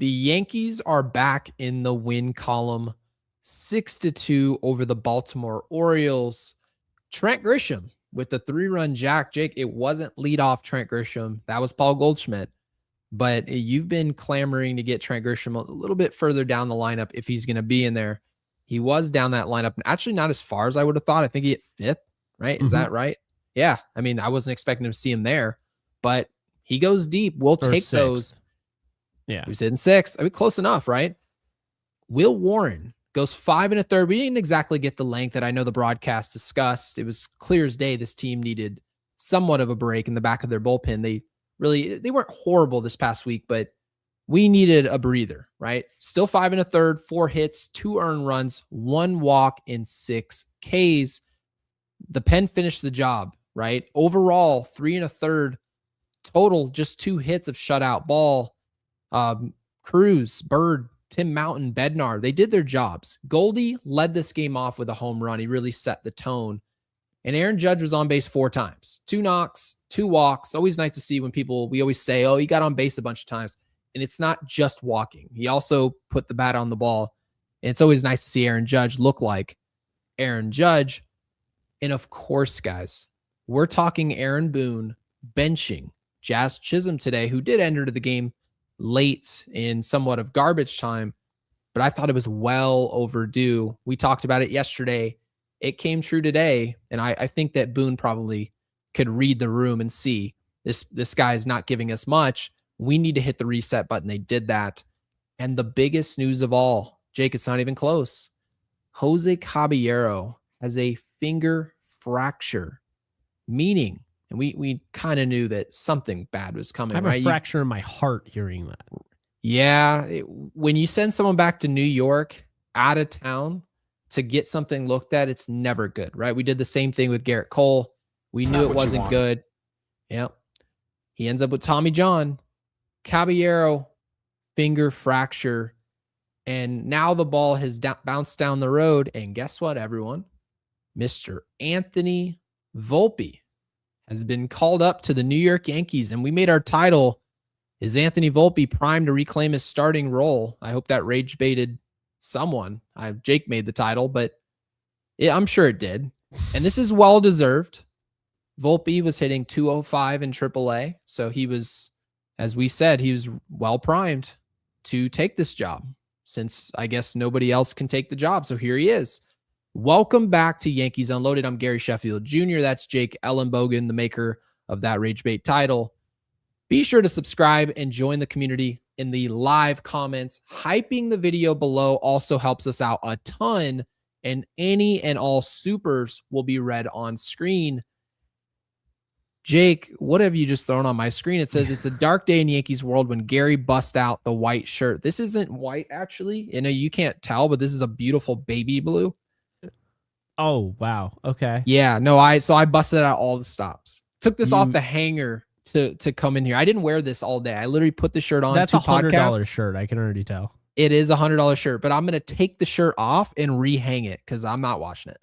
The Yankees are back in the win column, 6-2 over the Baltimore Orioles. Trent Grisham with the 3-run jack. Jake, it wasn't leadoff Trent Grisham. That was Paul Goldschmidt. But you've been clamoring to get Trent Grisham a little bit further down the lineup if he's going to be in there. He was down that lineup, and actually not as far as I would have thought. I think he hit 5th, right? Is that right? Yeah. I mean, I wasn't expecting to see him there, but he goes deep. We'll take those. Yeah. He was hitting 6th. I mean, close enough, right? Will Warren goes 5 1/3. We didn't exactly get the length that I know the broadcast discussed. It was clear as day this team needed somewhat of a break in the back of their bullpen. They weren't horrible this past week, but we needed a breather, right? Still 5 1/3, 4 hits, 2 earned runs, 1 walk, and 6 Ks. The pen finished the job, right? Overall, 3 1/3 total, just 2 hits of shutout ball. Cruz, Bird, Tim Mountain, Bednar, they did their jobs. Goldie led this game off with a home run. He really set the tone. And Aaron Judge was on base 4 times. 2 knocks, 2 walks. Always nice to see when we always say, oh, he got on base a bunch of times. And it's not just walking. He also put the bat on the ball. And it's always nice to see Aaron Judge look like Aaron Judge. And of course, guys, we're talking Aaron Boone benching Jazz Chisholm today, who did enter the game late in somewhat of garbage time, but I thought it was well overdue. We talked about it yesterday. It came true today, and I think that Boone probably could read the room and see this guy is not giving us much. We need to hit the reset button. They did that. And the biggest news of all, Jake, it's not even close. Jose Caballero has a finger fracture, meaning, and we kind of knew that something bad was coming. I have a fracture in my heart hearing that. Yeah. When you send someone back to New York, out of town, to get something looked at, it's never good, right? We did the same thing with Garrett Cole. We knew it wasn't good. Yep. He ends up with Tommy John. Caballero, finger fracture. And now the ball has bounced down the road. And guess what, everyone? Mr. Anthony Volpe has been called up to the New York Yankees. And we made our title, is Anthony Volpe primed to reclaim his starting role? I hope that rage baited someone. Jake made the title, but I'm sure it did. And this is well-deserved. Volpe was hitting 205 in AAA. So he was, as we said, he was well-primed to take this job, since I guess nobody else can take the job. So here he is. Welcome back to Yankees Unloaded. I'm Gary Sheffield Jr. That's Jake Ellenbogen, the maker of that Rage Bait title. Be sure to subscribe and join the community in the live comments. Hyping the video below also helps us out a ton, and any and all supers will be read on screen. Jake, what have you just thrown on my screen? It says it's a dark day in Yankees world when Gary busts out the white shirt. This isn't white, actually. I know you can't tell, but this is a beautiful baby blue. Oh, wow. Okay. Yeah, no, I busted out all the stops. Took this off the hanger to come in here. I didn't wear this all day. I literally put the shirt on. That's $100 shirt. I can already tell. It is $100 shirt, but I'm going to take the shirt off and rehang it because I'm not washing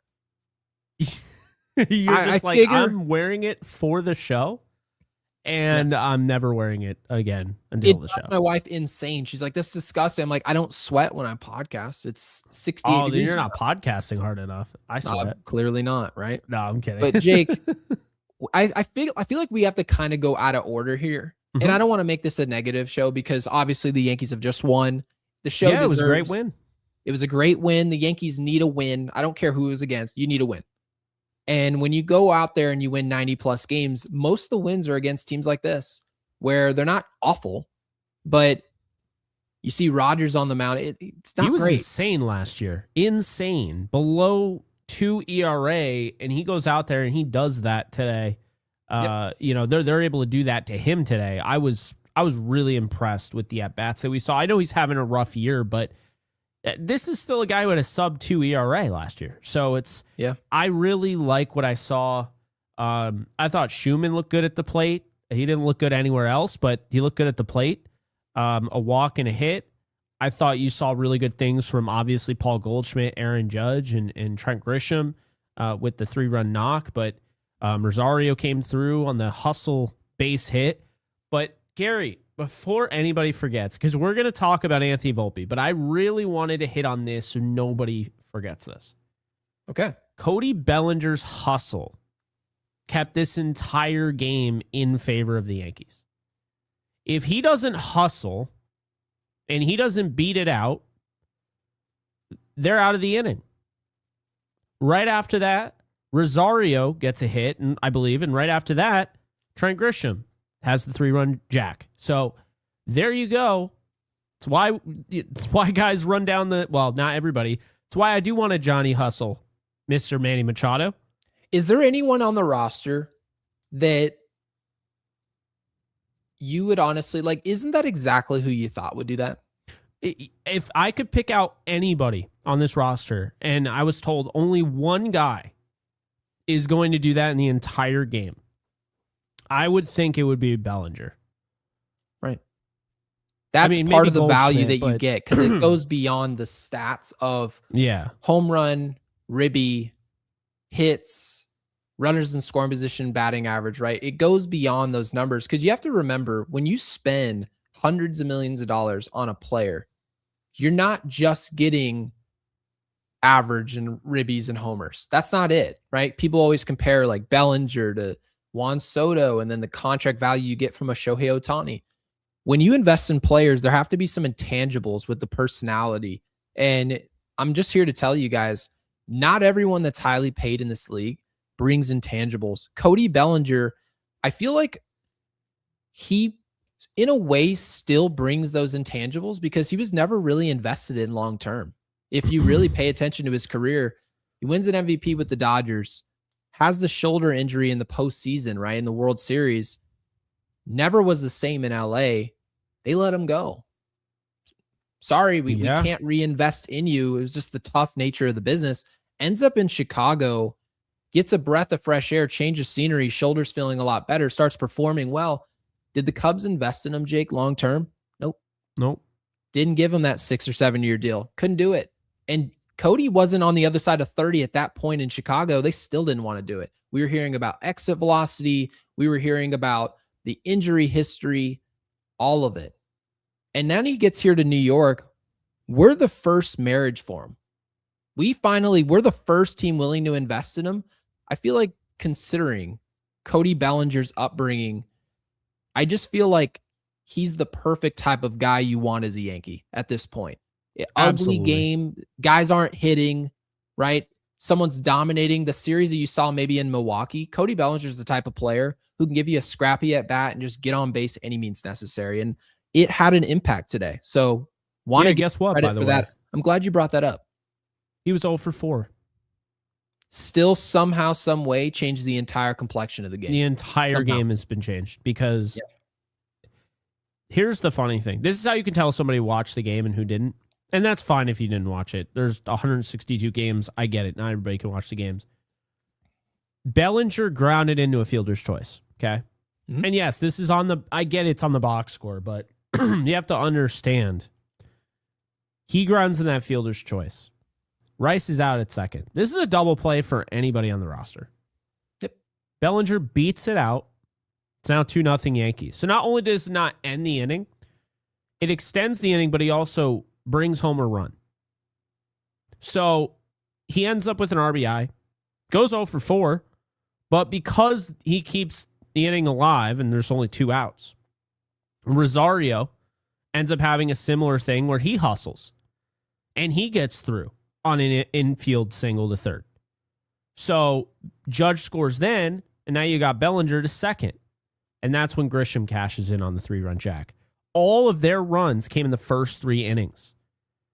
it. You're just I'm wearing it for the show, and I'm never wearing it again until the show. My wife insane. She's like, "That's disgusting." I'm like, "I don't sweat when I podcast. It's 68 degrees." Then you're not podcasting hard enough. I sweat. Clearly not, right? No, I'm kidding. But Jake, I feel like we have to kind of go out of order here, and I don't want to make this a negative show because obviously the Yankees have just won. The show it was a great win. It was a great win. The Yankees need a win. I don't care who it was against. You need a win. And when you go out there and you win 90-plus games, most of the wins are against teams like this, where they're not awful, but you see Rodgers on the mound. It's not great. He was insane last year. Insane. Below 2 ERA, and he goes out there and he does that today. They're able to do that to him today. I was really impressed with the at-bats that we saw. I know he's having a rough year, but this is still a guy who had a sub-2 ERA last year. So I really like what I saw. I thought Schumann looked good at the plate. He didn't look good anywhere else, but he looked good at the plate. A walk and a hit. I thought you saw really good things from obviously Paul Goldschmidt, Aaron Judge, and Trent Grisham with the 3-run knock. But Rosario came through on the hustle base hit. But Gary, before anybody forgets, because we're going to talk about Anthony Volpe, but I really wanted to hit on this so nobody forgets this. Okay. Cody Bellinger's hustle kept this entire game in favor of the Yankees. If he doesn't hustle and he doesn't beat it out, they're out of the inning. Right after that, Rosario gets a hit, and I believe, and right after that, Trent Grisham has the 3-run jack. So there you go. It's why guys run down not everybody. It's why I do want a Johnny Hustle, Mr. Manny Machado. Is there anyone on the roster that you would honestly like? Isn't that exactly who you thought would do that? If I could pick out anybody on this roster and I was told only one guy is going to do that in the entire game, I would think it would be Bellinger. Right. That's part of the value that you get because it goes beyond the stats of home run, ribby, hits, runners in scoring position, batting average, right? It goes beyond those numbers because you have to remember when you spend hundreds of millions of dollars on a player, you're not just getting average and ribbies and homers. That's not it, right? People always compare like Bellinger to Juan Soto and then the contract value you get from a Shohei Ohtani. When you invest in players, there have to be some intangibles with the personality. And I'm just here to tell you guys, not everyone that's highly paid in this league brings intangibles. Cody Bellinger, I feel like he, in a way, still brings those intangibles because he was never really invested in long term. If you really pay attention to his career, he wins an MVP with the Dodgers, has the shoulder injury in the postseason, right? In the World Series, never was the same in LA. They let him go. Sorry, we can't reinvest in you. It was just the tough nature of the business. Ends up in Chicago, gets a breath of fresh air, change of scenery, shoulders feeling a lot better, starts performing well. Did the Cubs invest in him, Jake, long term? Nope. Didn't give him that 6 or 7 year deal. Couldn't do it. And Cody wasn't on the other side of 30 at that point in Chicago. They still didn't want to do it. We were hearing about exit velocity. We were hearing about the injury history, all of it. And now he gets here to New York. We're the first marriage for him. We're the first team willing to invest in him. I feel like considering Cody Bellinger's upbringing, I just feel like he's the perfect type of guy you want as a Yankee at this point. Ugly game. Guys aren't hitting, right? Someone's dominating the series that you saw maybe in Milwaukee. Cody Bellinger is the type of player who can give you a scrappy at bat and just get on base any means necessary. And it had an impact today. So guess what, by the way? That. I'm glad you brought that up. He was 0 for 4. Still somehow, some way changed the entire complexion of the game. The entire game has been changed because here's the funny thing. This is how you can tell somebody watched the game and who didn't. And that's fine if you didn't watch it. There's 162 games. I get it. Not everybody can watch the games. Bellinger grounded into a fielder's choice. Okay. Mm-hmm. And yes, this is I get it's on the box score, but you have to understand. He grounds in that fielder's choice. Rice is out at second. This is a double play for anybody on the roster. Yep. Bellinger beats it out. It's now 2-0 Yankees. So not only does it not end the inning, it extends the inning, but he also brings home a run. So he ends up with an RBI, goes 0 for 4, but because he keeps the inning alive and there's only 2 outs, Rosario ends up having a similar thing where he hustles and he gets through on an infield single to third. So Judge scores then, and now you got Bellinger to second. And that's when Grisham cashes in on the 3-run jack. All of their runs came in the first 3 innings.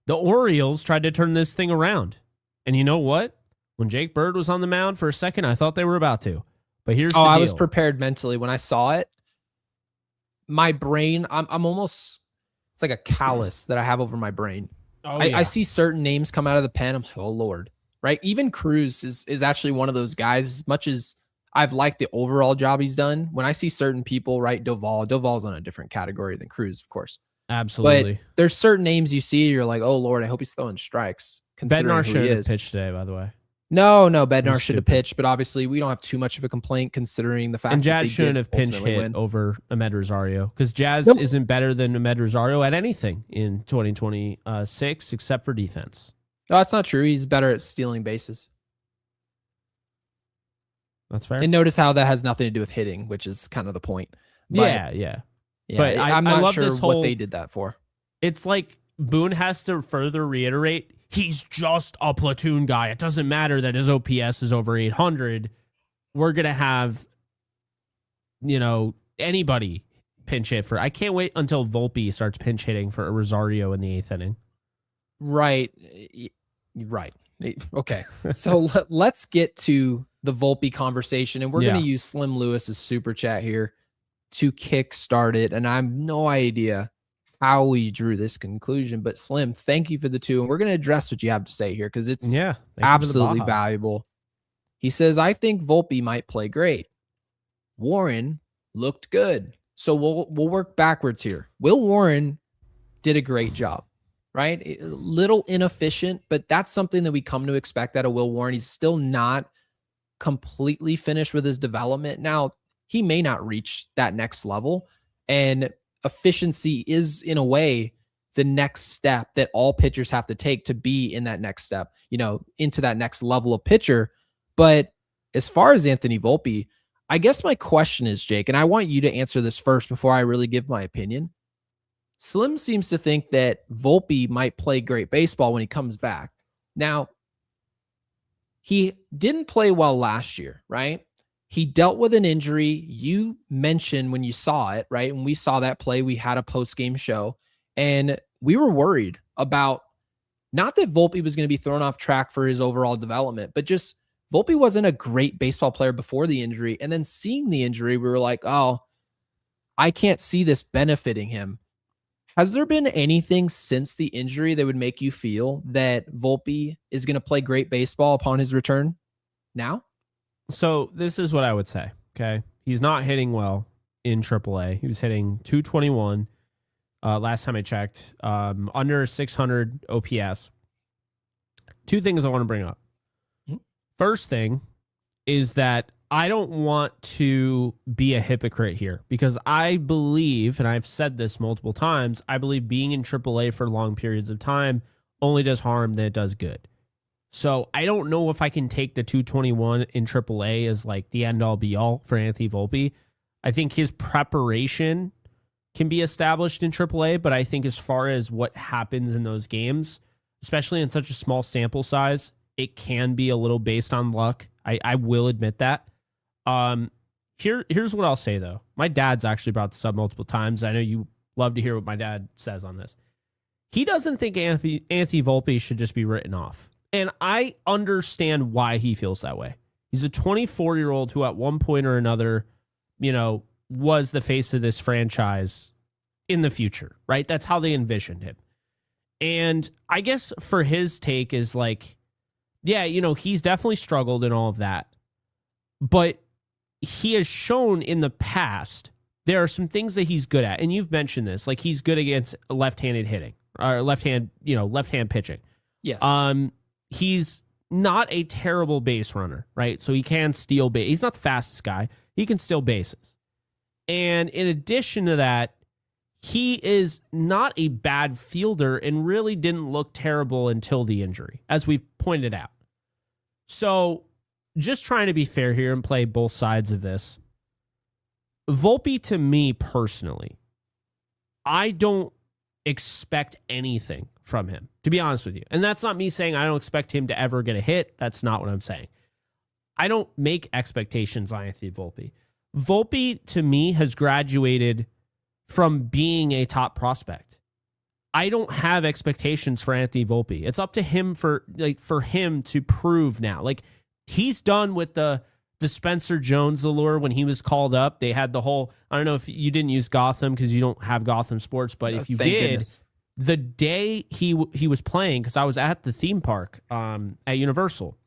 The Orioles tried to turn this thing around. And you know what? When Jake Bird was on the mound for a second, I thought they were about to. But here's the deal. I was prepared mentally when I saw it. My brain, I'm almost, it's like a callus that I have over my brain. I see certain names come out of the pen. I'm like, oh, Lord. Right? Even Cruz is actually one of those guys. As much as I've liked the overall job he's done, when I see certain people, right? Doval's on a different category than Cruz, of course. Absolutely. But there's certain names you see, you're like, oh, Lord, I hope he's throwing strikes. Bednar should have pitched today, by the way. No, Bednar should have pitched, but obviously we don't have too much of a complaint considering the fact and that Jazz they shouldn't have pinch hit win over Ahmed Rosario because Jazz Nope. isn't better than Ahmed Rosario at anything in 2026 except for defense. No, that's not true. He's better at stealing bases. That's fair. And notice how that has nothing to do with hitting, which is kind of the point. But, yeah. But I'm not sure what they did that for. It's like Boone has to further reiterate, he's just a platoon guy. It doesn't matter that his OPS is over 800. We're going to have, anybody pinch hit for. I can't wait until Volpe starts pinch hitting for Rosario in the 8th inning. Right. Okay. So let's get to the Volpe conversation, and we're going to use Slim Lewis's super chat here to kick start it. And I have no idea how we drew this conclusion, but Slim, thank you for the 2. And we're going to address what you have to say here because it's absolutely valuable. He says, I think Volpe might play great. Warren looked good. So we'll work backwards here. Will Warren did a great job, right? A little inefficient, but that's something that we come to expect out of Will Warren. He's still not completely finished with his development. Now, he may not reach that next level, and efficiency is in a way the next step that all pitchers have to take to be in that next step, into that next level of pitcher. But as far as Anthony Volpe, I guess my question is, Jake, and I want you to answer this first before I really give my opinion. Slim seems to think that Volpe might play great baseball when he comes back. Now, he didn't play well last year, right? He dealt with an injury. You mentioned when you saw it, right? When we saw that play, we had a post-game show, and we were worried about not that Volpe was going to be thrown off track for his overall development, but just Volpe wasn't a great baseball player before the injury. And then seeing the injury, we were like, oh, I can't see this benefiting him. Has there been anything since the injury that would make you feel that Volpe is going to play great baseball upon his return now? So this is what I would say, okay? He's not hitting well in AAA. He was hitting 221 last time I checked, under 600 OPS. 2 things I want to bring up. First thing is that I don't want to be a hypocrite here because I believe, and I've said this multiple times, I believe being in AAA for long periods of time only does harm than it does good. So I don't know if I can take the 221 in AAA as like the end all be all for Anthony Volpe. I think his preparation can be established in AAA, but I think as far as what happens in those games, especially in such a small sample size, it can be a little based on luck. I will admit that. Here's what I'll say though. My dad's actually brought this up multiple times. I know you love to hear what my dad says on this. He doesn't think Anthony Volpe should just be written off. And I understand why he feels that way. He's a 24-year-old who at one point or another, was the face of this franchise in the future, right? That's how they envisioned him. And I guess for his take is like, yeah, he's definitely struggled and all of that. But he has shown in the past there are some things that he's good at. And you've mentioned this, like he's good against left-handed hitting or left-hand pitching. Yes. He's not a terrible base runner, right? So he can steal base. He's not the fastest guy. He can steal bases. And in addition to that, he is not a bad fielder and really didn't look terrible until the injury, as we've pointed out. So just trying to be fair here and play both sides of this. Volpe, to me personally, I don't expect anything from him, to be honest with you. And that's not me saying I don't expect him to ever get a hit. That's not what I'm saying. I don't make expectations on Anthony Volpe. Volpe, to me, has graduated from being a top prospect. I don't have expectations for Anthony Volpe. It's up to him for him to prove now. Like, he's done with the Spencer Jones allure when he was called up. They had the whole, I don't know if you didn't use Gotham because you don't have Gotham Sports, but if you did, goodness. The day he was playing, because I was at the theme park at Universal,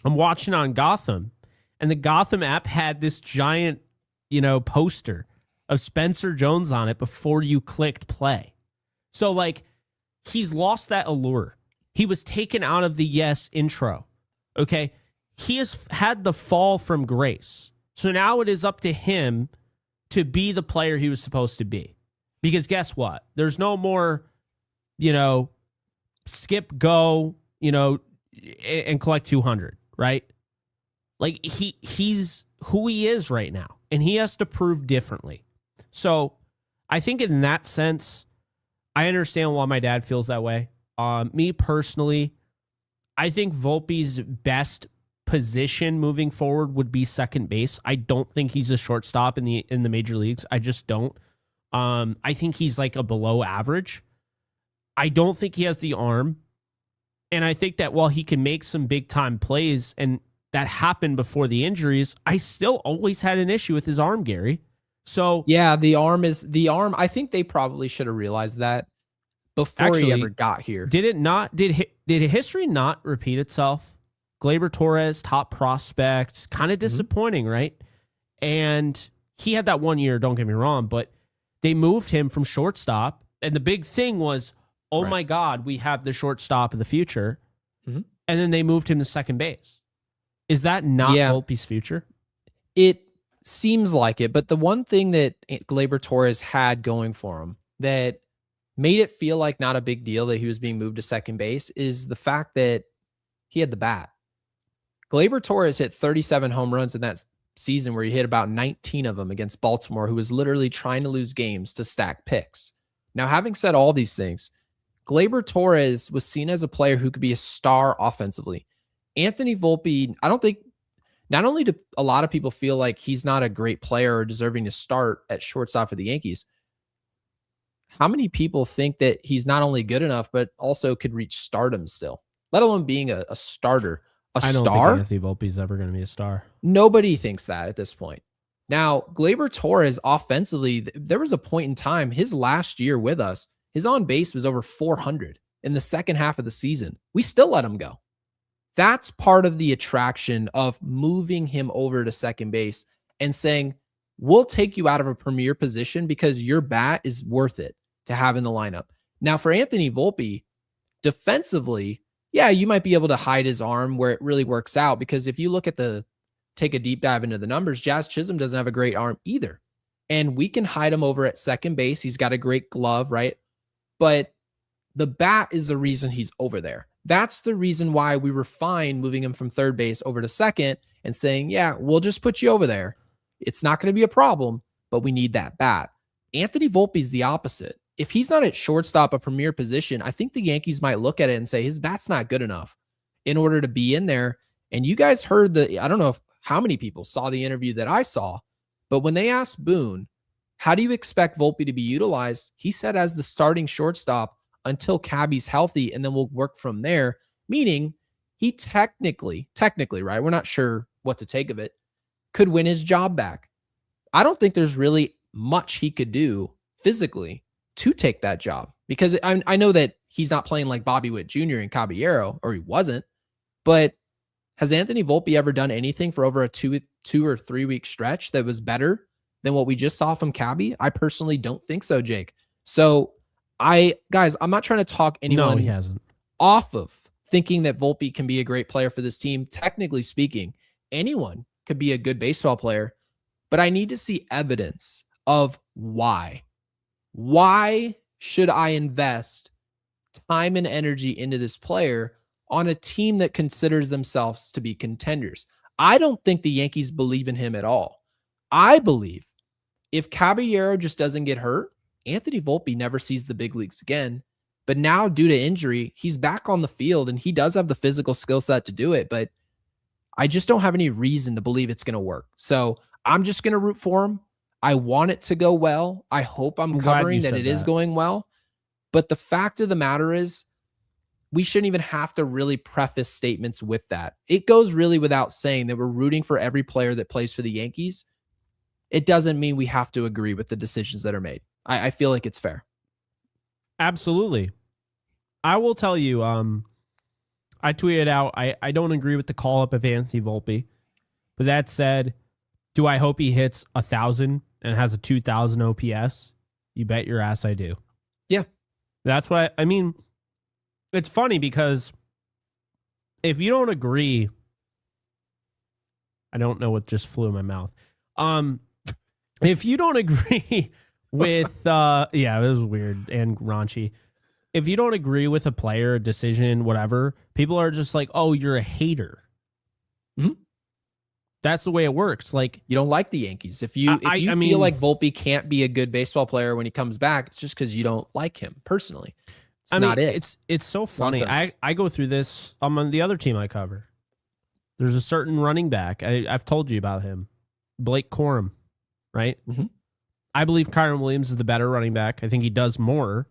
I'm watching on Gotham, and the Gotham app had this giant, poster of Spencer Jones on it before you clicked play. So, like, he's lost that allure. He was taken out of the Yes intro. Okay. He has had the fall from grace. So now it is up to him to be the player he was supposed to be. Because guess what? There's no more, skip, go, and collect 200, right? Like he's who he is right now, and he has to prove differently. So I think in that sense, I understand why my dad feels that way. Me personally, I think Volpe's best position moving forward would be second base. I don't think he's a shortstop in the major leagues. I just don't. I think he's like a below average. I don't think he has the arm. And I think that while he can make some big time plays, and that happened before the injuries, I still always had an issue with his arm, Gary. So yeah, the arm. I think they probably should have realized that before he ever got here. Did it not? Did history not repeat itself? Gleyber Torres, top prospect, kind of disappointing, right? And he had that 1 year, don't get me wrong, but they moved him from shortstop. And the big thing was, oh my God, we have the shortstop of the future. Mm-hmm. And then they moved him to second base. Is that not Volpe's future? It seems like it. But the one thing that Gleyber Torres had going for him that made it feel like not a big deal that he was being moved to second base is the fact that he had the bat. Gleyber Torres hit 37 home runs in that season where he hit about 19 of them against Baltimore, who was literally trying to lose games to stack picks. Now, having said all these things, Gleyber Torres was seen as a player who could be a star offensively. Anthony Volpe, I don't think, not only do a lot of people feel like he's not a great player or deserving to start at shortstop for the Yankees, how many people think that he's not only good enough, but also could reach stardom still, let alone being a starter? I don't think Anthony Volpe's ever going to be a star. Nobody thinks that at this point. Now, Gleyber Torres offensively, there was a point in time, his last year with us, his on base was over 400 in the second half of the season. We still let him go. That's part of the attraction of moving him over to second base and saying, we'll take you out of a premier position because your bat is worth it to have in the lineup. Now, for Anthony Volpe, defensively, yeah, you might be able to hide his arm where it really works out, because if you look at take a deep dive into the numbers, Jazz Chisholm doesn't have a great arm either. And we can hide him over at second base. He's got a great glove, right? But the bat is the reason he's over there. That's the reason why we were fine moving him from third base over to second and saying, yeah, we'll just put you over there. It's not going to be a problem, but we need that bat. Anthony Volpe is the opposite. If he's not at shortstop, a premier position, I think the Yankees might look at it and say his bat's not good enough in order to be in there. And you guys heard I don't know how many people saw the interview that I saw, but when they asked Boone, how do you expect Volpe to be utilized? He said as the starting shortstop until Cabby's healthy, and then we'll work from there. Meaning he technically, right? We're not sure what to take of it, could win his job back. I don't think there's really much he could do physically to take that job, because I know that he's not playing like Bobby Witt Jr. and Caballero, or he wasn't, but has Anthony Volpe ever done anything for over a two or 3 week stretch that was better than what we just saw from Cabby? I personally don't think so, Jake. So I'm not trying to talk anyone he hasn't. off of thinking that Volpe can be a great player for this team. Technically speaking, anyone could be a good baseball player, but I need to see evidence of why. Why should I invest time and energy into this player on a team that considers themselves to be contenders? I don't think the Yankees believe in him at all. I believe if Caballero just doesn't get hurt, Anthony Volpe never sees the big leagues again. But now, due to injury, he's back on the field, and he does have the physical skill set to do it, but I just don't have any reason to believe it's going to work. So I'm just going to root for him. I want it to go well. I hope I'm covering that it is going well. But the fact of the matter is, we shouldn't even have to really preface statements with that. It goes really without saying that we're rooting for every player that plays for the Yankees. It doesn't mean we have to agree with the decisions that are made. I feel like it's fair. Absolutely. I will tell you, I tweeted out, I don't agree with the call-up of Anthony Volpe. But that said, do I hope he hits 1,000 and has a 2,000 OPS? You bet your ass I do. Yeah. That's what I mean. It's funny because if you don't agree I don't know what just flew in my mouth. If you don't agree with, yeah, it was weird and raunchy. If you don't agree with a player, a decision, whatever, people are just like, oh, you're a hater. Mhm. That's the way it works. Like, You don't like the Yankees. If you I feel mean, like Volpe can't be a good baseball player when he comes back, it's just because you don't like him personally. It's not it. It's so funny. Nonsense. I go through this on the other team I cover. There's a certain running back. I've told you about him, Blake Corum, right? Mhm. I believe Kyron Williams is the better running back. I think he does more.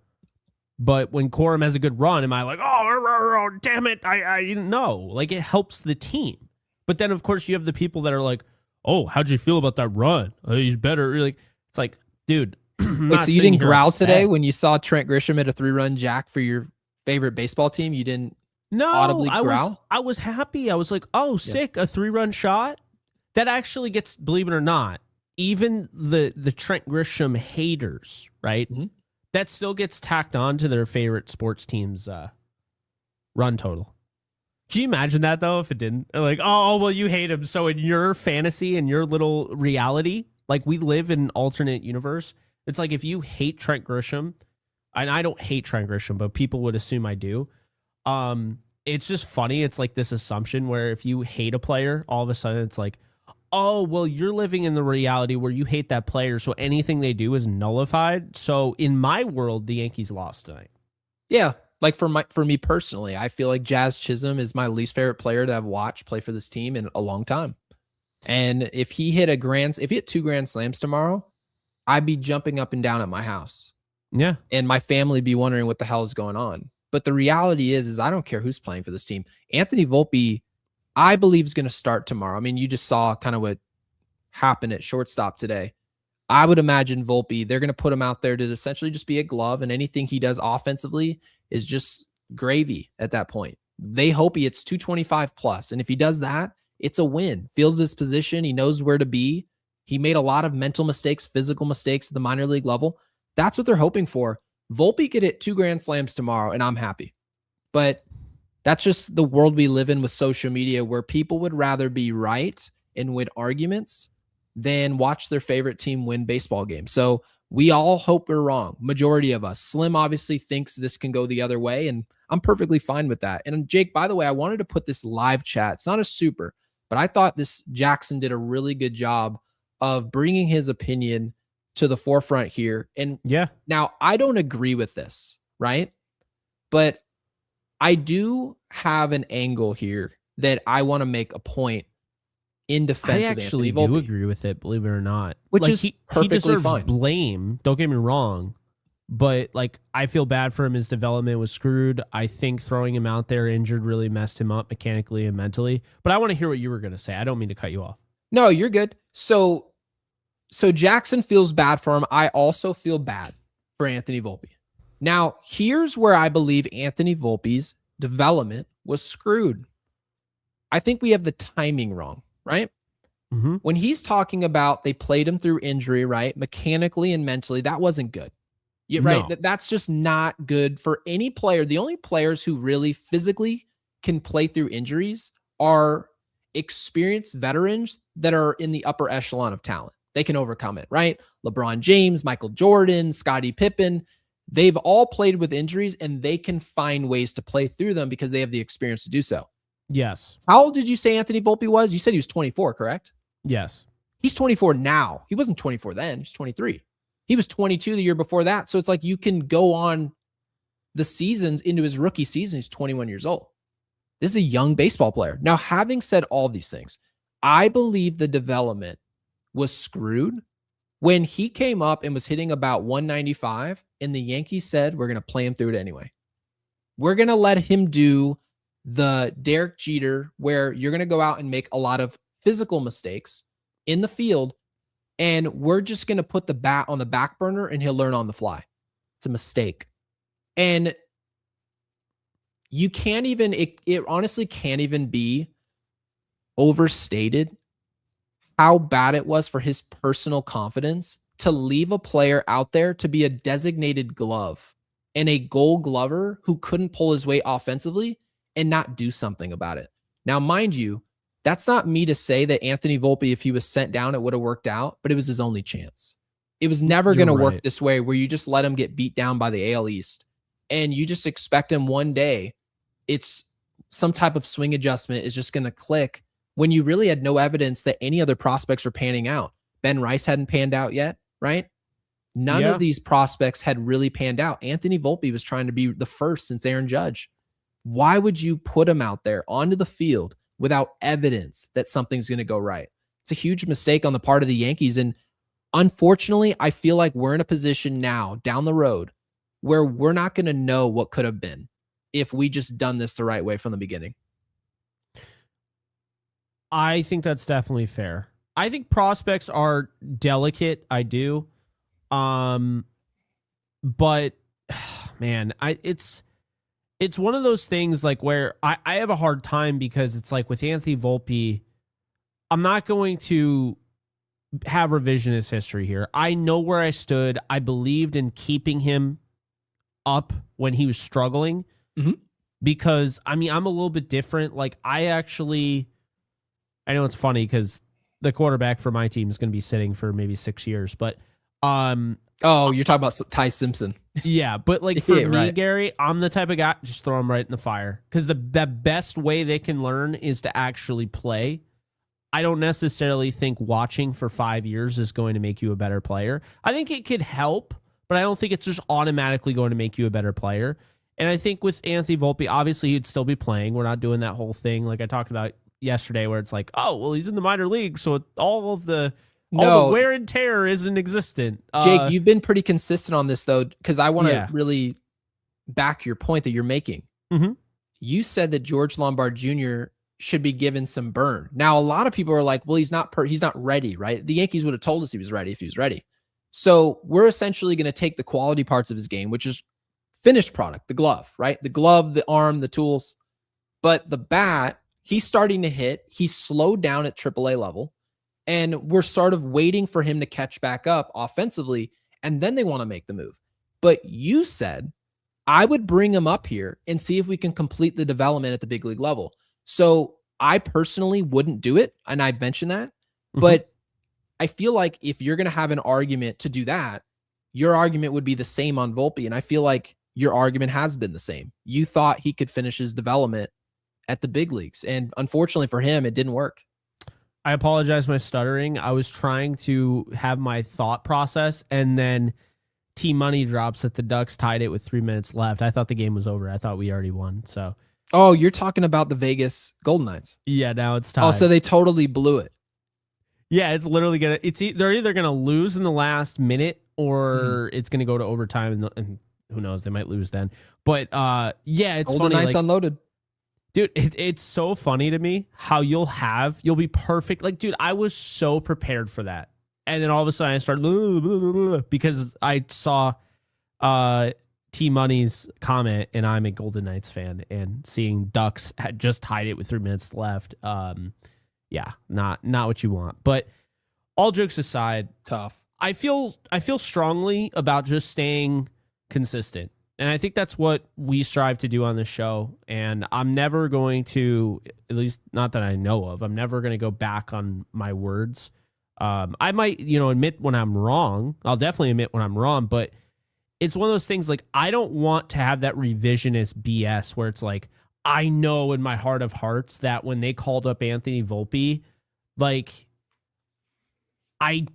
But when Corum has a good run, am I like, oh, damn it, I didn't know. Like, it helps the team. But then, of course, you have the people that are like, oh, how'd you feel about that run? Oh, he's better. You're like, it's like, dude. Wait, so you didn't growl today when you saw Trent Grisham hit a 3-run jack for your favorite baseball team? You didn't audibly growl? I was happy. I was like, oh, sick, a 3-run shot. That actually gets, believe it or not, even the Trent Grisham haters, right? Mm-hmm. That still gets tacked on to their favorite sports team's run total. Can you imagine that, though, if it didn't? Like, oh, well, you hate him. So in your fantasy and your little reality, like we live in an alternate universe, it's like if you hate Trent Grisham, and I don't hate Trent Grisham, but people would assume I do. It's just funny. It's like this assumption where if you hate a player, all of a sudden it's like, oh, well, you're living in the reality where you hate that player, so anything they do is nullified. So in my world, the Yankees lost tonight. Yeah. Like for me personally, I feel like Jazz Chisholm is my least favorite player to have watched play for this team in a long time. And if he hit 2 grand slams tomorrow, I'd be jumping up and down at my house. Yeah. And my family be wondering what the hell is going on. But the reality is I don't care who's playing for this team. Anthony Volpe, I believe, is going to start tomorrow. I mean, you just saw kind of what happened at shortstop today. I would imagine Volpe, they're going to put him out there to essentially just be a glove, and anything he does offensively is just gravy at that point. They hope he hits 225 plus. And if he does that, it's a win. Feels his position. He knows where to be. He made a lot of mental mistakes, physical mistakes at the minor league level. That's what they're hoping for. Volpe could hit 2 grand slams tomorrow, and I'm happy. But that's just the world we live in with social media, where people would rather be right and win arguments than watch their favorite team win baseball games. So we all hope we're wrong. Majority of us. Slim obviously thinks this can go the other way, and I'm perfectly fine with that. And Jake, by the way, I wanted to put this live chat. It's not a super, but I thought this Jackson did a really good job of bringing his opinion to the forefront here. And yeah, now I don't agree with this, right? But I do have an angle here that I want to make a point in defense of Anthony Volpe. I actually do agree with it, believe it or not. Which like, is he perfectly fine. Blame, don't get me wrong, but like I feel bad for him. His development was screwed. I think throwing him out there injured really messed him up mechanically and mentally. But I want to hear what you were going to say. I don't mean to cut you off. No, you're good. So Jackson feels bad for him. I also feel bad for Anthony Volpe. Now, here's where I believe Anthony Volpe's development was screwed. I think we have the timing wrong, right? Mm-hmm. When he's talking about they played him through injury, right? Mechanically and mentally, that wasn't good. Yeah, right. No. That's just not good for any player. The only players who really physically can play through injuries are experienced veterans that are in the upper echelon of talent. They can overcome it, right? LeBron James, Michael Jordan, Scottie Pippen, they've all played with injuries and they can find ways to play through them because they have the experience to do so. Yes. How old did you say Anthony Volpe was? You said he was 24, correct? Yes. He's 24 now. He wasn't 24 then. He's 23. He was 22 the year before that. So it's like you can go on the seasons into his rookie season. He's 21 years old. This is a young baseball player. Now, having said all these things, I believe the development was screwed when he came up and was hitting about 195 and the Yankees said, we're going to play him through it anyway. We're going to let him do the Derek Jeter where you're going to go out and make a lot of physical mistakes in the field, and we're just going to put the bat on the back burner and he'll learn on the fly. It's a mistake. And you can't even, it honestly can't even be overstated how bad it was for his personal confidence to leave a player out there to be a designated glove and a Gold Glover who couldn't pull his weight offensively and not do something about it. Now, mind you, That's not me to say that Anthony Volpe, if he was sent down, it would have worked out, but it was his only chance. It was never going to work this way where you just let him get beat down by the AL East and you just expect him one day, it's some type of swing adjustment is just going to click when you really had no evidence that any other prospects were panning out. Ben Rice hadn't panned out yet, right? None of these prospects had really panned out. Anthony Volpe was trying to be the first since Aaron Judge. Why would you put him out there onto the field without evidence that something's going to go right? It's a huge mistake on the part of the Yankees. And unfortunately, I feel like we're in a position now down the road where we're not going to know what could have been if we just done this the right way from the beginning. I think that's definitely fair. I think prospects are delicate. I do. But man, it's one of those things like where I have a hard time because it's like with Anthony Volpe, I'm not going to have revisionist history here. I know where I stood. I believed in keeping him up when he was struggling because I mean, I'm a little bit different. Like I know it's funny because the quarterback for my team is going to be sitting for maybe 6 years, but you're talking about Ty Simpson. Yeah, but like for me, Gary, I'm the type of guy, just throw him right in the fire. Because the best way they can learn is to actually play. I don't necessarily think watching for 5 years is going to make you a better player. I think it could help, but I don't think it's just automatically going to make you a better player. And I think with Anthony Volpe, obviously he'd still be playing. We're not doing that whole thing like I talked about yesterday where it's like, oh, well, he's in the minor league, so all the wear and tear isn't existent. Jake, you've been pretty consistent on this, though, because I want to really back your point that you're making. Mm-hmm. You said that George Lombard Jr. should be given some burn. Now, a lot of people are like, well, he's not ready, right? The Yankees would have told us he was ready if he was ready. So we're essentially going to take the quality parts of his game, which is finished product, the glove, right? The glove, the arm, the tools. But the bat, he's starting to hit. He's slowed down at AAA level. And we're sort of waiting for him to catch back up offensively, and then they want to make the move. But you said, I would bring him up here and see if we can complete the development at the big league level. So I personally wouldn't do it, and I mentioned that. But I feel like if you're going to have an argument to do that, your argument would be the same on Volpe, and I feel like your argument has been the same. You thought he could finish his development at the big leagues, and unfortunately for him, it didn't work. I apologize for my stuttering. I was trying to have my thought process, and then T-Money drops that the Ducks tied it with 3 minutes left. I thought the game was over. I thought we already won. So, oh, you're talking about the Vegas Golden Knights. Yeah, now it's tied. Oh, so they totally blew it. Yeah, it's literally they're either gonna lose in the last minute or it's gonna go to overtime, and who knows, they might lose then. But yeah, it's Golden funny. Knights unloaded. Dude, it's so funny to me how you'll be perfect. Like, dude, I was so prepared for that. And then all of a sudden I started because I saw T-Money's comment, and I'm a Golden Knights fan, and seeing Ducks had just tied it with 3 minutes left. Yeah, not what you want. But all jokes aside, tough. I feel strongly about just staying consistent. And I think that's what we strive to do on this show. And I'm never going to, at least not that I know of, I'm never going to go back on my words. I might, admit when I'm wrong. I'll definitely admit when I'm wrong. But it's one of those things like I don't want to have that revisionist BS where it's like, I know in my heart of hearts that when they called up Anthony Volpe, like I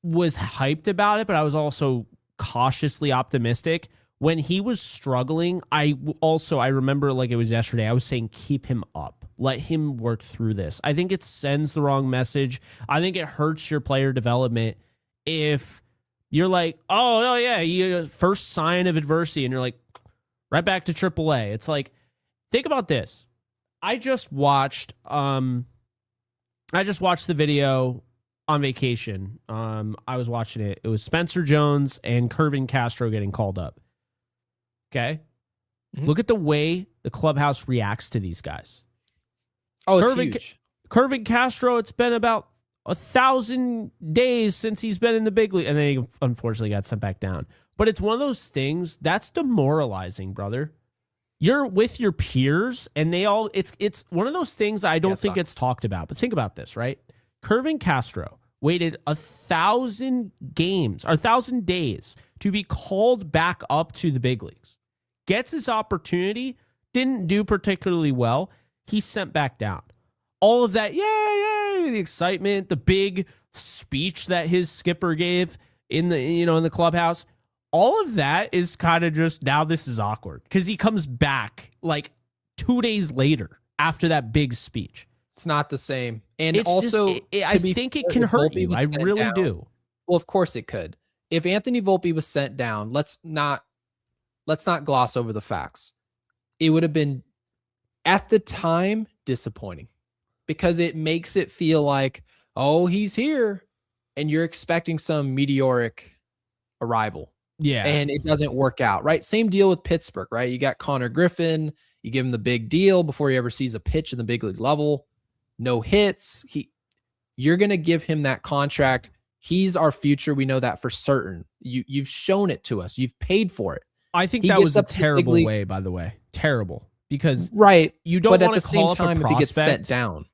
was hyped about it, but I was also cautiously optimistic. When he was struggling, I remember like it was yesterday, I was saying, keep him up. Let him work through this. I think it sends the wrong message. I think it hurts your player development if you're like, oh yeah, you first sign of adversity, and you're like, right back to AAA. It's like, think about this. I just watched the video on vacation. I was watching it. It was Spencer Jones and Kervin Castro getting called up. Okay. Mm-hmm. Look at the way the clubhouse reacts to these guys. Oh, it's huge. Kervin Castro, it's been about 1,000 days since he's been in the big league. And then he unfortunately got sent back down. But it's one of those things that's demoralizing, brother. you're with your peers and it's one of those things I don't think it's talked about. But think about this, right? Kervin Castro waited 1,000 games or 1,000 days to be called back up to the big leagues. Gets his opportunity, didn't do particularly well. He's sent back down. All of that, yay, the excitement, the big speech that his skipper gave in the clubhouse, all of that is kind of just, now this is awkward because he comes back like 2 days later after that big speech. It's not the same. And it's also, I think it can hurt you. I really do. Well, of course it could. If Anthony Volpe was sent down, let's not gloss over the facts. It would have been, at the time, disappointing because it makes it feel like, oh, he's here, and you're expecting some meteoric arrival. Yeah. And it doesn't work out, right? Same deal with Pittsburgh, right? You got Connor Griffin. You give him the big deal before he ever sees a pitch in the big league level. No hits. You're going to give him that contract. He's our future. We know that for certain. You've shown it to us. You've paid for it. I think that was a terrible way, by the way. Terrible. Because you don't want to call up a prospect. If he gets sent down.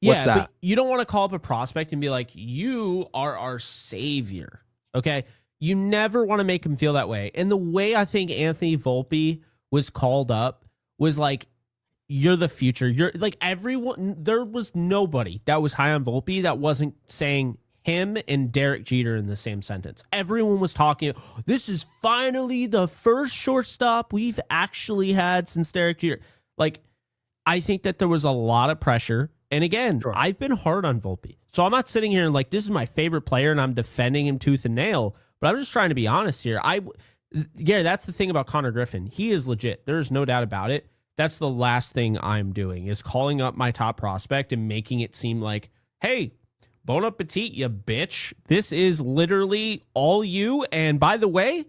What's that? But you don't want to call up a prospect and be like, you are our savior. Okay? You never want to make him feel that way. And the way I think Anthony Volpe was called up was like, you're the future. You're like everyone. There was nobody that was high on Volpe that wasn't saying him and Derek Jeter in the same sentence. Everyone was talking, this is finally the first shortstop we've actually had since Derek Jeter. Like, I think that there was a lot of pressure. And again, sure, I've been hard on Volpe. So I'm not sitting here and like, this is my favorite player and I'm defending him tooth and nail. But I'm just trying to be honest here. Gary, that's the thing about Connor Griffin. He is legit. There's no doubt about it. That's the last thing I'm doing is calling up my top prospect and making it seem like, hey, bon appetit, you bitch. This is literally all you. And by the way,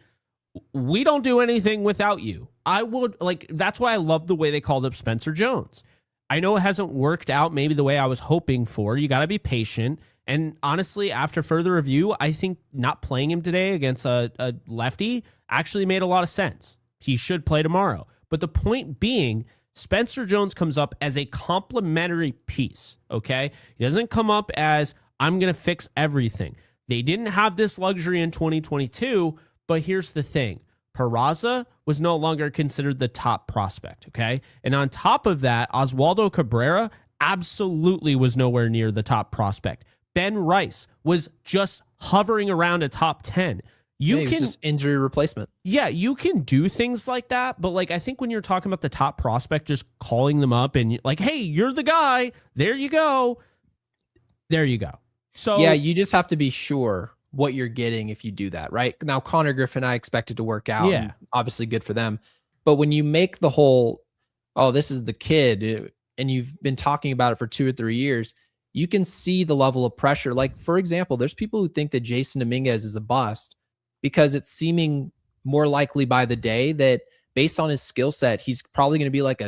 we don't do anything without you. That's why I love the way they called up Spencer Jones. I know it hasn't worked out maybe the way I was hoping for. You got to be patient. And honestly, after further review, I think not playing him today against a lefty actually made a lot of sense. He should play tomorrow. But the point being, Spencer Jones comes up as a complementary piece, okay? He doesn't come up as, I'm going to fix everything. They didn't have this luxury in 2022, but here's the thing. Peraza was no longer considered the top prospect, okay? And on top of that, Oswaldo Cabrera absolutely was nowhere near the top prospect. Ben Rice was just hovering around a top 10. He was just injury replacement. Yeah, you can do things like that, but like I think when you're talking about the top prospect, just calling them up and like, hey, you're the guy. There you go. There you go. So yeah, you just have to be sure what you're getting if you do that, right? Now, Connor Griffin, I expected to work out. Yeah, obviously good for them. But when you make the whole, oh, this is the kid, and you've been talking about it for 2 or 3 years, you can see the level of pressure. Like, for example, there's people who think that Jason Dominguez is a bust because it's seeming more likely by the day that based on his skill set, he's probably going to be like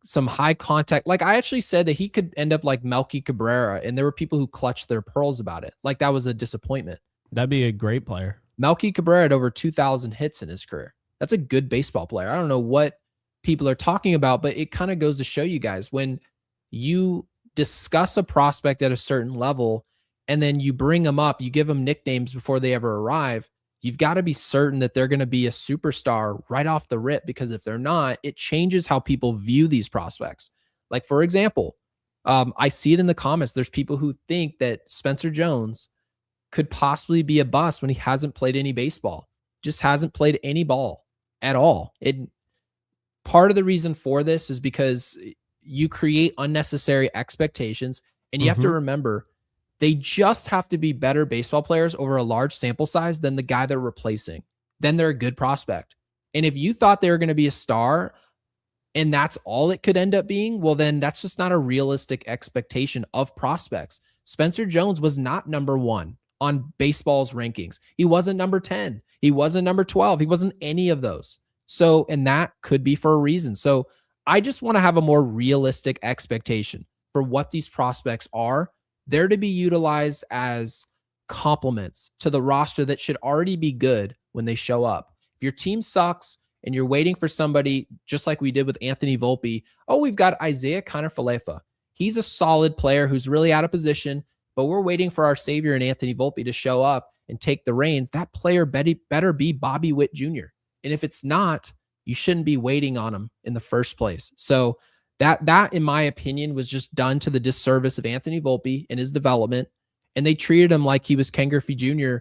some high contact. Like I actually said that he could end up like Melky Cabrera, and there were people who clutched their pearls about it. Like that was a disappointment. That'd be a great player. Melky Cabrera had over 2,000 hits in his career. That's a good baseball player. I don't know what people are talking about, but it kind of goes to show you guys when you discuss a prospect at a certain level and then you bring them up, you give them nicknames before they ever arrive, you've got to be certain that they're going to be a superstar right off the rip, because if they're not, it changes how people view these prospects. Like, for example, I see it in the comments. There's people who think that Spencer Jones could possibly be a bust when he hasn't played any baseball, just hasn't played any ball at all. Part of the reason for this is because you create unnecessary expectations, and you have to remember they just have to be better baseball players over a large sample size than the guy they're replacing. Then they're a good prospect. And if you thought they were going to be a star and that's all it could end up being, well, then that's just not a realistic expectation of prospects. Spencer Jones was not number 1 on baseball's rankings. He wasn't number 10. He wasn't number 12. He wasn't any of those. So, and that could be for a reason. So I just want to have a more realistic expectation for what these prospects are. They're to be utilized as complements to the roster that should already be good when they show up. If your team sucks and you're waiting for somebody just like we did with Anthony Volpe. Oh, we've got Isaiah Kiner-Falefa. He's a solid player who's really out of position, but we're waiting for our savior in Anthony Volpe to show up and take the reins. That player better be Bobby Witt Jr. And if it's not, you shouldn't be waiting on him in the first place. So that in my opinion was just done to the disservice of Anthony Volpe and his development. And they treated him like he was Ken Griffey Jr.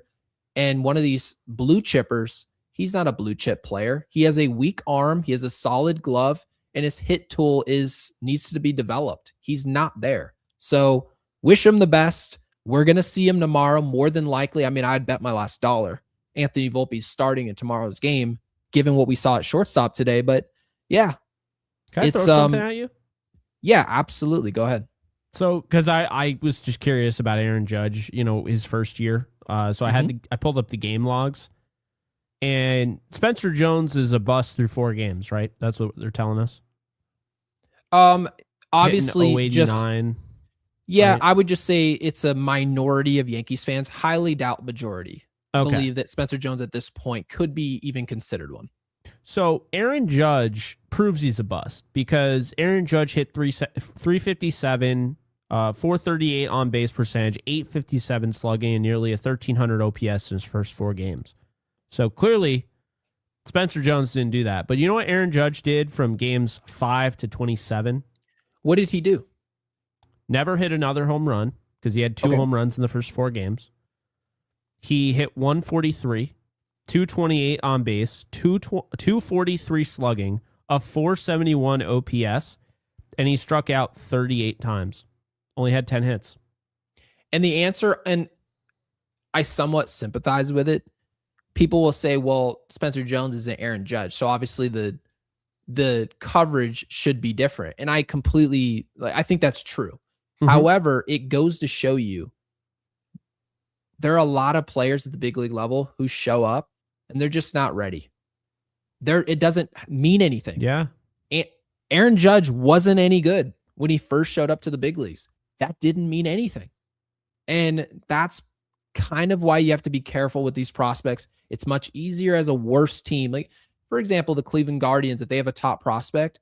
and one of these blue chippers. He's not a blue chip player. He has a weak arm. He has a solid glove, and his hit tool needs to be developed. He's not there. So wish him the best. We're going to see him tomorrow, more than likely. I mean, I'd bet my last dollar Anthony Volpe's starting in tomorrow's game, given what we saw at shortstop today. But yeah. Can I throw something at you? Yeah, absolutely. Go ahead. So, because I was just curious about Aaron Judge, his first year. So I pulled up the game logs, and Spencer Jones is a bust through 4 games, right? That's what they're telling us. Obviously, just yeah, right? I would just say it's a minority of Yankees fans, highly doubt majority, believe that Spencer Jones at this point could be even considered one. So Aaron Judge proves he's a bust because Aaron Judge hit 357, 438 on base percentage, 857 slugging, and nearly a 1,300 OPS in his first 4 games. So clearly, Spencer Jones didn't do that. But you know what Aaron Judge did from games 5 to 27? What did he do? Never hit another home run because he had 2 home runs in the first 4 games. He hit 143, 228 on base, 243 slugging, a 471 OPS, and he struck out 38 times. Only had 10 hits. And the answer, and I somewhat sympathize with it. People will say, well, Spencer Jones isn't Aaron Judge. So obviously the coverage should be different. And I think that's true. Mm-hmm. However, it goes to show you there are a lot of players at the big league level who show up and they're just not ready. It doesn't mean anything. Yeah. Aaron Judge wasn't any good when he first showed up to the big leagues. That didn't mean anything. And that's kind of why you have to be careful with these prospects. It's much easier as a worse team. Like, for example, the Cleveland Guardians, if they have a top prospect,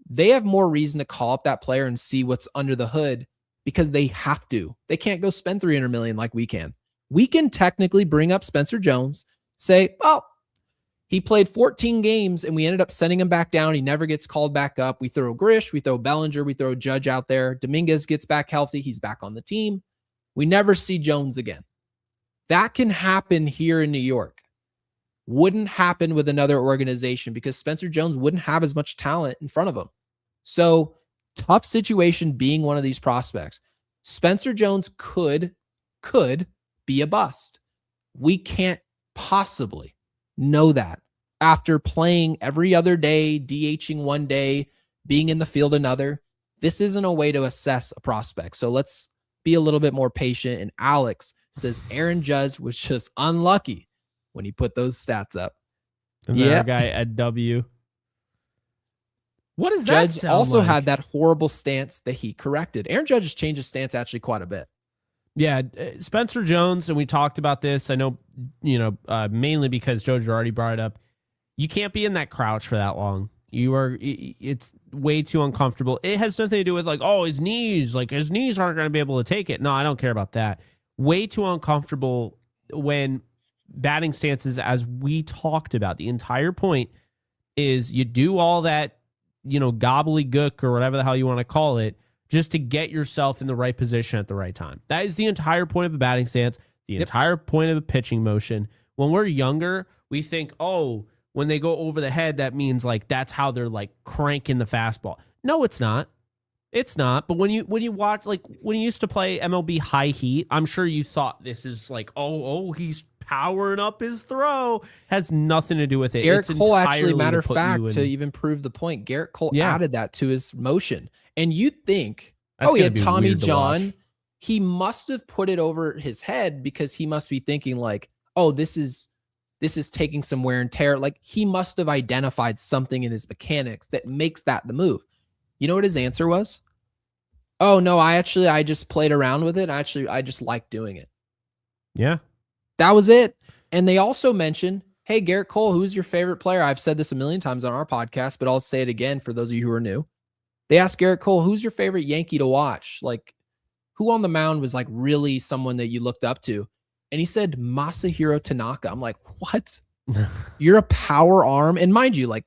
they have more reason to call up that player and see what's under the hood because they have to. They can't go spend $300 million like we can. We can technically bring up Spencer Jones, say, well, he played 14 games and we ended up sending him back down. He never gets called back up. We throw Grish, we throw Bellinger, we throw Judge out there. Dominguez gets back healthy. He's back on the team. We never see Jones again. That can happen here in New York. Wouldn't happen with another organization because Spencer Jones wouldn't have as much talent in front of him. So tough situation being one of these prospects. Spencer Jones could be a bust. We can't possibly know that after playing every other day, DHing one day, being in the field another. This isn't a way to assess a prospect. So let's be a little bit more patient. And Alex says Aaron Judge was just unlucky when he put those stats up. And then our guy at W. What does that Judge sound also like? had that horrible stance that he corrected. Aaron Judge has changed his stance actually quite a bit. Yeah, Spencer Jones, and we talked about this. I know, mainly because Joe Girardi brought it up. You can't be in that crouch for that long. It's way too uncomfortable. It has nothing to do with his knees. Like his knees aren't going to be able to take it. No, I don't care about that. Way too uncomfortable when batting stances, as we talked about. The entire point is you do all that, gobbledygook or whatever the hell you want to call it, just to get yourself in the right position at the right time. That is the entire point of a batting stance, the entire point of a pitching motion. When we're younger, we think, when they go over the head, that means that's how they're cranking the fastball. No, it's not. It's not. But when you watch, when you used to play MLB High Heat, I'm sure you thought this is he's powering up his throw. Has nothing to do with it. Garrett Cole actually, matter of fact, to even prove the point, Garrett Cole added that to his motion. And you'd think, he had Tommy John. He must have put it over his head because he must be thinking this is taking some wear and tear. He must have identified something in his mechanics that makes that the move. You know what his answer was? Oh, no, I just played around with it. I just like doing it. Yeah. That was it. And they also mentioned Hey, Garrett Cole, who's your favorite player? I've said this a million times on our podcast, but I'll say it again for those of you who are new. They asked Garrett Cole, who's your favorite Yankee to watch? Like, who on the mound was like really someone that you looked up to? And he said Masahiro Tanaka. I'm like, what? You're a power arm. And mind you, like,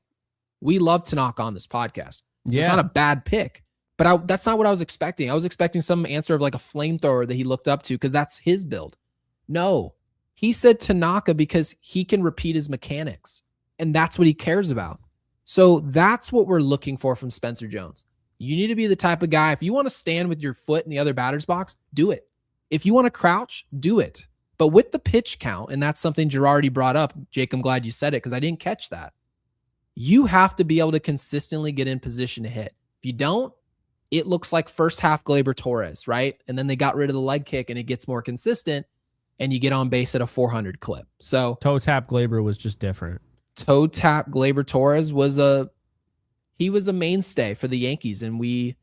we love Tanaka on this podcast. So it's not a bad pick. But that's not what I was expecting. I was expecting some answer of like a flamethrower that he looked up to because that's his build. No, he said Tanaka because he can repeat his mechanics. And that's what he cares about. So that's what we're looking for from Spencer Jones. You need to be the type of guy, if you want to stand with your foot in the other batter's box, do it. If you want to crouch, do it. But with the pitch count, and that's something Girardi brought up, Jake, I'm glad you said it because I didn't catch that. You have to be able to consistently get in position to hit. If you don't, it looks like first half Gleyber Torres, right? And then they got rid of the leg kick and it gets more consistent and you get on base at a 400 clip. So toe tap Gleyber was just different. Toe tap Gleyber Torres was a mainstay for the Yankees, and we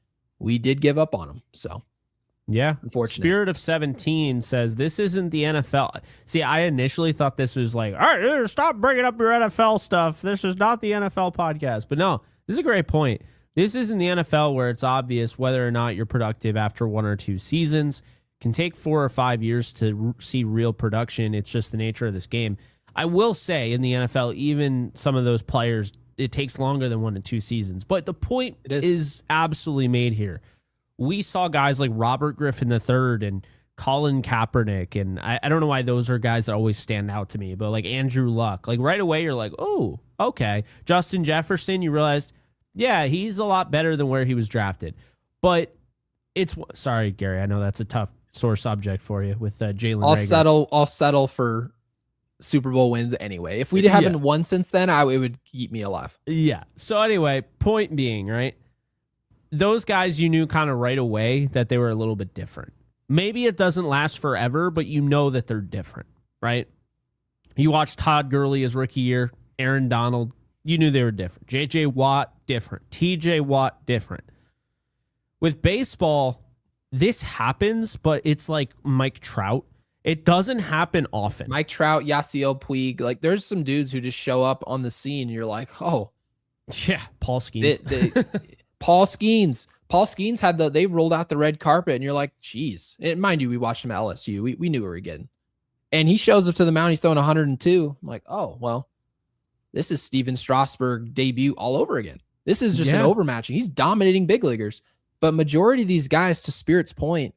did give up on him. So yeah, unfortunate. Spirit of 17 says this isn't the NFL. See, I initially thought this was like, all right, stop bringing up your NFL stuff. This is not the NFL podcast. But no, this is a great point. This isn't the NFL where it's obvious whether or not you're productive after 1 or 2 seasons. It can take 4 or 5 years to see real production. It's just the nature of this game. I will say in the NFL, even some of those players, it takes longer than 1 to 2 seasons. But the point is absolutely made here. We saw guys like Robert Griffin III and Colin Kaepernick, and I don't know why those are guys that always stand out to me, but like Andrew Luck, like right away you're like, oh, okay. Justin Jefferson, you realized, yeah, he's a lot better than where he was drafted. But sorry, Gary, I know that's a tough sore subject for you with Jalen Reagor. I'll settle for Super Bowl wins anyway. If we haven't won since then, it would keep me alive. Yeah. So anyway, point being, right? Those guys you knew kind of right away that they were a little bit different. Maybe it doesn't last forever, but you know that they're different, right? You watched Todd Gurley his rookie year, Aaron Donald, you knew they were different. J.J. Watt, different. T.J. Watt, different. With baseball, this happens, but it's like Mike Trout. It doesn't happen often. Mike Trout, Yasiel Puig, like there's some dudes who just show up on the scene. And you're like, oh, yeah, Paul Skeens. Paul Skeens. Paul Skeens they rolled out the red carpet, and you're like, geez. And mind you, we watched him at LSU. We knew what we were getting. And he shows up to the mound. He's throwing 102. I'm like, oh, well, this is Steven Strasburg debut all over again. This is just an overmatching. He's dominating big leaguers. But majority of these guys, to Spirit's point,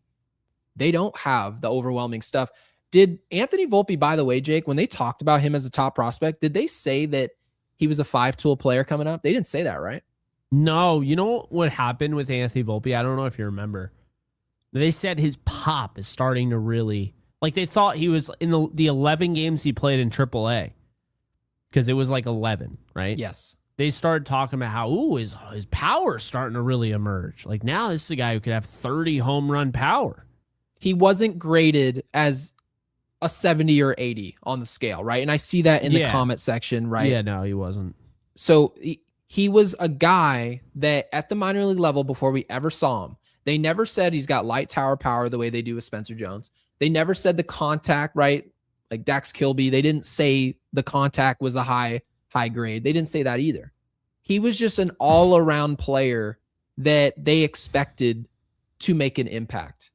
they don't have the overwhelming stuff. Did Anthony Volpe, by the way, Jake, when they talked about him as a top prospect, did they say that he was a 5-tool player coming up? They didn't say that, right? No. You know what happened with Anthony Volpe? I don't know if you remember. They said his pop is starting to really... Like, they thought he was in the 11 games he played in AAA. Because it was like 11, right? Yes. They started talking about how, his power's starting to really emerge. Like, now this is a guy who could have 30 home run power. He wasn't graded as a 70 or 80 on the scale, right? And I see that in the comment section, right? Yeah, no, he wasn't. So he was a guy that at the minor league level, before we ever saw him, they never said he's got light tower power the way they do with Spencer Jones. They never said the contact, right? Like Dax Kilby, they didn't say the contact was a high grade. They didn't say that either. He was just an all-around player that they expected to make an impact.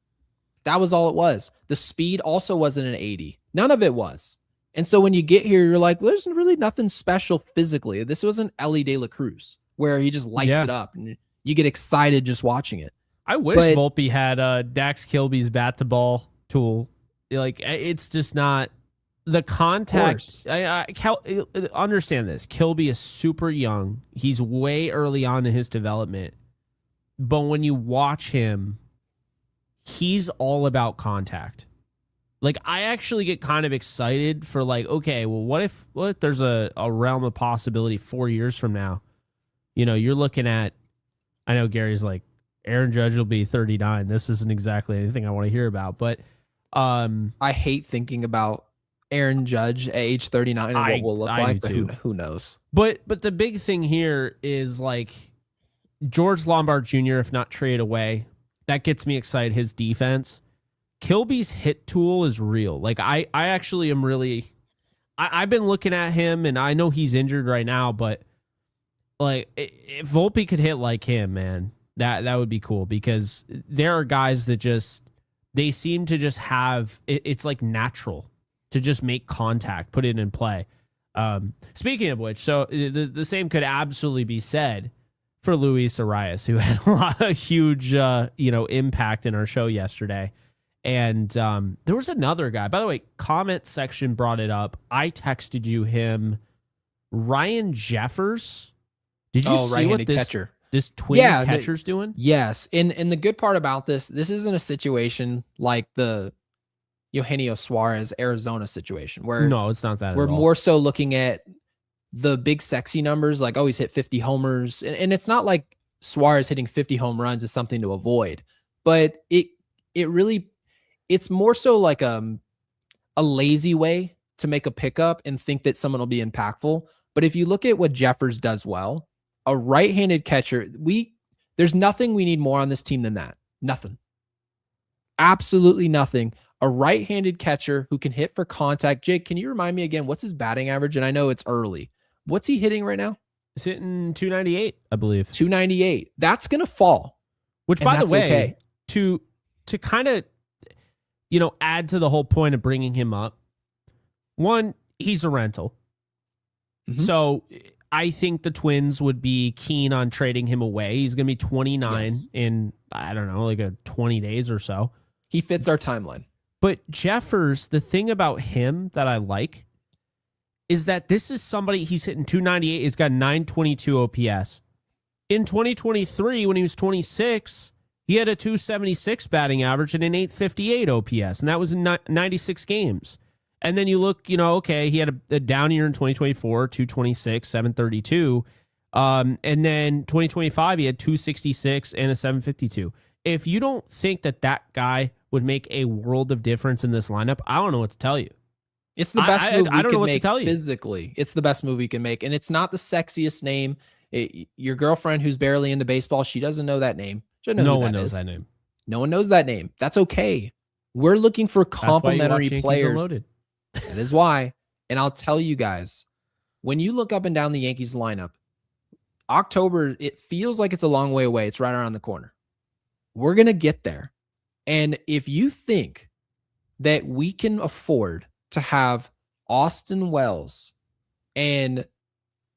That was all it was. The speed also wasn't an 80. None of it was. And so when you get here, you're like, well, there's really nothing special physically. This wasn't Ellie De La Cruz where he just lights it up and you get excited just watching it. I wish Volpe had Dax Kilby's bat to ball tool. Like, it's just not the contact. Understand this. Kilby is super young. He's way early on in his development. But when you watch him, he's all about contact. Like, I actually get kind of excited for like, okay, well, what if there's a realm of possibility 4 years from now? You know, you're looking at, I know Gary's like, Aaron Judge will be 39. This isn't exactly anything I want to hear about, but I hate thinking about Aaron Judge at age 39 and what will look like. But who knows? But the big thing here is like George Lombard Jr., if not traded away, that gets me excited. His defense. Kilby's hit tool is real. Like I actually am really, I've been looking at him, and I know he's injured right now, but like if Volpe could hit like him, man, that would be cool, because there are guys that just they seem to just have it's like natural to just make contact, put it in play. Speaking of which, so the same could absolutely be said for Luis Arias, who had a huge impact in our show yesterday. And there was another guy. By the way, comment section brought it up. I texted you him, Ryan Jeffers. Did you see what this Twins catcher's doing? Yes. And the good part about this isn't a situation like the Eugenio Suarez Arizona situation where no, it's not that. We're more so looking at the big sexy numbers, like, oh, he's hit 50 homers. And it's not like Suarez hitting 50 home runs is something to avoid, but it's more so like a lazy way to make a pickup and think that someone will be impactful. But if you look at what Jeffers does well, a right-handed catcher, there's nothing we need more on this team than that. Nothing. Absolutely nothing. A right-handed catcher who can hit for contact. Jake, can you remind me again, what's his batting average? And I know it's early. What's he hitting right now? He's hitting 298, I believe. 298. That's going to fall. Which, by the way, to kind of, add to the whole point of bringing him up, one, he's a rental. Mm-hmm. So I think the Twins would be keen on trading him away. He's going to be 29 in, I don't know, like 20 days or so. He fits our timeline. But Jeffers, the thing about him that I like is that this is somebody, he's hitting 298, he's got 922 OPS. In 2023, when he was 26, he had a 276 batting average and an 858 OPS, and that was in 96 games. And then you look, okay, he had a down year in 2024, 226, 732. And then 2025, he had 266 and a 752. If you don't think that guy would make a world of difference in this lineup, I don't know what to tell you. It's the best move we can make physically. It's the best move we can make. And it's not the sexiest name. Your girlfriend who's barely into baseball, she doesn't know that name. No one knows that name. No one knows that name. That's okay. We're looking for complementary players. That is why. And I'll tell you guys, when you look up and down the Yankees lineup, October, it feels like it's a long way away. It's right around the corner. We're going to get there. And if you think that we can afford to have Austin Wells and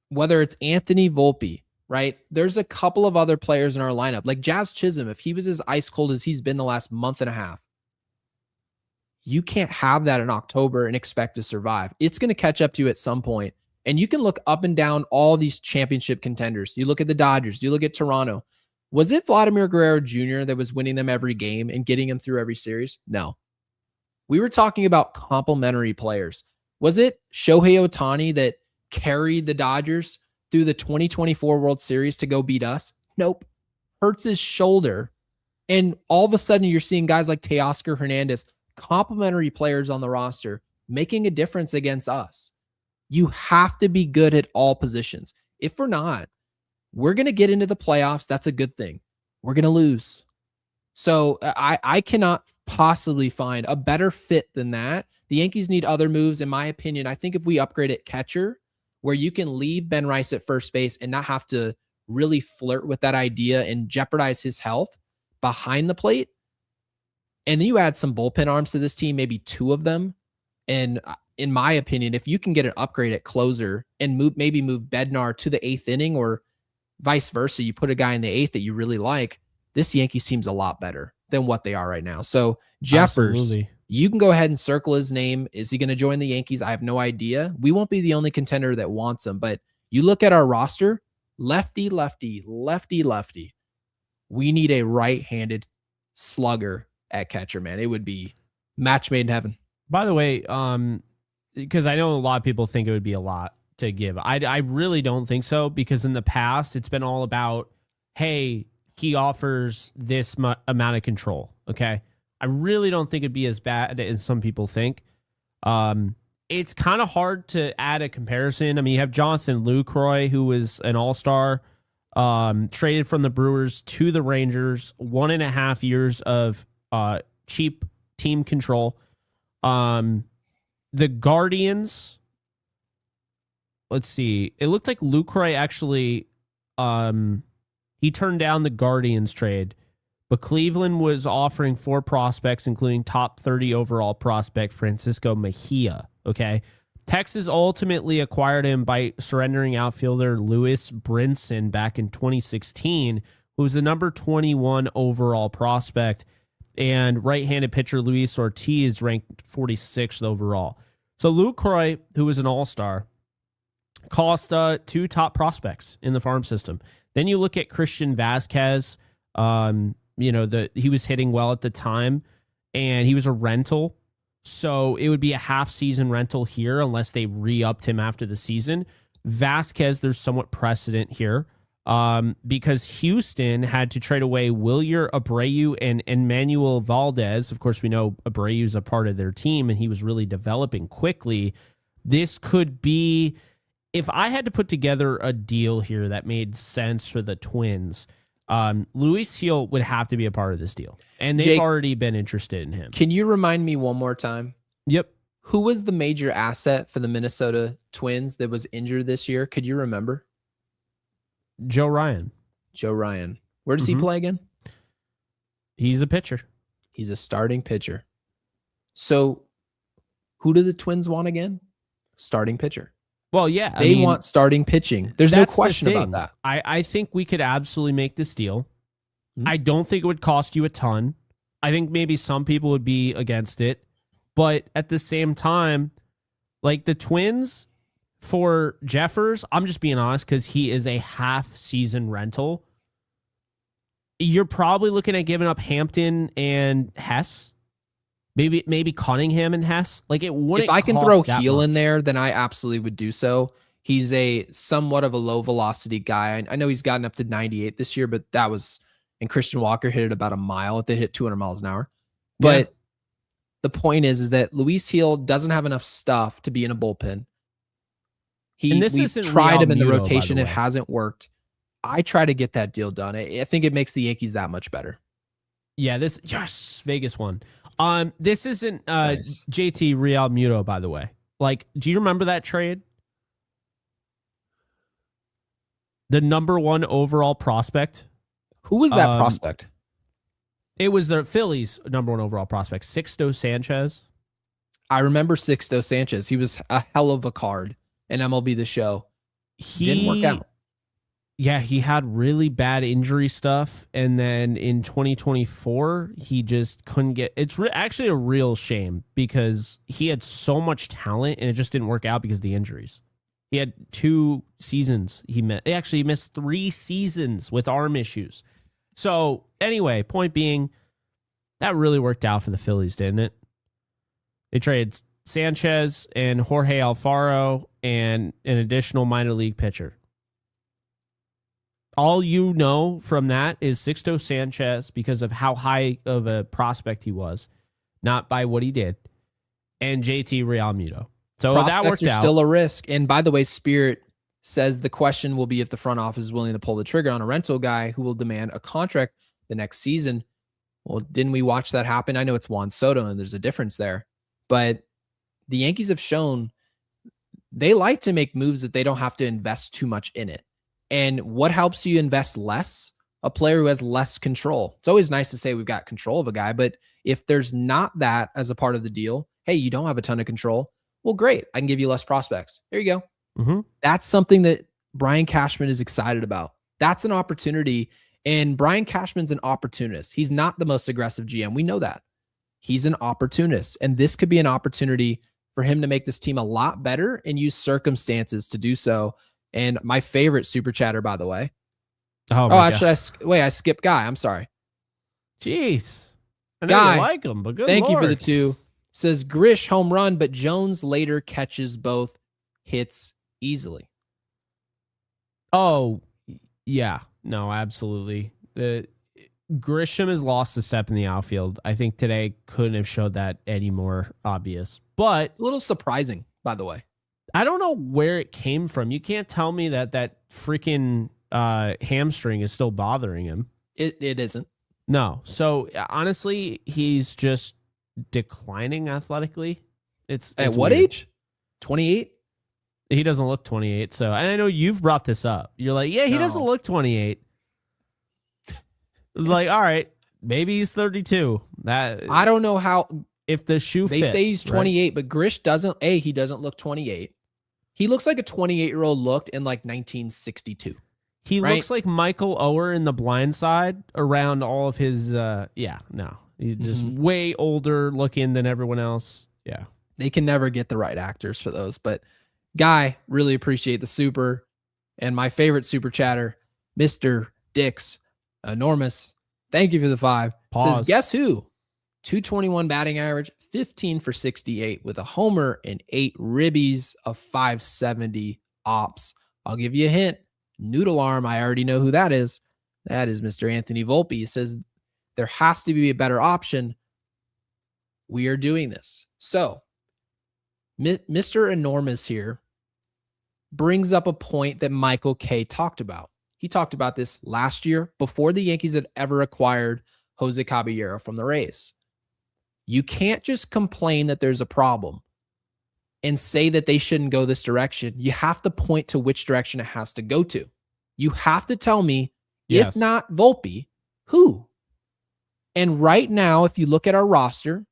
whether it's Anthony Volpe, right? There's a couple of other players in our lineup, like Jazz Chisholm, if he was as ice cold as he's been the last month and a half, you can't have that in October and expect to survive. It's going to catch up to you at some point. And you can look up and down all these championship contenders. You look at the Dodgers, you look at Toronto. Was it Vladimir Guerrero Jr. that was winning them every game and getting them through every series? No. We were talking about complementary players. Was it Shohei Ohtani that carried the Dodgers through the 2024 World Series to go beat us? Nope. Hurts his shoulder. And all of a sudden you're seeing guys like Teoscar Hernandez, complementary players on the roster, making a difference against us. You have to be good at all positions. If we're not, we're going to get into the playoffs. That's a good thing. We're going to lose. So I cannot possibly find a better fit than that. The Yankees need other moves, in my opinion. I think if we upgrade at catcher, where you can leave Ben Rice at first base and not have to really flirt with that idea and jeopardize his health behind the plate, and then you add some bullpen arms to this team, maybe two of them. And in my opinion, if you can get an upgrade at closer and maybe move Bednar to the 8th inning or vice versa, you put a guy in the 8th that you really like, this Yankees team's a lot better than what they are right now. So Jeffers, absolutely. You can go ahead and circle his name. Is he going to join the Yankees? I have no idea. We won't be the only contender that wants him, but you look at our roster, lefty, lefty, lefty, lefty. We need a right-handed slugger at catcher, man. It would be match made in heaven. By the way, because I know a lot of people think it would be a lot to give. I really don't think so, because in the past, it's been all about, hey, he offers this amount of control, okay? I really don't think it'd be as bad as some people think. It's kind of hard to add a comparison. I mean, you have Jonathan Lucroy, who was an all-star, traded from the Brewers to the Rangers, 1.5 years of cheap team control. The Guardians let's see. It looked like Lucroy actually, he turned down the Guardians trade, but Cleveland was offering 4 prospects, including top 30 overall prospect Francisco Mejia. Okay. Texas ultimately acquired him by surrendering outfielder Louis Brinson back in 2016, who was the number 21 overall prospect, and right-handed pitcher Luis Ortiz ranked 46th overall. So Lucroy, who was an all-star, cost 2 top prospects in the farm system. Then you look at Christian Vasquez. He was hitting well at the time, and he was a rental. So it would be a half-season rental here unless they re-upped him after the season. Vasquez, there's somewhat precedent here because Houston had to trade away Wilyer Abreu and Emmanuel Valdez. Of course, we know Abreu's a part of their team, and he was really developing quickly. This could be, if I had to put together a deal here that made sense for the Twins, Luis Gil would have to be a part of this deal, and they've already been interested in him. Can you remind me one more time? Yep. Who was the major asset for the Minnesota Twins that was injured this year? Could you remember? Joe Ryan. Joe Ryan. Where does he play again? He's a pitcher. He's a starting pitcher. So who do the Twins want again? Starting pitcher. Well, yeah. They want starting pitching. There's no question about that. I think we could absolutely make this deal. Mm-hmm. I don't think it would cost you a ton. I think maybe some people would be against it. But at the same time, like the Twins for Jeffers, I'm just being honest because he is a half-season rental. You're probably looking at giving up Hampton and Hess. Maybe Cunningham and Hess. Like it wouldn't. If I can throw Heel in there, then I absolutely would do so. He's a somewhat of a low velocity guy. I know he's gotten up to 98 this year, but that was, and Christian Walker hit it about a mile. They hit 200 miles an hour. But the point is that Luis Gil doesn't have enough stuff to be in a bullpen. We've tried him in the rotation. It hasn't worked. I try to get that deal done. I think it makes the Yankees that much better. Yeah, Vegas won. This isn't nice. JT Real Muto, by the way. Like, do you remember that trade? The number 1 overall prospect. Who was that prospect? It was the Phillies' number 1 overall prospect, Sixto Sanchez. I remember Sixto Sanchez. He was a hell of a card in MLB The Show. He didn't work out. Yeah, he had really bad injury stuff, and then in 2024, he just couldn't get. It's actually a real shame because he had so much talent, and it just didn't work out because of the injuries. He had 2 seasons. He missed 3 seasons with arm issues. So anyway, point being, that really worked out for the Phillies, didn't it? They traded Sanchez and Jorge Alfaro and an additional minor league pitcher. All you know from that is Sixto Sanchez because of how high of a prospect he was, not by what he did, and JT Real Muto. So prospects that worked out. Still a risk. And by the way, Spirit says the question will be if the front office is willing to pull the trigger on a rental guy who will demand a contract the next season. Well, didn't we watch that happen? I know it's Juan Soto and there's a difference there, but the Yankees have shown they like to make moves that they don't have to invest too much in it. And what helps you invest less? A player who has less control. It's always nice to say we've got control of a guy, but if there's not that as a part of the deal, hey, you don't have a ton of control. Well, great. I can give you less prospects. There you go. Mm-hmm. That's something that Brian Cashman is excited about. That's an opportunity. And Brian Cashman's an opportunist. He's not the most aggressive GM. We know that. He's an opportunist. And this could be an opportunity for him to make this team a lot better and use circumstances to do so. And my favorite super chatter, by the way. Actually, I skipped Guy. I'm sorry. Jeez. I know Guy, you like him, but good thank Lord. You for the 2. Says Grish home run, but Jones later catches both hits easily. Oh, yeah. No, absolutely. Grisham has lost a step in the outfield. I think today couldn't have showed that any more obvious. But it's a little surprising, by the way. I don't know where it came from. You can't tell me that freaking hamstring is still bothering him. It isn't. No. So honestly, he's just declining athletically. It's at what weird. age? 28? He doesn't look 28. So, and I know you've brought this up. You're like, yeah, he doesn't look 28. Like, all right, maybe he's 32. That I don't know how. If the shoe they fits, say he's 28, right? but Grish doesn't. He doesn't look 28. He looks like a 28-year-old looked in like 1962. He looks like Michael Oher in The Blind Side around all of his. He's just way older looking than everyone else. Yeah, they can never get the right actors for those. But Guy, really appreciate the super, and my favorite super chatter, Mr. Dix, enormous. Thank you for the 5. Pause. Says, guess who? 221 batting average, 15 for 68 with a homer and 8 ribbies of 570 ops. I'll give you a hint. Noodle arm. I already know who that is. That is Mr. Anthony Volpe. He says there has to be a better option. We are doing this. So Mr. Enormous here brings up a point that Michael K talked about. He talked about this last year before the Yankees had ever acquired Jose Caballero from the Rays. You can't just complain that there's a problem and say that they shouldn't go this direction. You have to point to which direction it has to go to. You have to tell me, if not Volpe, who? And right now, if you look at our roster,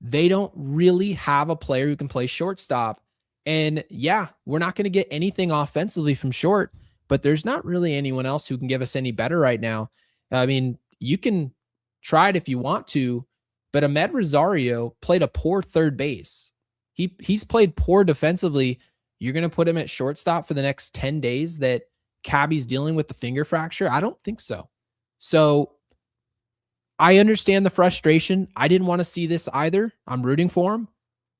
they don't really have a player who can play shortstop. And yeah, we're not going to get anything offensively from short, but there's not really anyone else who can give us any better right now. I mean, you can try it if you want to, but Ahmed Rosario played a poor third base. He's played poor defensively. You're going to put him at shortstop for the next 10 days that Cabby's dealing with the finger fracture? I don't think so. So I understand the frustration. I didn't want to see this either. I'm rooting for him,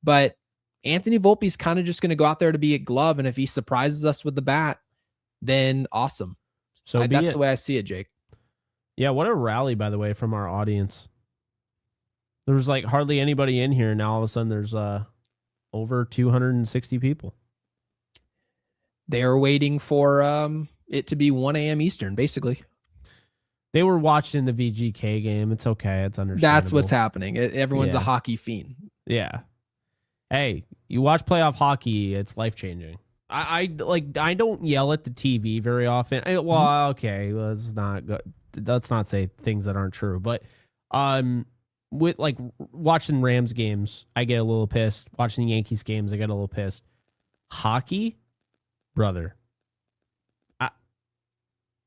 but Anthony Volpe's kind of just going to go out there to be a glove. And if he surprises us with the bat, then awesome. So that's the way I see it, Jake. Yeah. What a rally, by the way, from our audience. There was like hardly anybody in here. Now all of a sudden there's over 260 people. They are waiting for it to be 1 a.m. Eastern, basically. They were watching the VGK game. It's okay. It's understandable. That's what's happening. Everyone's a hockey fiend. Yeah. Hey, you watch playoff hockey, it's life-changing. I don't yell at the TV very often. Let's not say things that aren't true. But with like watching Rams games, I get a little pissed. Watching the Yankees games, I get a little pissed. Hockey, brother.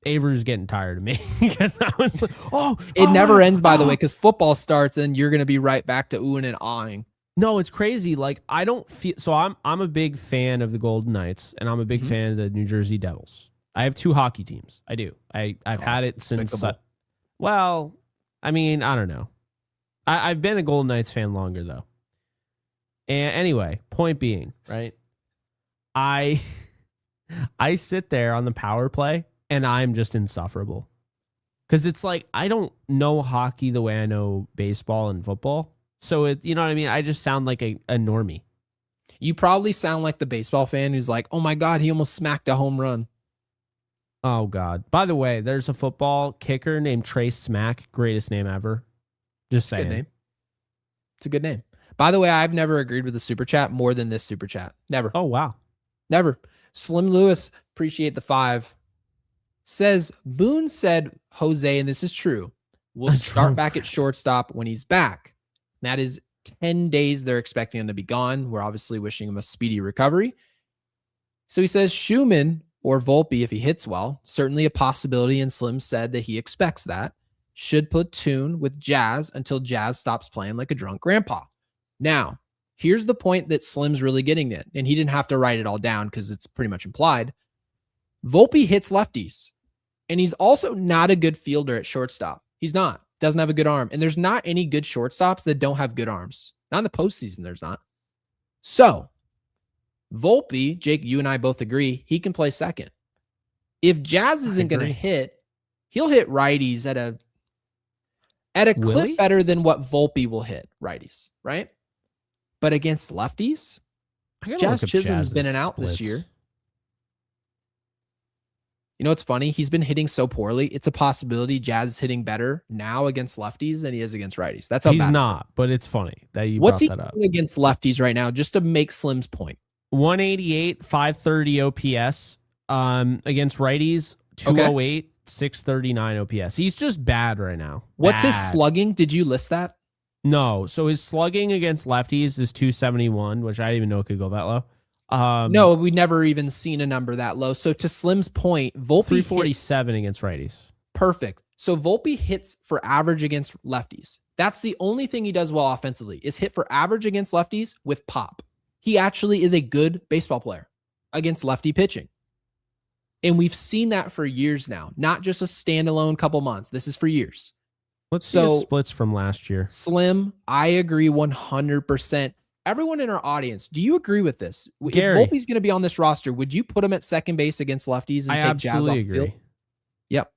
Avery's getting tired of me because I was like, it never ends, by the way, because football starts and you're going to be right back to oohing and ahhing. No, it's crazy. Like I don't feel so. I'm a big fan of the Golden Knights and I'm a big fan of the New Jersey Devils. I have 2 hockey teams. I do. I've had it since. Well, I mean, I don't know. I've been a Golden Knights fan longer though. And anyway, point being, right? I sit there on the power play and I'm just insufferable. Because it's like, I don't know hockey the way I know baseball and football. So, you know what I mean? I just sound like a normie. You probably sound like the baseball fan who's like, oh my God, he almost smacked a home run. Oh, God. By the way, there's a football kicker named Trace Smack. Greatest name ever. Just saying. Good name. It's a good name. By the way, I've never agreed with the super chat more than this super chat. Never. Oh, wow. Never. Slim Lewis, appreciate the 5. Says, Boone said Jose, and this is true, will start back at shortstop when he's back. That is 10 days they're expecting him to be gone. We're obviously wishing him a speedy recovery. So he says Schumann or Volpe, if he hits well, certainly a possibility, and Slim said that he expects that, should platoon with Jazz until Jazz stops playing like a drunk grandpa. Now, here's the point that Slim's really getting at, and he didn't have to write it all down because it's pretty much implied. Volpe hits lefties, and he's also not a good fielder at shortstop. He's not. Doesn't have a good arm. And there's not any good shortstops that don't have good arms. Not in the postseason, there's not. So, Volpe, Jake, you and I both agree, he can play second. If Jazz isn't going to hit, he'll hit righties at a clip better than what Volpe will hit righties, right? But against lefties, Jazz Chisholm's been an out this year. You know what's funny? He's been hitting so poorly. It's a possibility Jazz is hitting better now against lefties than he is against righties. That's how he's bad not, but it's funny that you brought that up. What's he doing against lefties right now just to make Slim's point? 188, 530 OPS against righties, 208, 639 OPS. He's just bad right now. What's his Bad. slugging? Did you list that? No. So his slugging against lefties is 271, which I didn't even know it could go that low. No, we never even seen a number that low. So to Slim's point, Volpe 347 against righties. Perfect. So Volpe hits for average against lefties. That's the only thing he does well offensively is hit for average against lefties with pop. He actually is a good baseball player against lefty pitching. And we've seen that for years now, not just a standalone couple months. This is for years. Let's see his splits from last year. Slim, I agree 100%. Everyone in our audience, do you agree with this? Gary, if Volpe's going to be on this roster, would you put him at second base against lefties and take Jazz off the field? Yep.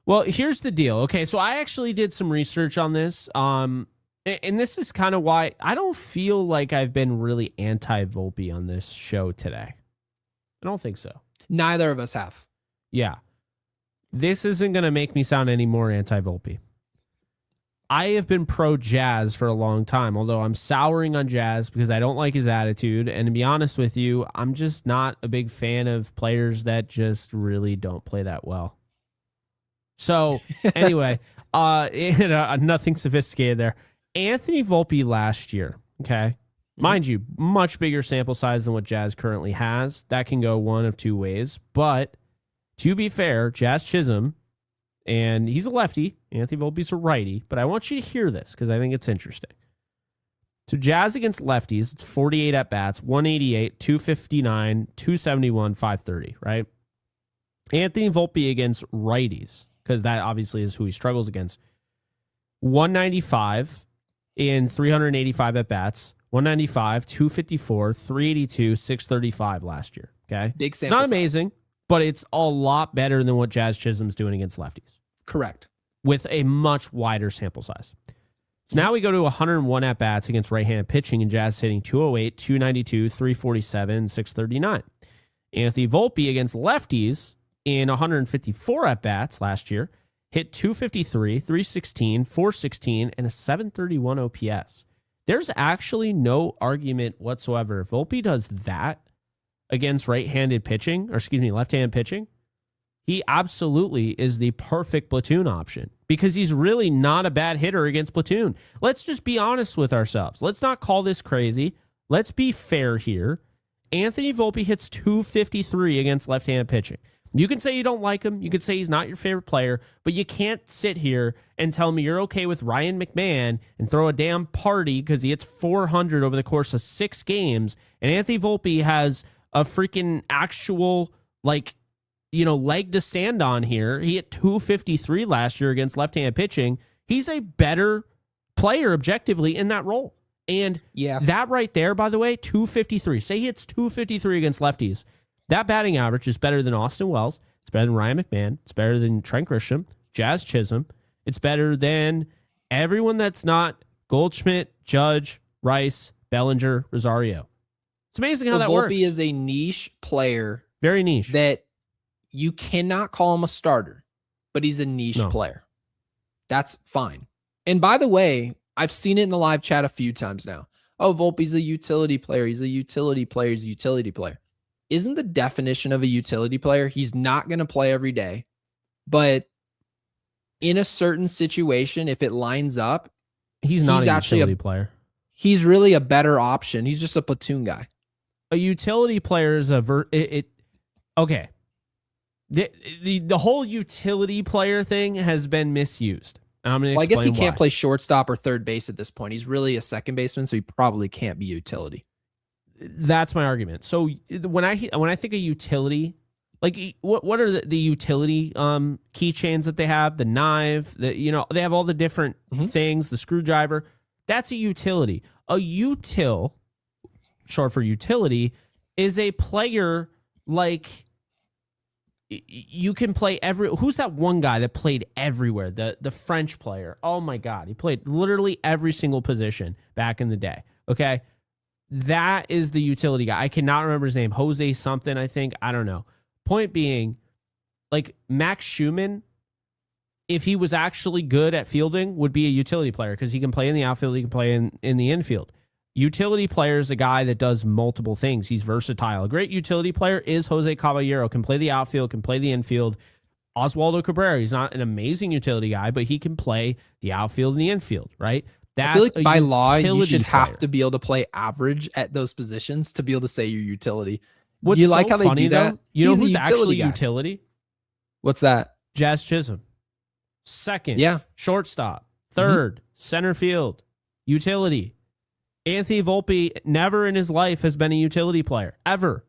Well, here's the deal. Okay, so I actually did some research on this. And this is kind of why I don't feel like I've been really anti-Volpe on this show today. I don't think so. Neither of us have. Yeah. This isn't going to make me sound any more anti-Volpe. I have been pro-Jazz for a long time, although I'm souring on Jazz because I don't like his attitude. And to be honest with you, I'm just not a big fan of players that just really don't play that well. So anyway, nothing sophisticated there. Anthony Volpe last year, okay? Mind you, much bigger sample size than what Jazz currently has. That can go one of two ways. But to be fair, Jazz Chisholm, and he's a lefty. Anthony Volpe's a righty. But I want you to hear this because I think it's interesting. So Jazz against lefties, it's 48 at-bats, 188, 259, 271, 530, right? Anthony Volpe against righties, because that obviously is who he struggles against. 195 in 385 at-bats, 195, 254, 382, 635 last year. Okay. Big sample. It's not amazing, but it's a lot better than what Jazz Chisholm's doing against lefties. Correct. With a much wider sample size. So now we go to 101 at-bats against right-handed pitching, and Jazz hitting 208, 292, 347, 639. Anthony Volpe against lefties in 154 at-bats last year, hit 253, 316, 416, and a 731 OPS. There's actually no argument whatsoever. If Volpe does that against left-handed pitching, he absolutely is the perfect platoon option because he's really not a bad hitter against platoon. Let's just be honest with ourselves. Let's not call this crazy. Let's be fair here. Anthony Volpe hits 253 against left-handed pitching. You can say you don't like him. You can say he's not your favorite player, but you can't sit here and tell me you're okay with Ryan McMahon and throw a damn party because he hits 400 over the course of 6 games. And Anthony Volpe has a freaking actual, leg to stand on here. He hit 253 last year against left-handed pitching. He's a better player objectively in that role. And that right there, by the way, 253. Say he hits 253 against lefties. That batting average is better than Austin Wells. It's better than Ryan McMahon. It's better than Trent Grisham, Jazz Chisholm. It's better than everyone that's not Goldschmidt, Judge, Rice, Bellinger, Rosario. It's amazing how that works. Volpe is a niche player. Very niche. That you cannot call him a starter, but he's a niche player. That's fine. And by the way, I've seen it in the live chat a few times now. Oh, Volpe's a utility player. He's a utility player. He's a utility player. Isn't the definition of a utility player? He's not going to play every day, but in a certain situation, if it lines up, he's not a utility player. He's really a better option. He's just a platoon guy. A utility player is okay. The whole utility player thing has been misused. I'm going to explain I guess he can't play shortstop or third base at this point. He's really a second baseman, so he probably can't be utility. That's my argument. So when I think of utility, what are the utility keychains that they have? The knife, they have all the different things. The screwdriver, that's a utility. A util, short for utility, is a player like you can play who's that one guy that played everywhere? The French player. Oh my God, he played literally every single position back in the day. Okay. That is the utility guy. I cannot remember his name. Jose something, I think. I don't know. Point being, Max Schumann, if he was actually good at fielding, would be a utility player because he can play in the outfield, he can play in the infield. Utility player is a guy that does multiple things. He's versatile. A great utility player is Jose Caballero, can play the outfield, can play the infield. Oswaldo Cabrera, he's not an amazing utility guy, but he can play the outfield and the infield, right? I feel like by law, you should player. have to be able to play average at those positions to be able to say you're utility. What's you so like how funny, they do that? You know He's a who's actually guy. utility? What's that? Jazz Chisholm. Second, Yeah. shortstop. Third, center field. Utility. Anthony Volpe never in his life has been a utility player, ever.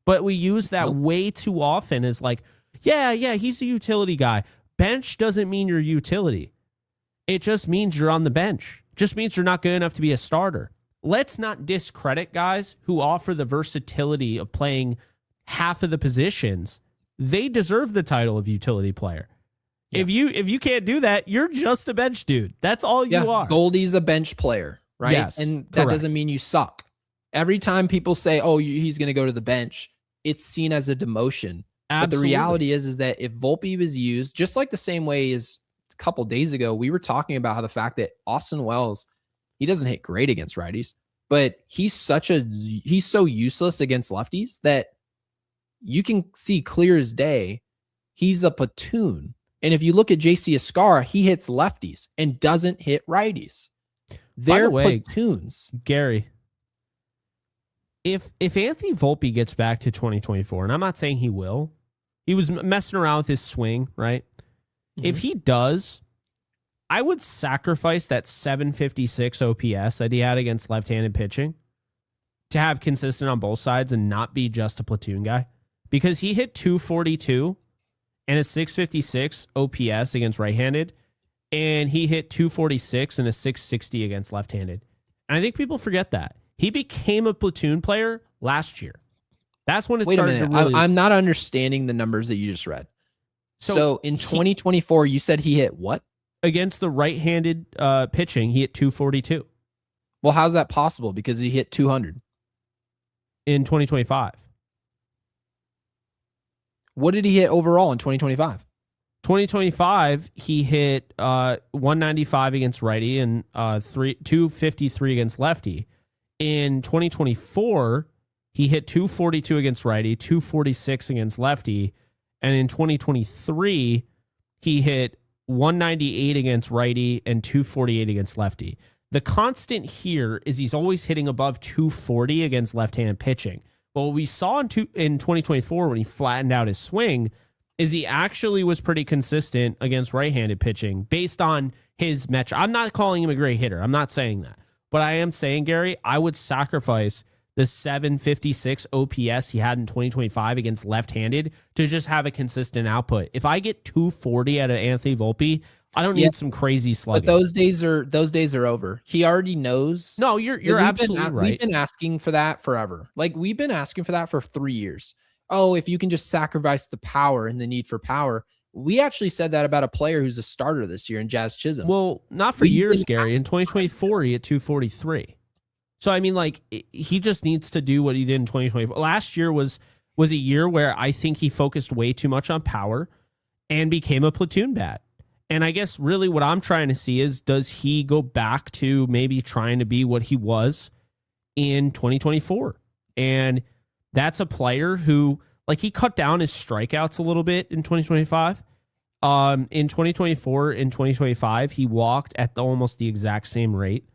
But we use that way too often as like, yeah, he's a utility guy. Bench doesn't mean you're utility. It just means you're on the bench. It just means you're not good enough to be a starter. Let's not discredit guys who offer the versatility of playing half of the positions. They deserve the title of utility player. Yeah. If you can't do that, you're just a bench dude. That's all you are. Goldie's a bench player, right? Yes, and that doesn't mean you suck. Every time people say, "Oh, he's going to go to the bench," it's seen as a demotion. Absolutely. But the reality is that if Volpe was used just like the same way as a couple days ago, we were talking about how the fact that Austin Wells, he doesn't hit great against righties, but he's so useless against lefties that you can see clear as day he's a platoon. And if you look at JC Escara, he hits lefties and doesn't hit righties. They're platoons. Gary, if Anthony Volpe gets back to 2024, and I'm not saying he will, he was messing around with his swing, right? Mm-hmm. If he does, I would sacrifice that 756 OPS that he had against left-handed pitching to have consistent on both sides and not be just a platoon guy. Because he hit 242 and a 656 OPS against right-handed, and he hit 246 and a 660 against left-handed. And I think people forget that. He became a platoon player last year. That's when it started to really... I'm not understanding the numbers that you just read. So in 2024, you said he hit what? Against the right-handed pitching, he hit 242. Well, how's that possible? Because he hit 200. In 2025. What did he hit overall in 2025? 2025, he hit 195 against righty and 253 against lefty. In 2024, he hit 242 against righty, 246 against lefty. And in 2023, he hit 198 against righty and 248 against lefty. The constant here is he's always hitting above 240 against left-handed pitching. But what we saw in 2024 when he flattened out his swing is he actually was pretty consistent against right-handed pitching based on his metric. I'm not calling him a great hitter. I'm not saying that. But I am saying, Gary, I would sacrifice the 756 OPS he had in 2025 against left-handed to just have a consistent output. If I get 240 out of Anthony Volpe, I don't need some crazy slugging. But those days are over. He already knows. No, you're absolutely right. We've been asking for that forever. Like, we've been asking for that for 3 years. Oh, if you can just sacrifice the power and the need for power. We actually said that about a player who's a starter this year in Jazz Chisholm. Well, not for years, Gary. In 2024, he hit 243. So, I mean, like, he just needs to do what he did in 2024. Last year was a year where I think he focused way too much on power and became a platoon bat. And I guess really what I'm trying to see is, does he go back to maybe trying to be what he was in 2024? And that's a player who, like, he cut down his strikeouts a little bit in 2025. In 2024 and 2025, he walked at almost the exact same rate.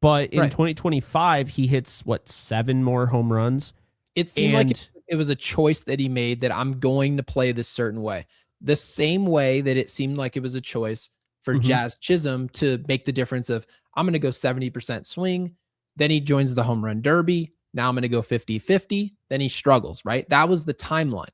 But in 2025, he hits, 7 more home runs? It seemed like it was a choice that he made, that I'm going to play this certain way. The same way that it seemed like it was a choice for Jazz Chisholm to make the difference of, I'm going to go 70% swing. Then he joins the home run derby. Now I'm going to go 50-50. Then he struggles, right? That was the timeline.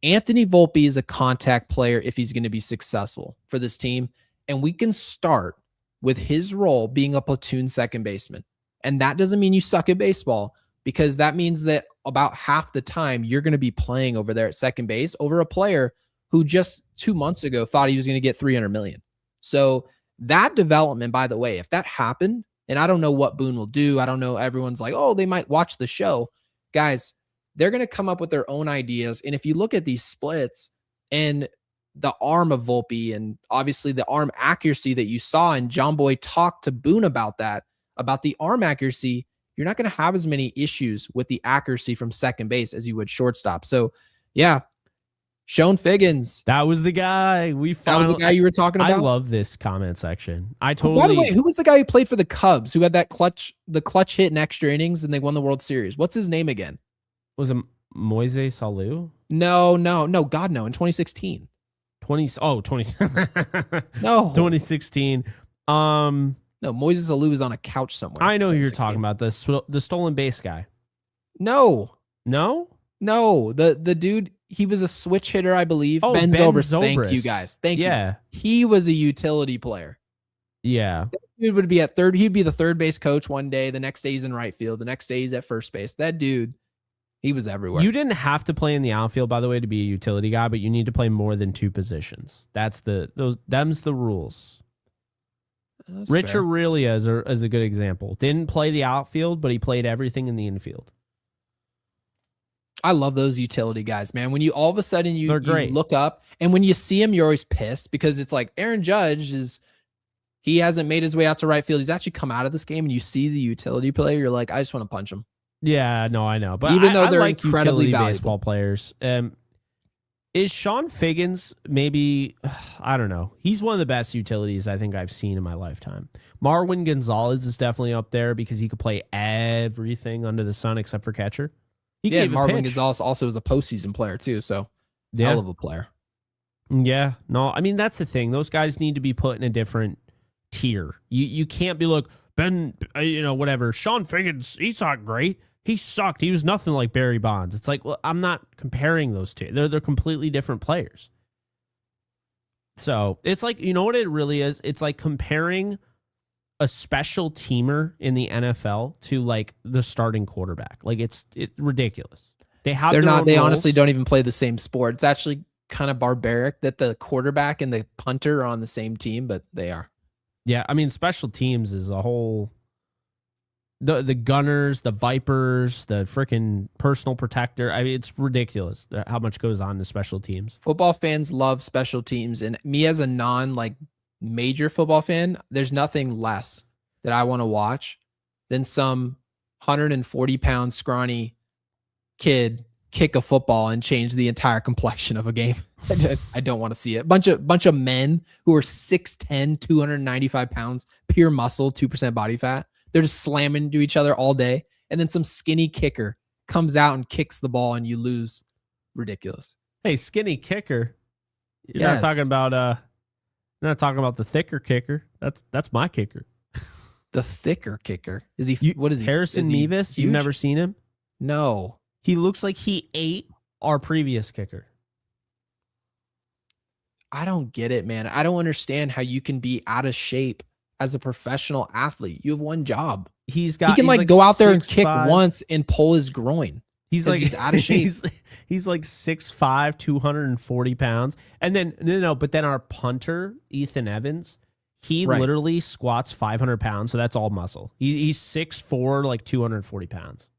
Anthony Volpe is a contact player if he's going to be successful for this team. And we can start with his role being a platoon second baseman. And that doesn't mean you suck at baseball, because that means that about half the time you're going to be playing over there at second base over a player who just 2 months ago thought he was going to get $300 million. So that development, by the way, if that happened, and I don't know what Boone will do. I don't know. Everyone's like, oh, they might watch the show. Guys, they're going to come up with their own ideas. And if you look at these splits and the arm of Volpe and obviously the arm accuracy that you saw, and John Boy talked to Boone about that, about the arm accuracy, you're not going to have as many issues with the accuracy from second base as you would shortstop. So, yeah, Sean Figgins. That was the guy. That was the guy you were talking about. I love this comment section. By the way, who was the guy who played for the Cubs who had that clutch hit in extra innings and they won the World Series? What's his name again? Was it Moises Salou? No. God, no. In 2016. 20. No. 2016. No, Moises Alou is on a couch somewhere. I know who you're talking about. The stolen base guy. No. The dude, he was a switch hitter, I believe. Oh, Ben Ben Zobrist. Zobrist. Thank you, guys. Thank you. He was a utility player. Yeah. That dude would be at third. He'd be the third base coach one day. The next day he's in right field. The next day he's at first base. That dude, he was everywhere. You didn't have to play in the outfield, by the way, to be a utility guy, but you need to play more than 2 positions. Them's the rules. That's Rich fair. Aurelia is a good example. Didn't play the outfield, but he played everything in the infield. I love those utility guys, man. When you all of a sudden you look up and when you see him, you're always pissed because it's like Aaron Judge he hasn't made his way out to right field. He's actually come out of this game and you see the utility player. You're like, I just want to punch him. Yeah, no, I know. But even though they're like incredibly utility valuable baseball players. Is Sean Figgins maybe, I don't know. He's one of the best utilities I think I've seen in my lifetime. Marwin Gonzalez is definitely up there because he could play everything under the sun except for catcher. Marwin Gonzalez also is a postseason player too, so hell of a player. Yeah, no, I mean, that's the thing. Those guys need to be put in a different tier. You can't be like, Ben, whatever. Sean Figgins, he's not great. He sucked. He was nothing like Barry Bonds. It's like, well, I'm not comparing those two. They're completely different players. So it's like, you know what it really is? It's like comparing a special teamer in the NFL to like the starting quarterback. Like it's ridiculous. They honestly don't even play the same sport. It's actually kind of barbaric that the quarterback and the punter are on the same team, but they are. Yeah, I mean, special teams is a whole. The Gunners, the Vipers, the freaking personal protector. I mean, it's ridiculous how much goes on to special teams. Football fans love special teams, and me as a major football fan, there's nothing less that I want to watch than some 140-pound scrawny kid kick a football and change the entire complexion of a game. I don't want to see it. Bunch of men who are 6'10", 295 pounds, pure muscle, 2% body fat. They're just slamming into each other all day. And then some skinny kicker comes out and kicks the ball and you lose. Ridiculous. Hey, skinny kicker. You're not talking about the thicker kicker. That's my kicker. The thicker kicker. Is he what is he? Harrison Mevis? You've never seen him? No. He looks like he ate our previous kicker. I don't get it, man. I don't understand how you can be out of shape as a professional athlete. You have one job. He can go out there and kick once and pull his groin. He's out of shape. He's like 6'5", 240 pounds. And then but then our punter, Ethan Evans, he literally squats 500 pounds, so that's all muscle. He's 6'4", like 240 pounds.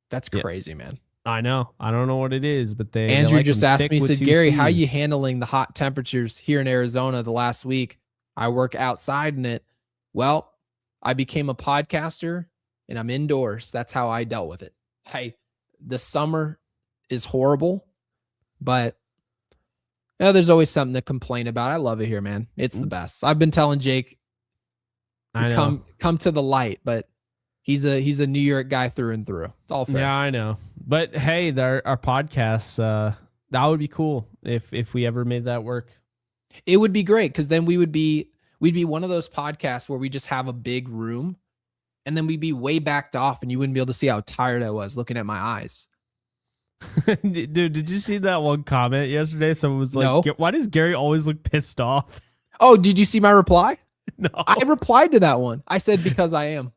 That's crazy, man. I know. I don't know what it is, but Andrew just asked me, said, Gary, how are you handling the hot temperatures here in Arizona the last week? I work outside in it. Well, I became a podcaster and I'm indoors. That's how I dealt with it. Hey, the summer is horrible, but there's always something to complain about. I love it here, man. It's the best. I've been telling Jake to come to the light, but he's a New York guy through and through. It's all fair. Yeah, I know. But hey, our podcasts, that would be cool if we ever made that work. It would be great because then we'd be one of those podcasts where we just have a big room and then we'd be way backed off and you wouldn't be able to see how tired I was looking at my eyes. Dude, did you see that one comment yesterday? Someone was like, no. Why does Gary always look pissed off? Oh, did you see my reply? No. I replied to that one. I said, because I am.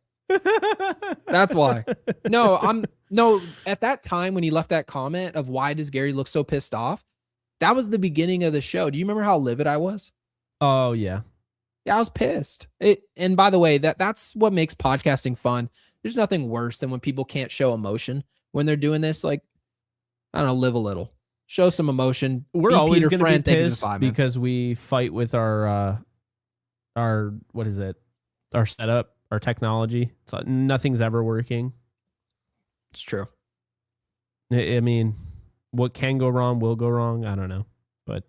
That's why. No, at that time when he left that comment of why does Gary look so pissed off, that was the beginning of the show. Do you remember how livid I was? Oh, yeah. Yeah, I was pissed. And by the way, that's what makes podcasting fun. There's nothing worse than when people can't show emotion when they're doing this. Like, I don't know, live a little. Show some emotion. We're always going to be pissed because we fight with our what is it? Our setup. our technology. Nothing's ever working. It's true. I mean, what can go wrong will go wrong. I don't know. But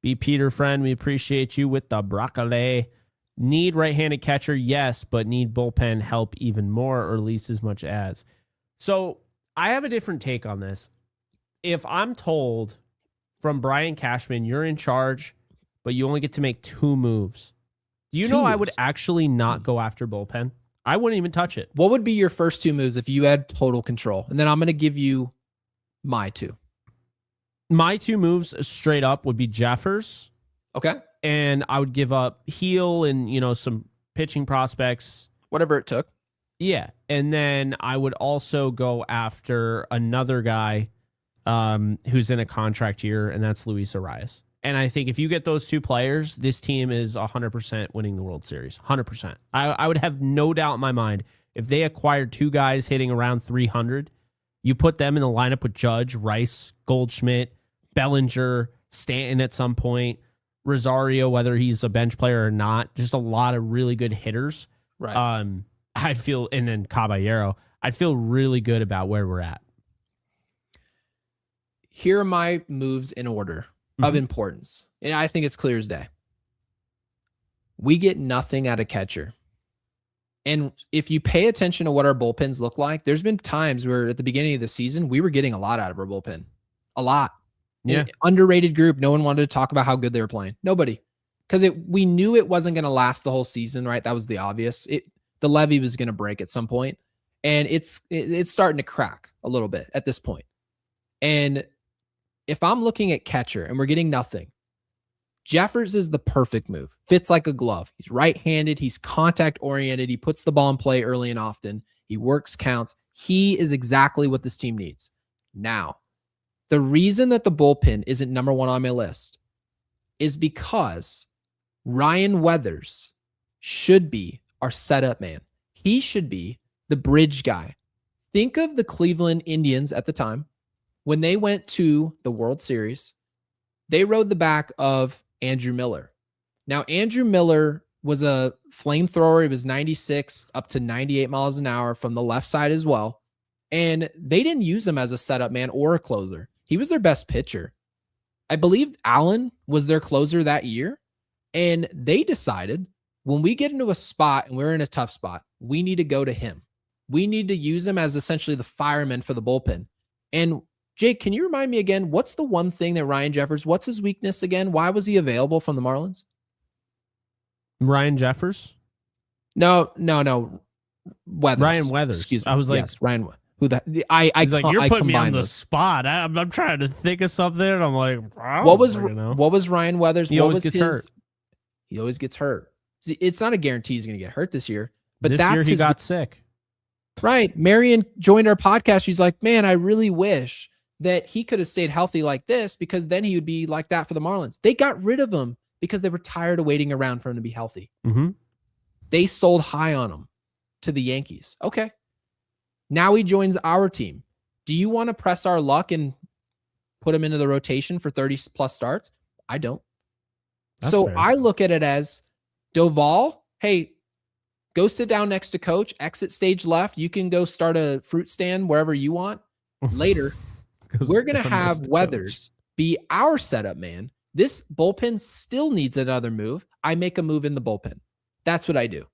be Peter, friend, we appreciate you with the broccoli. Need right-handed catcher, yes, but need bullpen help even more, or at least as much as. So I have a different take on this. If I'm told from Brian Cashman, you're in charge, but you only get to make 2 moves, do you know I would actually not go after bullpen? I wouldn't even touch it. What would be your first 2 moves if you had total control? And then I'm going to give you my 2. My 2 moves straight up would be Jeffers. Okay. And I would give up Heel and, some pitching prospects. Whatever it took. Yeah. And then I would also go after another guy who's in a contract year, and that's Luis Arias. And I think if you get those 2 players, this team is 100% winning the World Series. 100%. I would have no doubt in my mind if they acquired 2 guys hitting around 300, you put them in the lineup with Judge, Rice, Goldschmidt, Bellinger, Stanton at some point, Rosario, whether he's a bench player or not, just a lot of really good hitters. Right. I feel, and then Caballero, I'd feel really good about where we're at. Here are my moves in order of importance. And I think it's clear as day. We get nothing out of catcher. And if you pay attention to what our bullpens look like, there's been times where at the beginning of the season, we were getting a lot out of our bullpen. A lot. Yeah. Underrated group. No one wanted to talk about how good they were playing. Nobody. Because we knew it wasn't going to last the whole season, right? That was the obvious. The levee was going to break at some point. And it's starting to crack a little bit at this point. And if I'm looking at catcher and we're getting nothing, Jeffers is the perfect move. Fits like a glove. He's right-handed. He's contact-oriented. He puts the ball in play early and often. He works counts. He is exactly what this team needs. Now, the reason that the bullpen isn't number 1 on my list is because Ryan Weathers should be our setup man. He should be the bridge guy. Think of the Cleveland Indians at the time. When they went to the World Series, they rode the back of Andrew Miller. Now, Andrew Miller was a flamethrower. He was 96 up to 98 miles an hour from the left side as well. And they didn't use him as a setup man or a closer. He was their best pitcher. I believe Allen was their closer that year. And they decided when we get into a spot and we're in a tough spot, we need to go to him. We need to use him as essentially the fireman for the bullpen. And Jake, can you remind me again, what's the one thing that Ryan Jeffers, what's his weakness again? Why was he available from the Marlins? Ryan Jeffers? No. Weathers. Ryan Weathers. Excuse me. I was like, yes, Ryan. Who that? He's like, you're putting me on the spot. I'm trying to think of something. And I'm like, what was Ryan Weathers? He always gets hurt. He always gets hurt. See, it's not a guarantee he's going to get hurt this year. But this year he got sick. Right. Marion joined our podcast. She's like, man, I really wish that he could have stayed healthy like this because then he would be like that for the Marlins. They got rid of him because they were tired of waiting around for him to be healthy. Mm-hmm. They sold high on him to the Yankees. Okay. Now he joins our team. Do you want to press our luck and put him into the rotation for 30 plus starts? I don't. That's so fair. I look at it as Doval, hey, go sit down next to coach, exit stage left. You can go start a fruit stand wherever you want. Later, we're going to have Weathers be our setup man. This bullpen still needs another move. I make a move in the bullpen. That's what I do.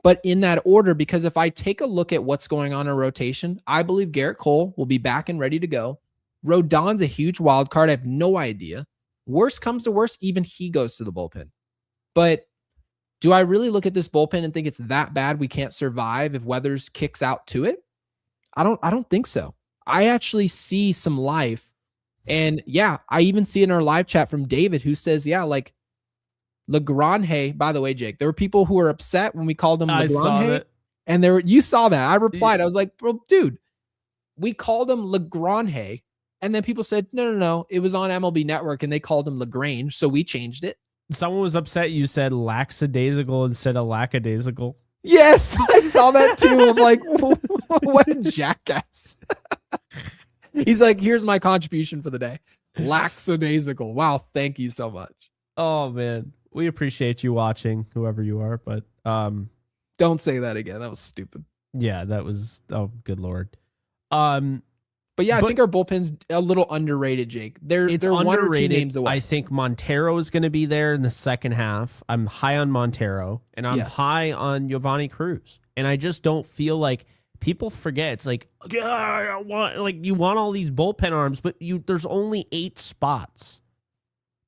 But in that order, because if I take a look at what's going on in rotation, I believe Garrett Cole will be back and ready to go. Rodon's a huge wild card. I have no idea. Worst comes to worst, even he goes to the bullpen. But do I really look at this bullpen and think it's that bad we can't survive if Weathers kicks out to it? I don't think so. I actually see some life. And yeah, I even see in our live chat from David who says, yeah, like Legrand, by the way, Jake, there were people who were upset when we called him Legrand. And you saw that. I replied. I was like, bro, dude, we called him Legrand. And then people said, no. It was on MLB Network and they called him LaGrange. So we changed it. Someone was upset you said lackadaisical instead of lackadaisical. Yes, I saw that too. I'm like, what a jackass. He's like, here's my contribution for the day. Lackadaisical. Wow. Thank you so much. Oh, man. We appreciate you watching, whoever you are. But Don't say that again. That was stupid. Yeah, that was. Oh, good Lord. But yeah, I think our bullpen's a little underrated, Jake. They're underrated. one or two names away. I think Montero is going to be there in the second half. I'm high on Montero, and I'm high on Giovanni Cruz. And I just don't feel like people forget. It's like, you want all these bullpen arms, but there's only 8 spots.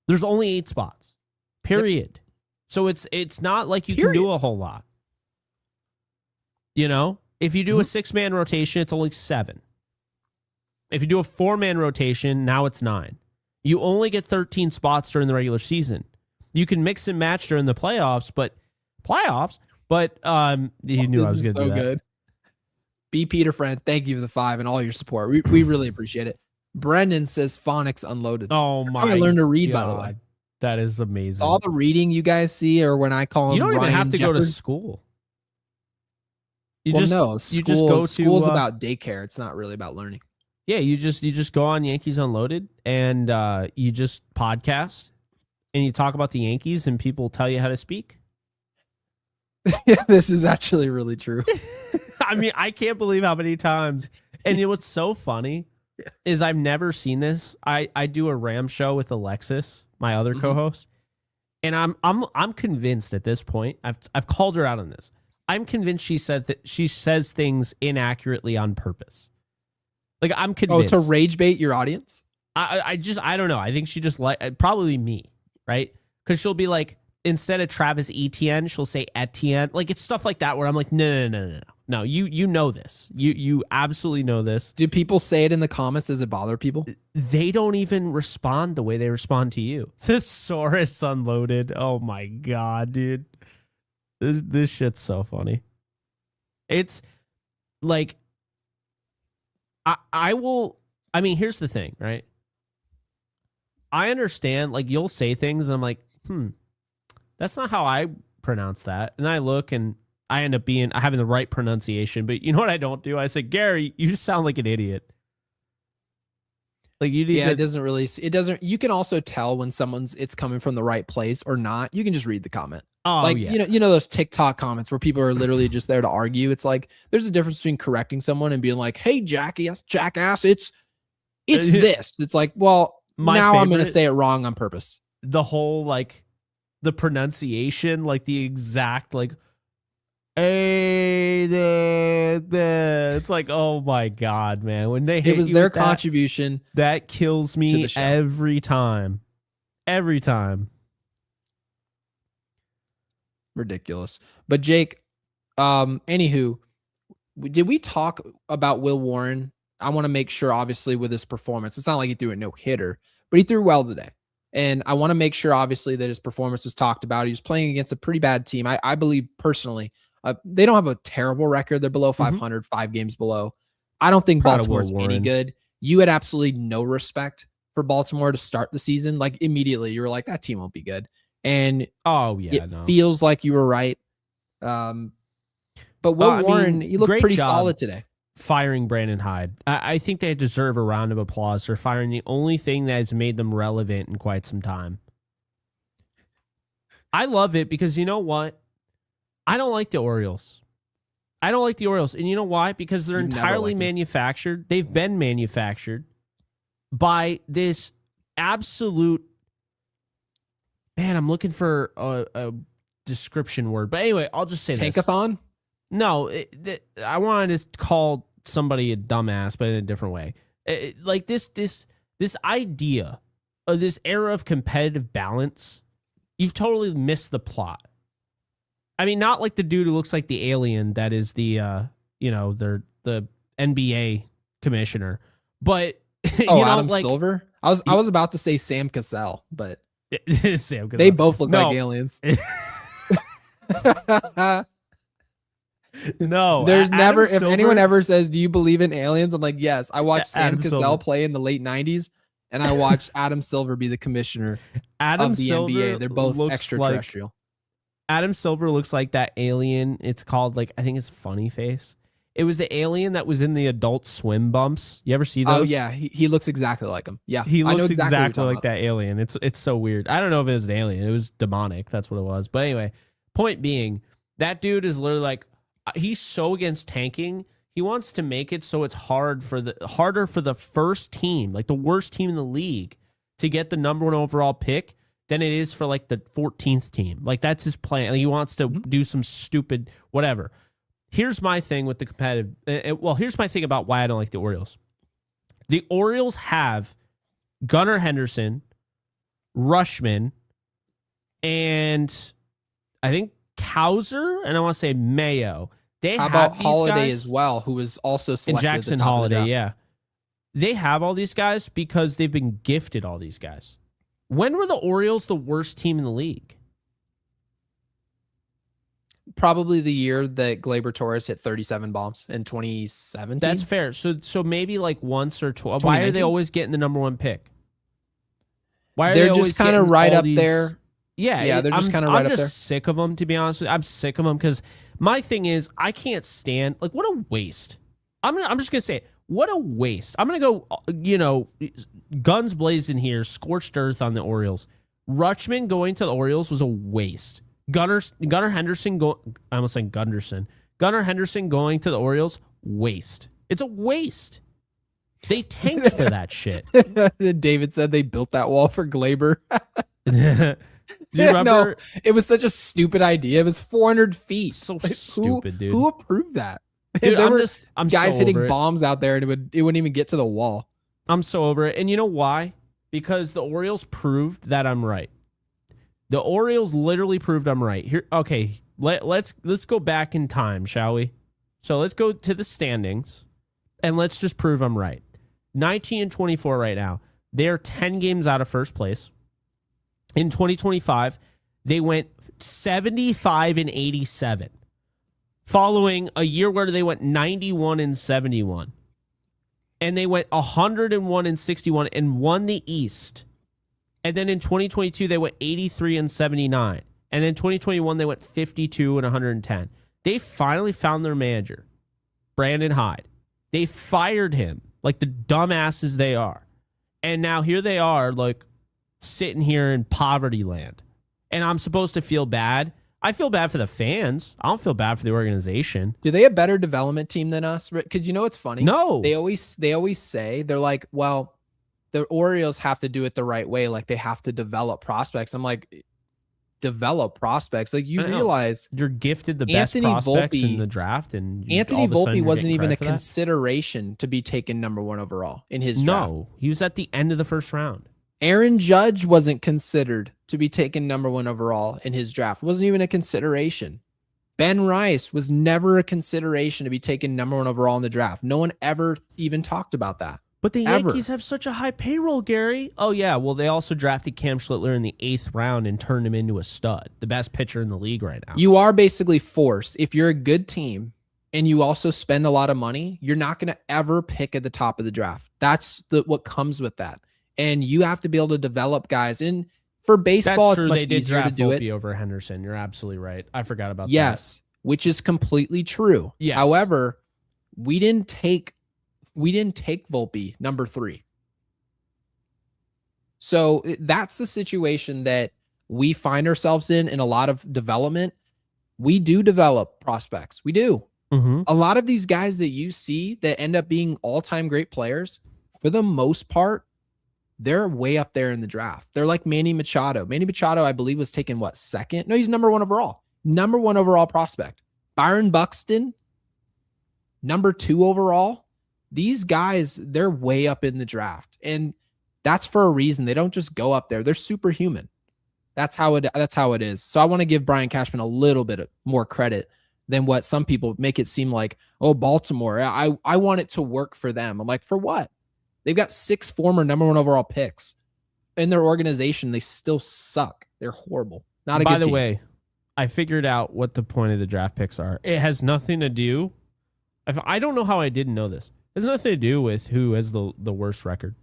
There's only 8 spots. Period. Yep. So it's not like you can do a whole lot. You know, if you do a 6-man rotation, it's only 7. If you do a 4-man rotation, now it's 9. You only get 13 spots during the regular season. You can mix and match during the playoffs, but you knew I was going to do that. Good. B. Peter friend, thank you for the 5 and all your support. We really appreciate it. Brendan says Phonics unloaded. Oh my! I learned to read, God. by the way. That is amazing. All the reading you guys see, or when I call him, you don't Ryan even have to Jeffers. go to school. School's about daycare. It's not really about learning. Yeah, you just go on Yankees Unloaded and you just podcast and you talk about the Yankees and people tell you how to speak. Yeah, this is actually really true. I mean, I can't believe how many times. And you know what's so funny is I've never seen this. I do a Ram show with Alexis, my other co-host, and I'm convinced at this point. I've called her out on this. I'm convinced she said that she says things inaccurately on purpose. Like, I'm convinced. Oh, to rage bait your audience? I don't know. I think she just probably me, right? Because she'll be like, instead of Travis Etienne, she'll say Etienne. Like, it's stuff like that where I'm like, no. You know this. You absolutely know this. Do people say it in the comments? Does it bother people? They don't even respond the way they respond to you. Thesaurus Unloaded. Oh my God, dude. This shit's so funny. It's like, I mean, here's the thing, right? I understand, like, you'll say things and I'm like, that's not how I pronounce that. And I look and I end up having the right pronunciation. But you know what I don't do? I say, Gary, you just sound like an idiot. Like, you need to. It doesn't, you can also tell when it's coming from the right place or not. You can just read the comment. Oh, like, yeah. You know those TikTok comments where people are literally just there to argue. It's like, there's a difference between correcting someone and being like, hey, jackass, it's this. It's like, well, I'm going to say it wrong on purpose. The whole, like, the pronunciation, like the exact, like, it's like, oh my God, man. When they hit it was you their with contribution. That kills me every time. Every time. Ridiculous. But Jake, anywho, did we talk about Will Warren? I want to make sure, obviously, with his performance, it's not like he threw a no-hitter, but he threw well today. And I want to make sure, obviously, that his performance was talked about. He was playing against a pretty bad team. I believe, personally, they don't have a terrible record. They're below 500, 5 games below. I don't think Baltimore's any good. You had absolutely no respect for Baltimore to start the season. Like, immediately, you were like, that team won't be good. And it feels like you were right. But Will Warren, he looked pretty solid today. Firing Brandon Hyde. I think they deserve a round of applause for firing the only thing that has made them relevant in quite some time. I love it because you know what? I don't like the Orioles. And you know why? Because they're entirely manufactured. They've been manufactured by this absolute... Man, I'm looking for a description word. But anyway, I'll just say Tankathon? No, I wanted to call somebody a dumbass, but in a different way. Like this idea of this era of competitive balance, you've totally missed the plot. I mean, not like the dude who looks like the alien that is the the NBA commissioner, but Adam Silver. I was about to say Sam Cassell, but Sam Cassell. They both look like aliens. No, there's never. If anyone ever says, "Do you believe in aliens?" I'm like, "Yes." I watched Sam Cassell play in the late '90s, and I watched Adam Silver be the commissioner of the NBA. They're both extraterrestrial. Adam Silver looks like that alien. It's called, like, I think it's Funny Face. It was the alien that was in the Adult Swim bumps. You ever see those? Oh yeah, he looks exactly like him. Yeah, he looks exactly like that alien. It's so weird. I don't know if it was an alien. It was demonic. That's what it was. But anyway, point being That dude is literally like, he's so against tanking. He wants to make it so it's harder for the first team, like the worst team in the league, to get the number 1 overall pick than it is for like the 14th team. Like that's his plan. Like, he wants to do some stupid whatever. Here's my thing with the competitive. Here's my thing about why I don't like the Orioles. The Orioles have Gunnar Henderson, Rushman, and I think Cowser, and I want to say Mayo. How about Holiday as well, who was also selected and Jackson at the top Holiday, of the yeah. They have all these guys because they've been gifted all these guys. When were the Orioles the worst team in the league? Probably the year that Gleyber Torres hit 37 bombs in 2017. That's fair. So maybe like once or twice. Why are they always getting the number 1 pick? Why are they're they always just kind of right up there? Yeah, they're just kind of right up there. I'm just sick of them, to be honest with you. I'm sick of them because my thing is I can't stand, like, what a waste. I'm just gonna say it. What a waste. I'm gonna go, guns blazing here, scorched earth on the Orioles. Rutschman going to the Orioles was a waste. Gunnar Henderson I almost said Gunderson. Gunnar Henderson going to the Orioles, waste. It's a waste. They tanked for that shit. David said they built that wall for Gleyber. Do you remember? No, it was such a stupid idea. It was 400 feet. So stupid, dude. Who approved that? Dude, I'm guys so hitting over it. bombs out there, and it wouldn't even get to the wall. I'm so over it. And you know why? Because the Orioles proved that I'm right. The Orioles literally proved I'm right. Here, okay, let's go back in time, shall we? So let's go to the standings, and let's just prove I'm right. 19-24 right now. They're 10 games out of first place. In 2025, they went 75-87, following a year where they went 91-71. And they went 101-61 and won the East. And then in 2022, they went 83-79. And then 2021, they went 52-110. They finally found their manager, Brandon Hyde. They fired him like the dumbasses they are. And now here they are, like, sitting here in poverty land. And I'm supposed to feel bad. I feel bad for the fans. I don't feel bad for the organization. Do they have a better development team than us? Because you know what's funny? No. They always say, they're like, well, the Orioles have to do it the right way. Like, they have to develop prospects. I'm like, develop prospects? Like, you realize you're gifted the best prospects in the draft, and Anthony Volpe wasn't even a consideration to be taken number 1 overall in his draft. No, he was at the end of the first round. Aaron Judge wasn't considered to be taken number 1 overall in his draft. Wasn't even a consideration. Ben Rice was never a consideration to be taken number 1 overall in the draft. No one ever even talked about that. But the Yankees have such a high payroll, Gary. Oh, yeah. Well, they also drafted Cam Schlittler in the 8th round and turned him into a stud, the best pitcher in the league right now. You are basically forced. If you're a good team and you also spend a lot of money, you're not going to ever pick at the top of the draft. That's what comes with that. And you have to be able to develop guys. And for baseball, That's true. It's much they did easier draft to do Volpe it over Henderson. You're absolutely right. I forgot about that. Yes, which is completely true. Yes. However, we didn't take Volpe number 3. So that's the situation that we find ourselves in a lot of development. We do develop prospects. We do. Mm-hmm. A lot of these guys that you see that end up being all-time great players, for the most part, they're way up there in the draft. They're like Manny Machado. Manny Machado, I believe, was taken, second? No, he's number 1 overall. Number 1 overall prospect. Byron Buxton, number 2 overall. These guys, they're way up in the draft. And that's for a reason. They don't just go up there. They're superhuman. That's how it is. So I want to give Brian Cashman a little bit more credit than what some people make it seem like. Oh, Baltimore, I want it to work for them. I'm like, for what? They've got 6 former number 1 overall picks in their organization. They still suck. They're horrible. Not a good team. By the way, I figured out what the point of the draft picks are. It has nothing to do. I don't know how I didn't know this. It has nothing to do with who has the worst record.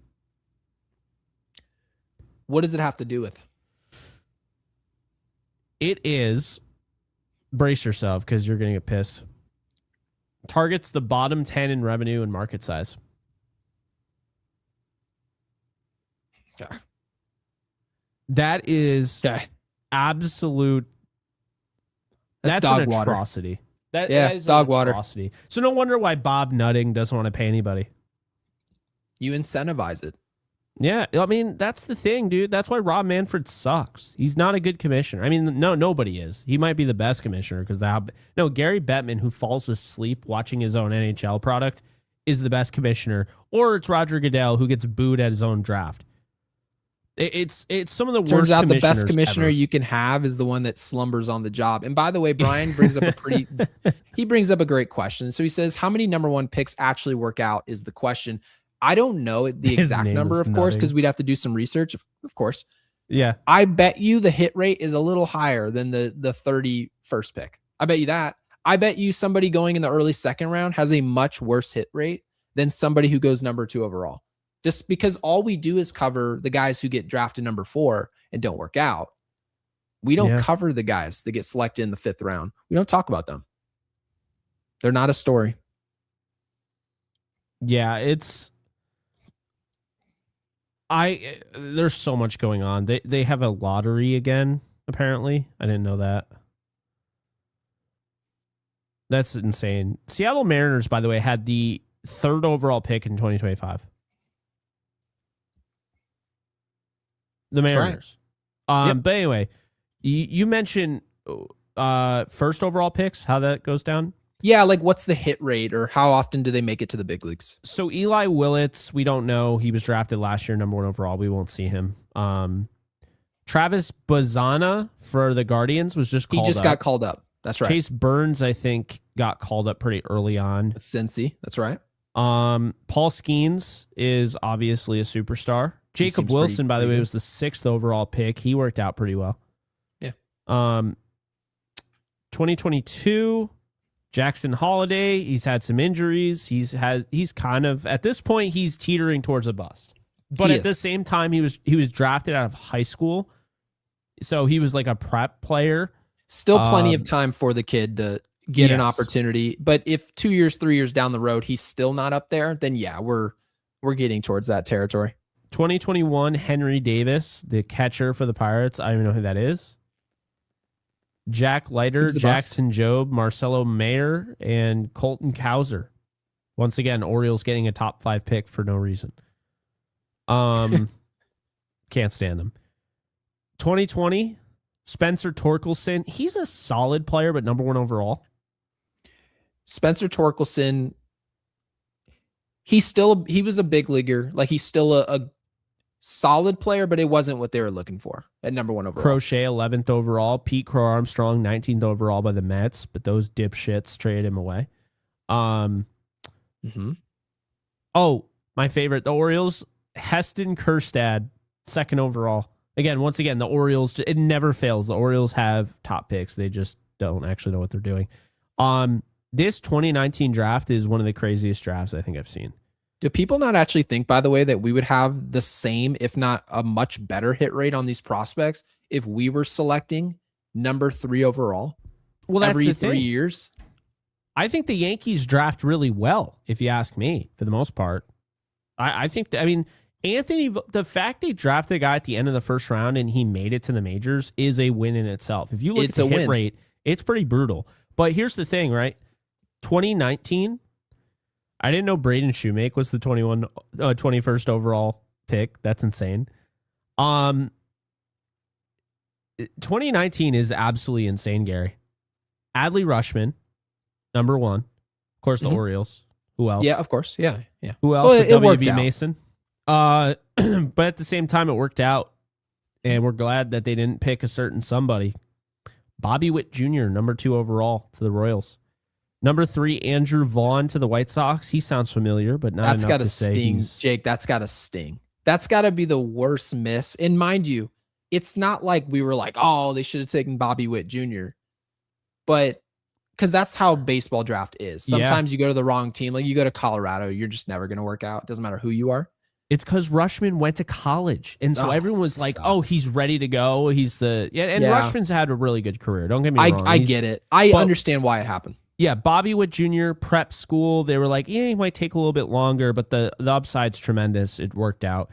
What does it have to do with? It is, brace yourself because you're going to get pissed, targets the bottom 10 in revenue and market size. Okay. That is absolute That's dog an water. atrocity. That is dog an water. atrocity. So no wonder why Bob Nutting doesn't want to pay anybody. You incentivize it. Yeah, I mean, that's the thing, dude. That's why Rob Manfred sucks. He's not a good commissioner. I mean, nobody is. He might be the best commissioner because Gary Bettman, who falls asleep watching his own NHL product, is the best commissioner. Or it's Roger Goodell, who gets booed at his own draft. It's some of the worst. Turns out the best commissioner ever. you can have is the one that slumbers on the job. And by the way, Brian brings up he brings up a great question. So he says, how many number one picks actually work out is the question. I don't know the exact number, of course, because we'd have to do some research, of course. Yeah. I bet you the hit rate is a little higher than the 31st pick. I bet you that. I bet you somebody going in the early second round has a much worse hit rate than somebody who goes number 2 overall. Just because all we do is cover the guys who get drafted number 4 and don't work out. We don't cover the guys that get selected in the 5th round. We don't talk about them. They're not a story. Yeah, there's so much going on. They have a lottery again, apparently. I didn't know that. That's insane. Seattle Mariners, by the way, had the 3rd overall pick in 2025. The Mariners. Right. But anyway, you mentioned first overall picks, how that goes down. Yeah, like what's the hit rate or how often do they make it to the big leagues? So Eli Willits, we don't know. He was drafted last year, number 1 overall. We won't see him. Travis Bazana for the Guardians was just called up. He just got called up. That's right. Chase Burns, I think, got called up pretty early on. Cincy. That's right. Paul Skeens is obviously a superstar. Jacob Wilson, by the way, was the 6th overall pick. He worked out pretty well. Yeah. 2022, Jackson Holiday. He's had some injuries. He's kind of at this point he's teetering towards a bust. But at the same time, he was drafted out of high school, so he was like a prep player. Still plenty of time for the kid to get an opportunity. But if 2 years, 3 years down the road, he's still not up there, then yeah, we're getting towards that territory. 2021, Henry Davis, the catcher for the Pirates. I don't even know who that is. Jack Leiter, Jackson Jobe, Marcelo Mayer, and Colton Cowser. Once again, Orioles getting a top 5 pick for no reason. Can't stand him. 2020, Spencer Torkelson. He's a solid player, but number 1 overall. Spencer Torkelson, he was a big leaguer. Like he's still a solid player, but it wasn't what they were looking for at number 1 overall. Crochet, 11th overall. Pete Crow Armstrong, 19th overall by the Mets, but those dipshits traded him away. Oh, my favorite, the Orioles, Heston Kjerstad, 2nd overall. Once again, the Orioles, it never fails. The Orioles have top picks. They just don't actually know what they're doing. This 2019 draft is one of the craziest drafts I think I've seen. Do people not actually think, by the way, that we would have the same, if not a much better hit rate on these prospects if we were selecting number 3 overall? Well, that's every the 3 years. I think the Yankees draft really well, if you ask me, for the most part. I think Anthony, the fact they drafted a guy at the end of the 1st round and he made it to the majors is a win in itself. If you look at the hit rate, it's pretty brutal. But here's the thing, right? 2019, I didn't know Braden Shoemake was the 21st overall pick. That's insane. 2019 is absolutely insane, Gary. Adley Rutschman, number 1. Of course, the Orioles. Who else? Yeah, of course. Yeah. Who else but W.B. Mason? But at the same time, it worked out. And we're glad that they didn't pick a certain somebody. Bobby Witt Jr., number 2 overall to the Royals. Number 3, Andrew Vaughn to the White Sox. He sounds familiar, but not enough to say. That's got to sting, Jake. That's got to sting. That's got to be the worst miss. And mind you, it's not like we were like, oh, they should have taken Bobby Witt Jr. But because that's how baseball draft is. Sometimes you go to the wrong team. Like you go to Colorado, you're just never going to work out. It doesn't matter who you are. It's because Rutschman went to college. And so everyone was like, oh, he's ready to go. Rutschman's had a really good career. Don't get me wrong. I get it. I understand why it happened. Yeah, Bobby Witt Jr., prep school. They were like, he might take a little bit longer, but the upside's tremendous. It worked out.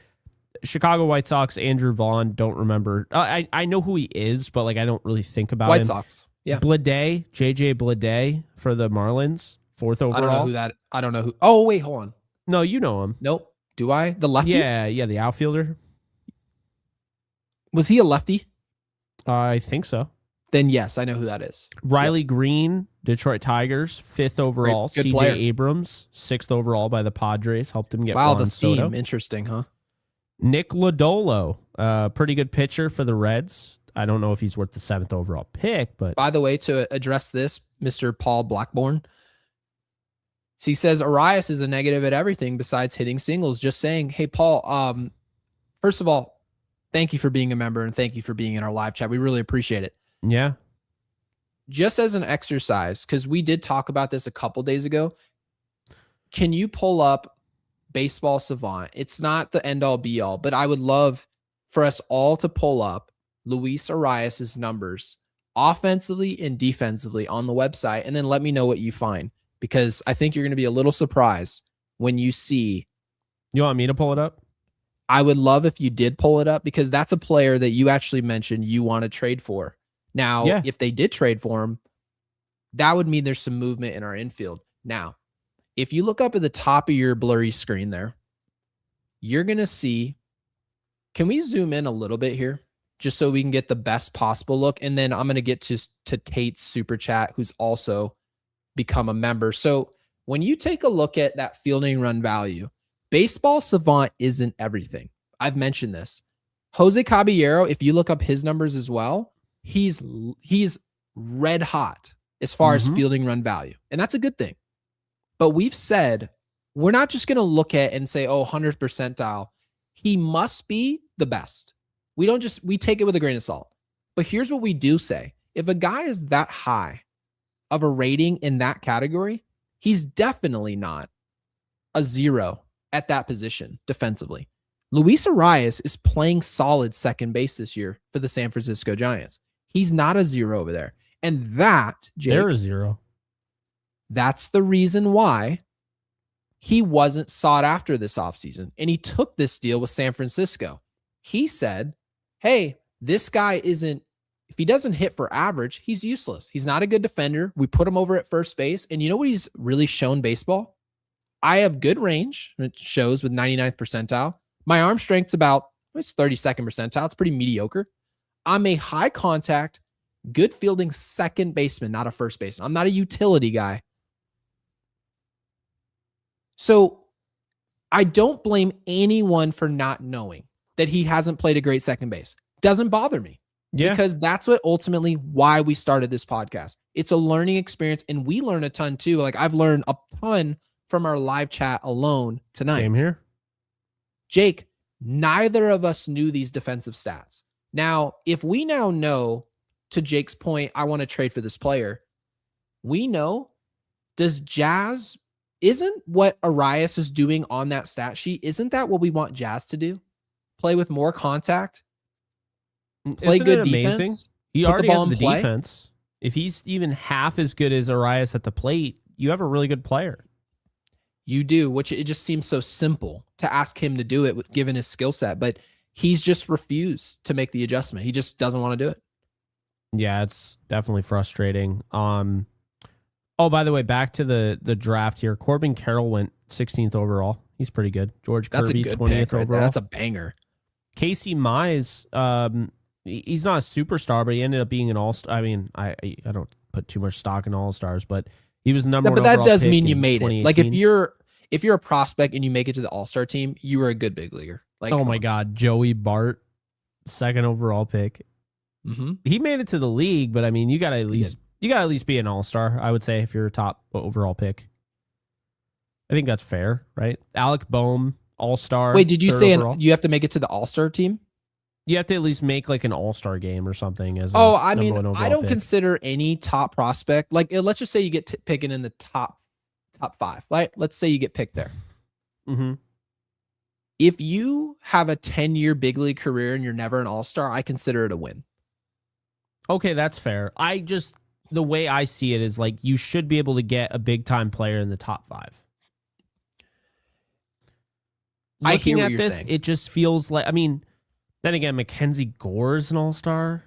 Chicago White Sox, Andrew Vaughn, don't remember. I know who he is, but I don't really think about him. White Sox. Yeah. Bleday, JJ Bleday for the Marlins, 4th overall. I don't know who that. I don't know who. Oh wait, hold on. No, you know him. Nope. Do I? The lefty? Yeah, the outfielder. Was he a lefty? I think so. Then yes, I know who that is. Riley Green, Detroit Tigers, 5th overall. Good CJ player. Abrams, 6th overall by the Padres, helped him get Wow, Juan the Soto. theme. Interesting, huh? Nick Lodolo, pretty good pitcher for the Reds. I don't know if he's worth the 7th overall pick, but By the way, to address this, Mr. Paul Blackburn, he says Arias is a negative at everything besides hitting singles. Just saying, hey, Paul, first of all, thank you for being a member and thank you for being in our live chat. We really appreciate it. yeah. Just as an exercise, because we did talk about this a couple days ago, can you pull up Baseball Savant? It's not the end all be all, but I would love for us all to pull up Luis Arias's numbers offensively and defensively on the website, and then let me know what you find, because I think you're going to be a little surprised when you see. You want me to pull it up? I would love if you did pull it up, because that's a player that you actually mentioned you want to trade for. Now, Yeah. if they did trade for him, that would mean there's some movement in our infield. Now, if you look up at the top of your blurry screen there, you're going to see, can we zoom in a little bit here just so we can get the best possible look? And then I'm going to get to Tate's super chat, who's also become a member. So when you take a look at that fielding run value, Baseball Savant isn't everything. I've mentioned this. Jose Caballero, if you look up his numbers as well, he's red hot as far as fielding run value. And that's a good thing. But we've said we're not just going to look at and say, oh, 100th percentile. He must be the best. We take it with a grain of salt. But here's what we do say. If a guy is that high of a rating in that category, he's definitely not a 0 at that position defensively. Luis Arias is playing solid second base this year for the San Francisco Giants. He's not a 0 over there. And that, Jake, They're a 0. That's the reason why he wasn't sought after this offseason. And he took this deal with San Francisco. He said, hey, this guy isn't, if he doesn't hit for average, he's useless. He's not a good defender. We put him over at first base. And you know what he's really shown baseball? I have good range. It shows with 99th percentile. My arm strength's it's 32nd percentile. It's pretty mediocre. I'm a high contact, good fielding second baseman, not a first baseman. I'm not a utility guy. So I don't blame anyone for not knowing that he hasn't played a great second base. Doesn't bother me. Yeah. Because that's what ultimately why we started this podcast. It's a learning experience, and we learn a ton too. Like, I've learned a ton from our live chat alone tonight. Same here. Jake, neither of us knew these defensive stats. Now, if we now know, to Jake's point, I want to trade for this player, we know, isn't what Arias is doing on that stat sheet, isn't that what we want Jazz to do? Play with more contact? Play Isn't good it amazing? defense? He put already the ball has in the play? defense. If he's even half as good as Arias at the plate, you have a really good player. You do, which it just seems so simple to ask him to do it with given his skill set, but he's just refused to make the adjustment. He just doesn't want to do it. Yeah, it's definitely frustrating. Oh, by the way, back to the draft here. Corbin Carroll went 16th overall. He's pretty good. George That's Kirby, a good 20th pick right overall. there. That's a banger. Casey Mize, he's not a superstar, but he ended up being an all-star. I mean, I don't put too much stock in all-stars, but he was number one But that overall does pick mean you in made it. Like, if 2018. you're a prospect and you make it to the All-Star team, you were a good big leaguer. Like, Oh come my on. God, Joey Bart, 2nd overall pick. Mm-hmm. He made it to the league, but I mean, you gotta at least be an all-star, I would say, if you're a top overall pick. I think that's fair, right? Alec Boehm, all-star. Wait, did you 3rd say overall. you have to make it to the All-Star team? You have to at least make like an all-star game or something as Oh, a I mean, number one I overall don't pick. consider any top prospect. Like, let's just say you get picking in the top 5, right? Let's say you get picked there. Mm-hmm. If you have a 10-year big league career and you're never an all-star, I consider it a win. Okay, that's fair. The way I see it is like you should be able to get a big-time player in the top 5. I Looking hear what at you're this, saying. it just feels like, I mean, then again, Mackenzie Gore is an all-star.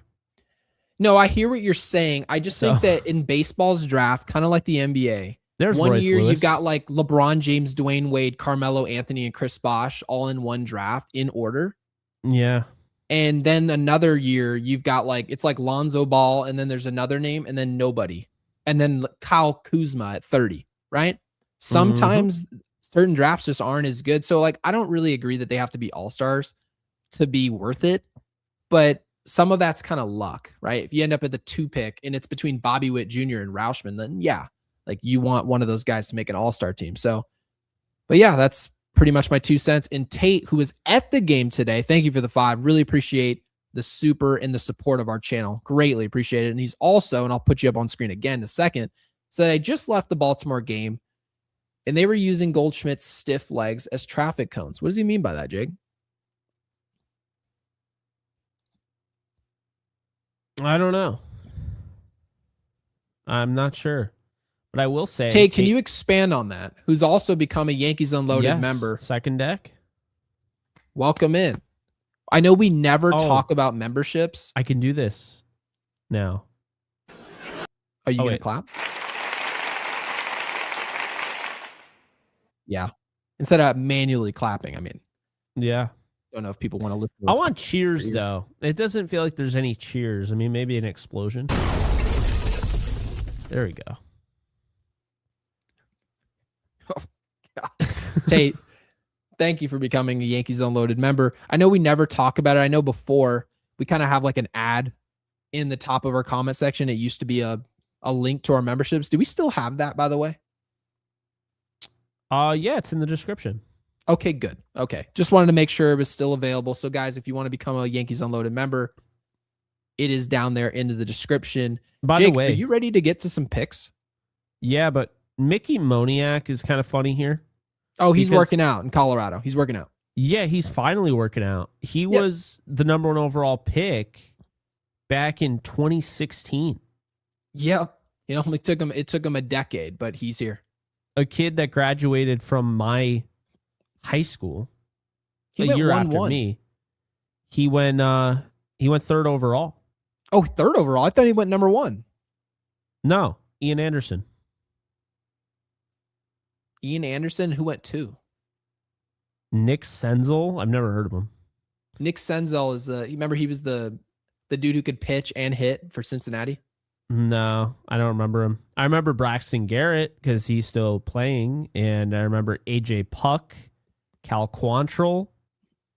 No, I hear what you're saying. I just think that in baseball's draft, kind of like the NBA, There's one Royce year Lewis. you've got like LeBron James, Dwayne Wade, Carmelo Anthony, and Chris Bosh all in one draft in order. Yeah. And then another year you've got like, it's like Lonzo Ball, and then there's another name, and then nobody. And then Kyle Kuzma at 30, right? Sometimes certain drafts just aren't as good. So like, I don't really agree that they have to be all-stars to be worth it. But some of that's kind of luck, right? If you end up at the 2 pick and it's between Bobby Witt Jr. and Rauschman, then yeah, like you want one of those guys to make an all-star team. So, but yeah, that's pretty much my 2 cents. And Tate, who was at the game today, thank you for the 5. Really appreciate the super and the support of our channel. Greatly appreciate it. And he's also, and I'll put you up on screen again in a second, said I just left the Baltimore game and they were using Goldschmidt's stiff legs as traffic cones. What does he mean by that, Jake? I don't know. I'm not sure. But I will say... Tate, can you expand on that? Who's also become a Yankees Unloaded member. Second deck. Welcome in. I know we never talk about memberships. I can do this now. Are you going to clap? Yeah. Instead of manually clapping, I mean. Yeah. Don't know if people want to listen to I this. want cheers, though. It doesn't feel like there's any cheers. I mean, maybe an explosion. There we go. Oh, God. Tate, thank you for becoming a Yankees Unloaded member. I know we never talk about it. I know before we kind of have like an ad in the top of our comment section. It used to be a link to our memberships. Do we still have that, by the way? Yeah, it's in the description. Okay, good. Okay. Just wanted to make sure it was still available. So guys, if you want to become a Yankees Unloaded member, it is down there into the description. By Jake, the way, are you ready to get to some picks? Yeah, but Mickey Moniak is kind of funny here. Oh, he's working out in Colorado. He's working out. Yeah, he's finally working out. He was the number 1 overall pick back in 2016. Yep. It only took him a decade, but he's here. A kid that graduated from my high school a year after me. He went 3rd overall. Oh, 3rd overall. I thought he went number 1. No, Ian Anderson. Ian Anderson, who went 2? Nick Senzel. I've never heard of him. Nick Senzel is remember he was the dude who could pitch and hit for Cincinnati? No, I don't remember him. I remember Braxton Garrett because he's still playing, and I remember AJ Puck, Cal Quantrill,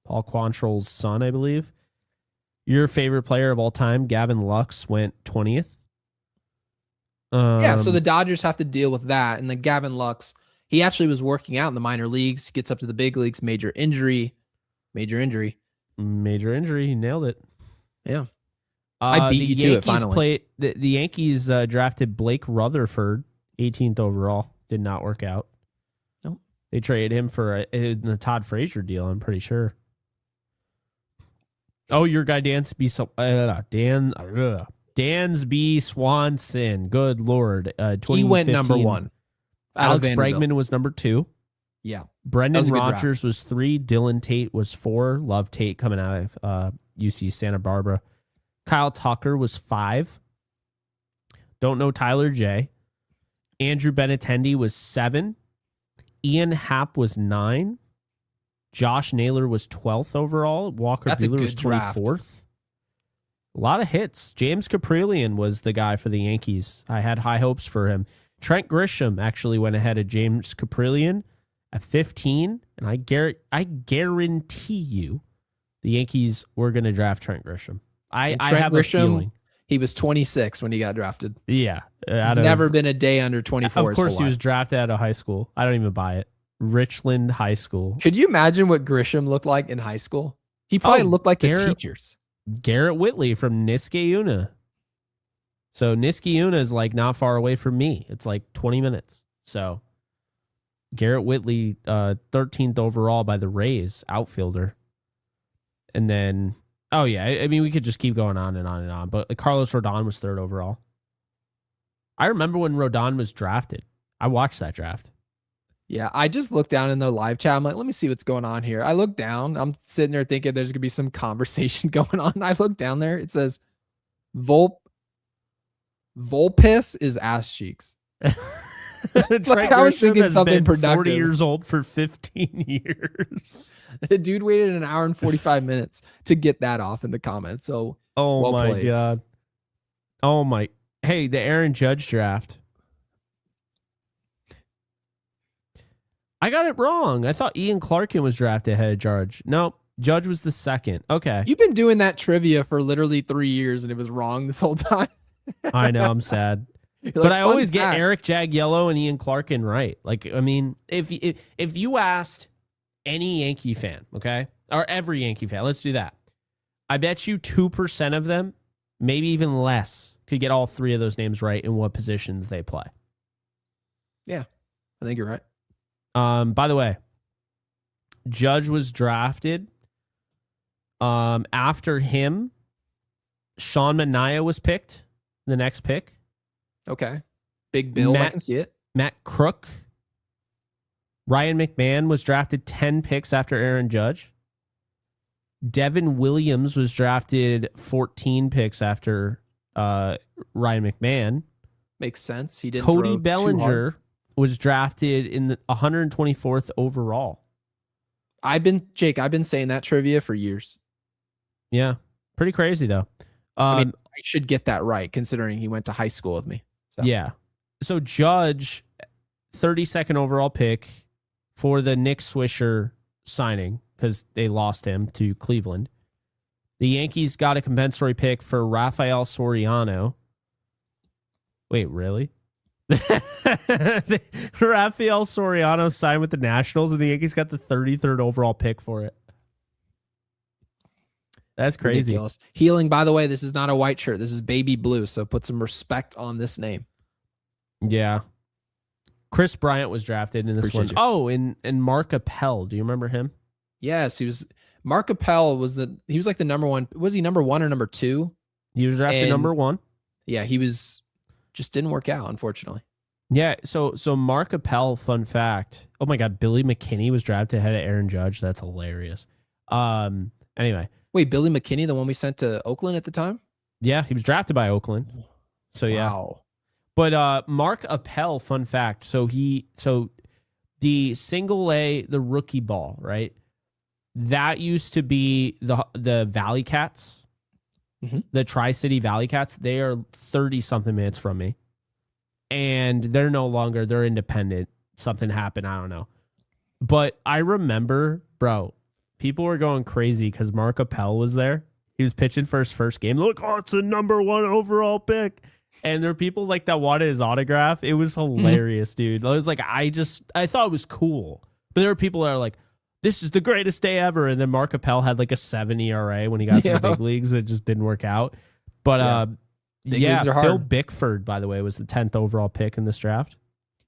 Paul Quantrill's son, I believe. Your favorite player of all time, Gavin Lux, went 20th. Yeah, so the Dodgers have to deal with that, and then Gavin Lux, he actually was working out in the minor leagues, gets up to the big leagues, major injury. He nailed it. Yeah. I beat you to it finally. The Yankees drafted Blake Rutherford, 18th overall. Did not work out. Nope. They traded him for a Todd Frazier deal, I'm pretty sure. Oh, your guy Dansby Swanson. Good Lord. He went number 1. Alex Bregman was number 2. Yeah. Brendan Rodgers was 3. Dylan Tate was 4. Love Tate coming out of UC Santa Barbara. Kyle Tucker was 5. Don't know Tyler J. Andrew Benintendi was 7. Ian Happ was 9. Josh Naylor was 12th overall. Walker Buehler was 24th. A lot of hits. James Caprillion was the guy for the Yankees. I had high hopes for him. Trent Grisham actually went ahead of James Caprillion at 15, and I guarantee you the Yankees were going to draft Trent Grisham. I have Grisham, a feeling. He was 26 when he got drafted. Yeah. Never been a day under 24. Of course, he was drafted out of high school. I don't even buy it. Richland High School. Could you imagine what Grisham looked like in high school? He probably looked like the teachers. Garrett Whitley from Niskayuna. So Niskayuna is like not far away from me. It's like 20 minutes. So Garrett Whitley, 13th overall by the Rays, outfielder. And then, oh yeah, I mean, we could just keep going on and on and on. But Carlos Rodon was 3rd overall. I remember when Rodon was drafted. I watched that draft. Yeah, I just looked down in the live chat. I'm like, let me see what's going on here. I look down. I'm sitting there thinking there's going to be some conversation going on. I look down there. It says, Volpe Volpes is ass cheeks. Trey I was Grisham thinking has something been 40 productive. years old for 15 years. The dude waited an hour and 45 minutes to get that off in the comments. So, Oh well my played. God. Oh my. Hey, the Aaron Judge draft. I got it wrong. I thought Ian Clarkin was drafted ahead of Judge. Nope. Judge was the second. Okay. You've been doing that trivia for literally 3 years and it was wrong this whole time. I know. I'm sad. But I always get Eric Jagiello and Ian Clarkin right. Like, I mean, if you asked any Yankee fan, okay, or every Yankee fan, let's do that. I bet you 2% of them, maybe even less, could get all three of those names right in what positions they play. Yeah, I think you're right. By the way, Judge was drafted. After him, Sean Manaea was picked, the next pick. Okay. Big Bill, I can see it. Matt Crook. Ryan McMahon was drafted 10 picks after Aaron Judge. Devin Williams was drafted 14 picks after Ryan McMahon. Makes sense. He didn't. Cody Bellinger was drafted in the 124th overall. I've been saying that trivia for years. Yeah. Pretty crazy, though. I should get that right, considering he went to high school with me. So. Yeah. So Judge, 32nd overall pick for the Nick Swisher signing because they lost him to Cleveland. The Yankees got a compensatory pick for Rafael Soriano. Wait, really? Rafael Soriano signed with the Nationals and the Yankees got the 33rd overall pick for it. That's crazy. Ridiculous. Healing, by the way, this is not a white shirt. This is baby blue. So put some respect on this name. Yeah. Chris Bryant was drafted in this one. Oh, and Mark Appel. Do you remember him? Yes, he was. Mark Appel was he was like the number one. Was he number one or number two? He was drafted number one. Yeah, he was. Just didn't work out, unfortunately. Yeah. So Mark Appel, fun fact. Oh my God, Billy McKinney was drafted ahead of Aaron Judge. That's hilarious. Anyway. Wait, Billy McKinney, the one we sent to Oakland at the time? Yeah, he was drafted by Oakland. So yeah. Wow. But Mark Appel, fun fact. So the single A, the rookie ball, right? That used to be the Valley Cats, the Tri-City Valley Cats. They are 30-something minutes from me. And they're no longer, they're independent. Something happened, I don't know. But I remember, bro, people were going crazy because Mark Appel was there. He was pitching for his first game. Look, it's the number one overall pick. And there were people like that wanted his autograph. It was hilarious, dude. I was like, I thought it was cool. But there were people that are like, this is the greatest day ever. And then Mark Appel had like a 7 ERA when he got to the big leagues. It just didn't work out. But Phil Bickford, by the way, was the 10th overall pick in this draft.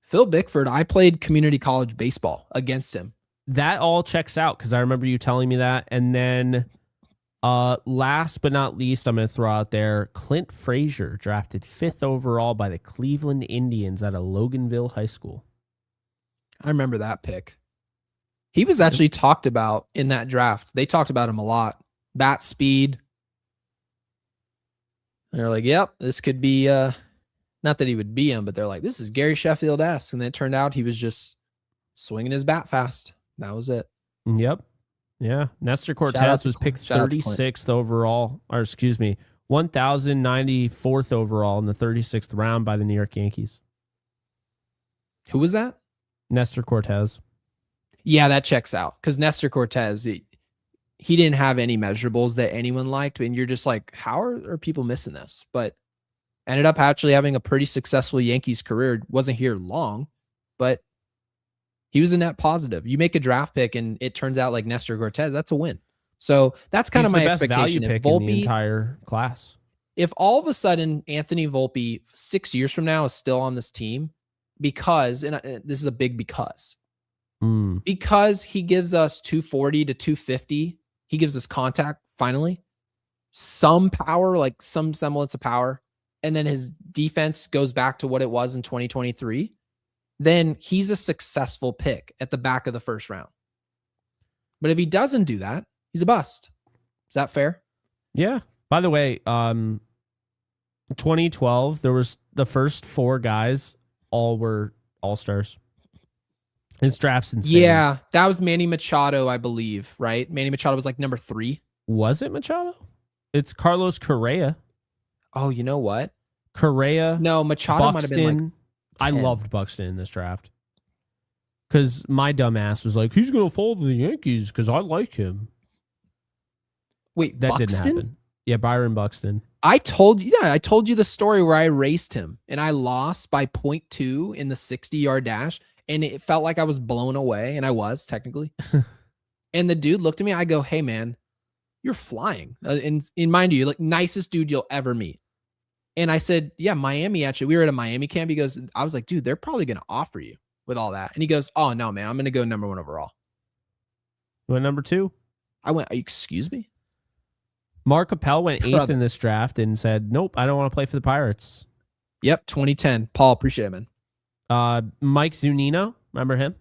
Phil Bickford, I played community college baseball against him. That all checks out because I remember you telling me that. And then last but not least, I'm going to throw out there Clint Frazier, drafted 5th overall by the Cleveland Indians out of Loganville High School. I remember that pick. He was actually talked about in that draft. They talked about him a lot. Bat speed. They're like, yep, this could be, not that he would be him, but they're like, this is Gary Sheffield-esque. And then it turned out he was just swinging his bat fast. That was it. Yep. Yeah. Nestor Cortez was picked 36th overall, or excuse me, 1,094th overall in the 36th round by the New York Yankees. Who was that? Nestor Cortez. Yeah, that checks out. Because Nestor Cortez, he didn't have any measurables that anyone liked. And you're just like, how are people missing this? But ended up actually having a pretty successful Yankees career. Wasn't here long, but he was a net positive. You make a draft pick and it turns out like Nestor Cortez, that's a win. So that's kind of my expectation. Value pick Volpe, in the entire class. If all of a sudden Anthony Volpe 6 years from now is still on this team because, and this is a big because he gives us 240 to 250, he gives us contact finally, some power, like some semblance of power, and then his defense goes back to what it was in 2023, then he's a successful pick at the back of the first round. But if he doesn't do that, he's a bust. Is that fair? Yeah. By the way, 2012, there was the first 4 guys, all were all-stars. His draft's insane. Yeah, that was Manny Machado, I believe, right? Manny Machado was like number 3. Was it Machado? It's Carlos Correa. Oh, you know what? Correa. No, Machado might have been like 10. I loved Buxton in this draft. Because my dumb ass was like, he's going to fall to the Yankees because I like him. Wait, that Buxton? didn't happen. Yeah, Byron Buxton. I told you the story where I raced him and I lost by 0.2 in the 60-yard dash, and it felt like I was blown away, and I was technically. And the dude looked at me. I go, "Hey man, you're flying." And mind you, like nicest dude you'll ever meet. And I said, "Yeah, Miami actually. We were at a Miami camp." He goes, "I was like, dude, they're probably gonna offer you with all that." And he goes, "Oh no, man, I'm gonna go number 1 overall." You went number 2? I went, "Excuse me?" Mark Appel went 8th in this draft and said, "Nope, I don't want to play for the Pirates." Yep, 2010. Paul, appreciate it, man. Mike Zunino, remember him?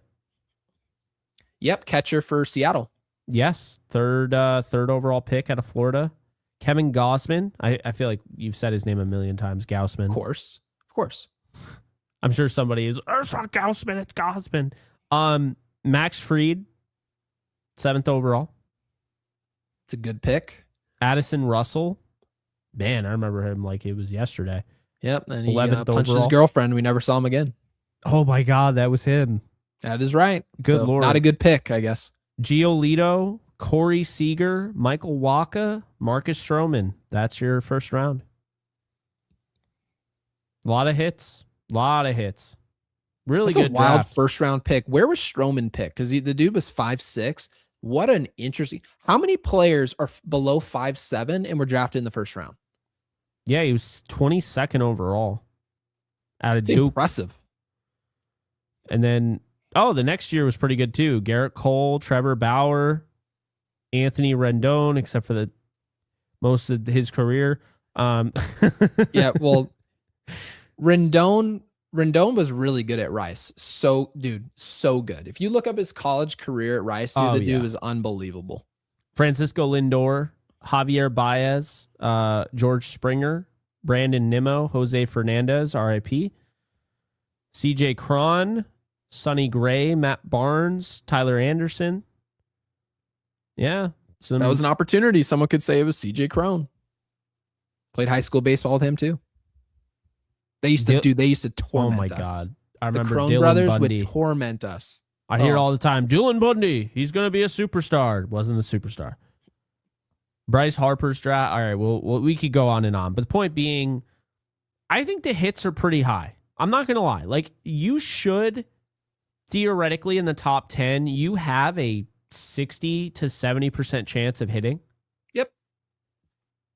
Yep, catcher for Seattle. Yes, third overall pick out of Florida. Kevin Gausman. I feel like you've said his name a million times. Gausman. Of course. I'm sure somebody is. Oh, it's not Gausman. It's Gausman. Max Fried, 7th overall. It's a good pick. Addison Russell. Man, I remember him like it was yesterday. Yep, and he 11th punched overall. his girlfriend. We never saw him again. Oh my God, that was him. That is right. Good Lord. Not a good pick, I guess. Giolito, Corey Seager, Michael Wacha, Marcus Stroman. That's your first round. A lot of hits. Really That's good a wild draft. first round pick. Where was Stroman picked? Because the dude was 5'6". What an interesting. How many players are below 5'7" and were drafted in the first round? Yeah, he was 22nd overall out of It's Duke. impressive. And then, the next year was pretty good too. Garrett Cole, Trevor Bauer, Anthony Rendon, except for the most of his career. Yeah, well, Rendon was really good at Rice. So good. If you look up his college career at Rice, the dude was unbelievable. Francisco Lindor, Javier Baez, George Springer, Brandon Nimmo, Jose Fernandez, RIP, CJ Cron, Sonny Gray, Matt Barnes, Tyler Anderson. Yeah. That was an opportunity. Someone could say it was CJ Cron. Played high school baseball with him too. They used to torment us. Oh my God. I remember the Crone Dylan brothers Bundy would torment us. I hear all the time, Dylan Bundy, he's going to be a superstar. Wasn't a superstar. Bryce Harper's draft. All right, well, we could go on and on. But the point being, I think the hits are pretty high. I'm not going to lie. Like, you should, theoretically, in the top 10, you have a 60 to 70% chance of hitting. Yep.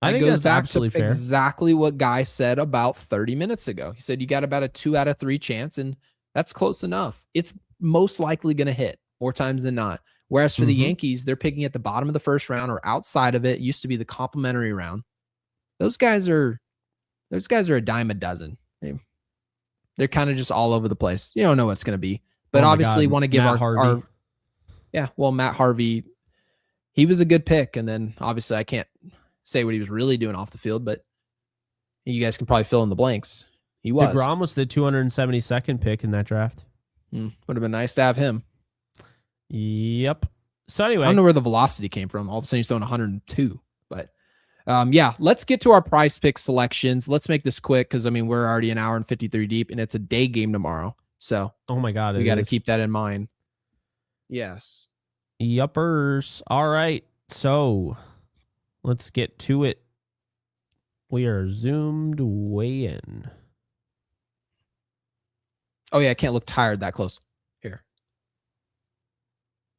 I think that's absolutely fair. Exactly what Guy said about 30 minutes ago. He said you got about a 2 out of 3 chance, and that's close enough. It's most likely going to hit more times than not. Whereas for the Yankees, they're picking at the bottom of the first round or outside of it. It used to be the complimentary round. Those guys are a dime a dozen. They're kind of just all over the place. You don't know what's going to be. But obviously want to give Matt Harvey. Matt Harvey, he was a good pick. And then obviously I can't say what he was really doing off the field, but you guys can probably fill in the blanks. He was. DeGrom was the 272nd pick in that draft. Would have been nice to have him. Yep. So anyway, I don't know where the velocity came from. All of a sudden he's throwing 102. But let's get to our prize pick selections. Let's make this quick because we're already an hour and 53 deep, and it's a day game tomorrow. So oh my God, we got to keep that in mind. Yes. Yuppers. All right. So let's get to it. We are zoomed way in. Oh yeah, I can't look tired that close. Here.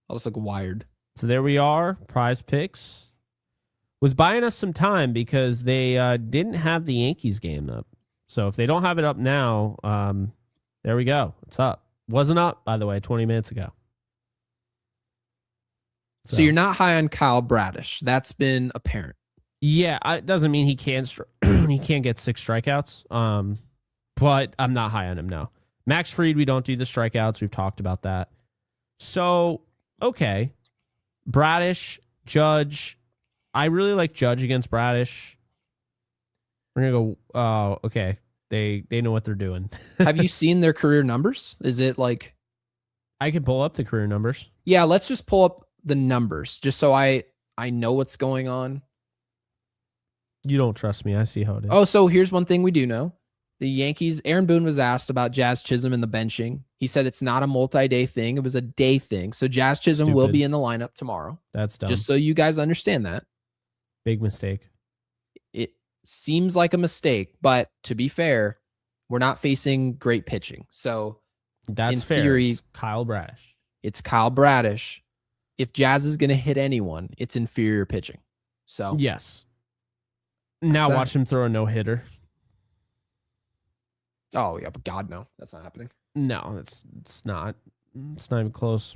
I'll just look wired. So there we are. Prize picks. Was buying us some time because they didn't have the Yankees game up. So if they don't have it up now, there we go. It's up. Wasn't up, by the way, 20 minutes ago. So you're not high on Kyle Bradish. That's been apparent. Yeah, it doesn't mean he can't he can't get 6 strikeouts. But I'm not high on him now. Max Fried, we don't do the strikeouts. We've talked about that. So, okay. Bradish, Judge. I really like Judge against Bradish. We're gonna go. Oh, okay. They know what they're doing. Have you seen their career numbers? Is it like? I can pull up the career numbers. Yeah, let's just pull up the numbers just so I know what's going on. You don't trust me. I see how it is. Oh, so here's one thing we do know. The Yankees, Aaron Boone was asked about Jazz Chisholm and the benching. He said it's not a multi-day thing. It was a day thing. So Jazz Chisholm will be in the lineup tomorrow. That's dumb. Just so you guys understand that. Big mistake. It seems like a mistake, but to be fair, we're not facing great pitching. So that's in fair. Theory, it's Kyle Bradish. It's Kyle Bradish. If Jazz is going to hit anyone, it's inferior pitching. So yes. Now watch him throw a no-hitter. Oh, yeah, but God, no. That's not happening. No, it's not. It's not even close.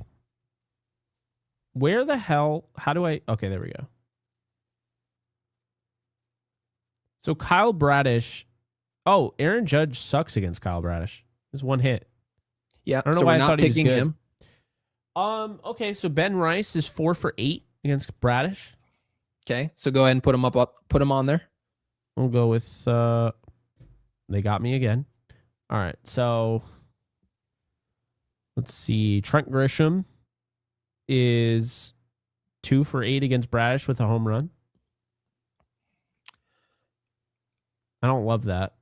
Where the hell? How do I? Okay, there we go. So Kyle Bradish. Oh, Aaron Judge sucks against Kyle Bradish. There's one hit. Yeah, I don't know why I thought he was good. Him. Okay, so Ben Rice is 4 for 8 against Bradish. Okay, so go ahead and put him on there. We'll go with they got me again. All right, so let's see. Trent Grisham is 2 for 8 against Bradish with a home run. I don't love that.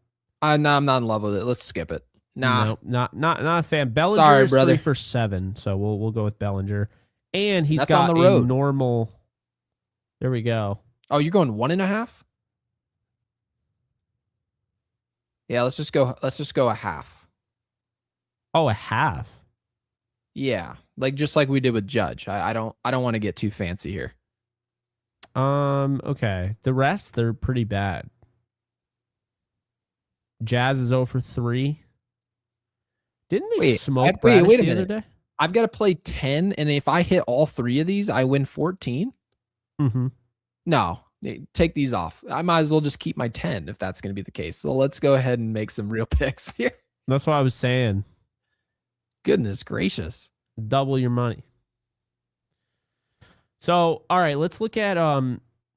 No, I'm not in love with it. Let's skip it. Nah, no, not a fan. Bellinger Sorry, is brother. 3 for 7, so we'll go with Bellinger. And he's That's got on the road. a normal. There we go. Oh, you're going 1.5? Yeah, let's just go a half. Oh, a half. Yeah, just like we did with Judge. I don't want to get too fancy here. Okay. The rest, they're pretty bad. Jazz is 0 for 3. Didn't they smoke Bradish wait a the minute. other day? I've got to play 10, and if I hit all 3 of these, I win 14? Mm-hmm. No, take these off. I might as well just keep my 10 if that's going to be the case. So let's go ahead and make some real picks here. That's what I was saying. Goodness gracious. Double your money. So, all right, let's look at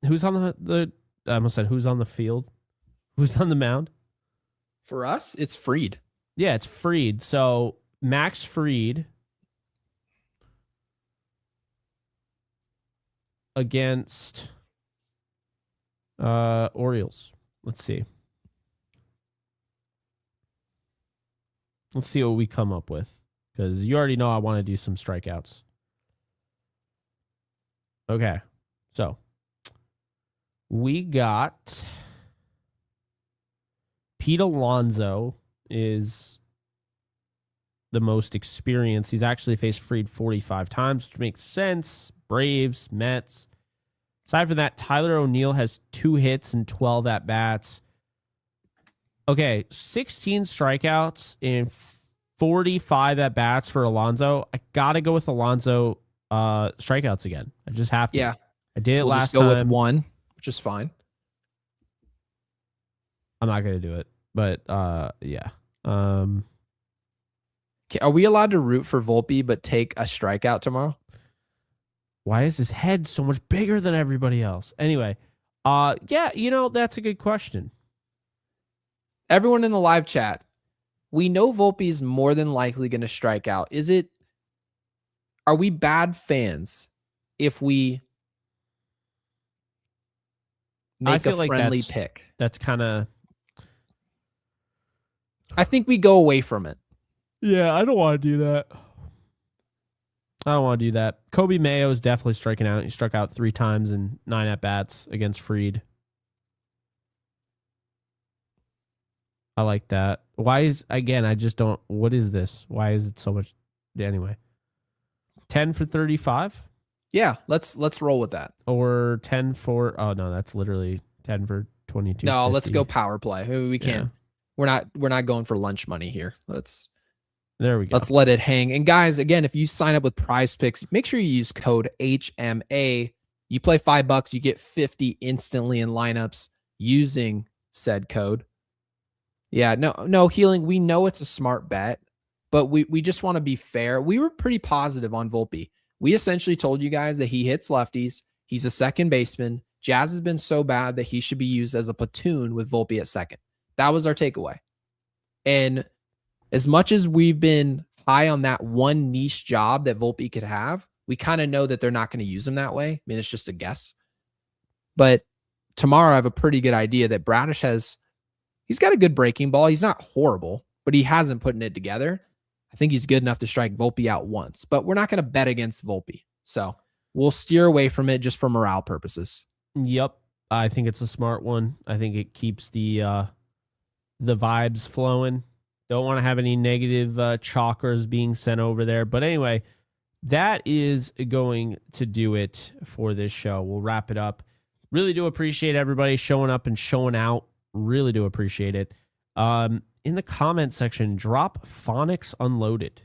who's on the I almost said who's on the field. Who's on the mound? For us, it's Fried. Yeah, it's Fried. So, Max Fried against Orioles. Let's see. Let's see what we come up with. Because you already know I want to do some strikeouts. Okay. So we got Pete Alonso is the most experienced. He's actually faced Fried 45 times, which makes sense. Braves, Mets. Aside from that, Tyler O'Neill has 2 hits and 12 at-bats. Okay, 16 strikeouts and 45 at-bats for Alonso. I got to go with Alonso strikeouts again. I just have to. Yeah. I did it last time. We'll go with 1, which is fine. I'm not going to do it, but yeah. Okay, are we allowed to root for Volpe but take a strikeout tomorrow? Why is his head so much bigger than everybody else? Anyway, yeah, that's a good question. Everyone in the live chat, we know Volpe is more than likely going to strike out. Are we bad fans if we make a friendly pick? That's kind of. I think we go away from it. Yeah, I don't want to do that. I don't want to do that. Kobe Mayo is definitely striking out. He struck out 3 times in 9 at-bats against Fried. I like that. I just don't. What is this? Why is it so much? Anyway. 10 for 35? Yeah, let's roll with that. Or 10 for, oh no, that's literally 10 for 22. No, 50. let's go power play. We can't. Yeah. We're not going for lunch money here. There we go. Let's let it hang. And guys, again, if you sign up with Prize Picks, make sure you use code HMA. You play $5, you get 50 instantly in lineups using said code. Yeah, no, Healing. We know it's a smart bet, but we just want to be fair. We were pretty positive on Volpe. We essentially told you guys that he hits lefties. He's a second baseman. Jazz has been so bad that he should be used as a platoon with Volpe at second. That was our takeaway. And as much as we've been high on that one niche job that Volpe could have, we kind of know that they're not going to use him that way. I mean, it's just a guess. But tomorrow I have a pretty good idea that Bradish he's got a good breaking ball. He's not horrible, but he hasn't putting it together. I think he's good enough to strike Volpe out once, but we're not going to bet against Volpe. So we'll steer away from it just for morale purposes. Yep. I think it's a smart one. I think it keeps the vibes flowing. Don't want to have any negative chalkers being sent over there. But anyway, that is going to do it for this show. We'll wrap it up. Really do appreciate everybody showing up and showing out. Really do appreciate it. In the comment section, drop Phonics Unloaded.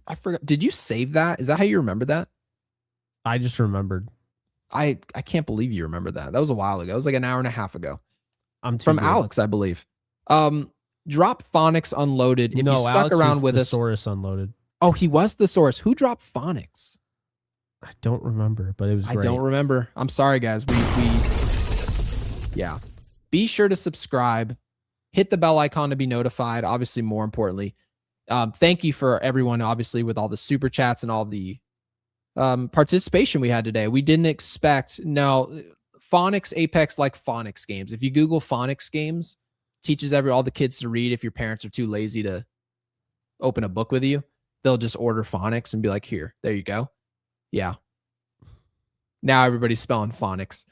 I forgot. Did you save that? Is that how you remember that? I just remembered. I can't believe you remember that. That was a while ago. It was like an hour and a half ago. From Alex, I believe. Drop Phonics Unloaded. If you stuck Alex around was with us. Thesaurus Unloaded. Oh, he was the source. Who dropped Phonics? I don't remember, but it was great. I don't remember. I'm sorry, guys. Yeah. Be sure to subscribe. Hit the bell icon to be notified. Obviously, more importantly, thank you for everyone, obviously, with all the super chats and all the participation we had today. We didn't expect. No, Phonics Apex like phonics games. If you Google phonics games, teaches all the kids to read. If your parents are too lazy to open a book with you, they'll just order phonics and be like, here, there you go. Yeah. Now everybody's spelling phonics.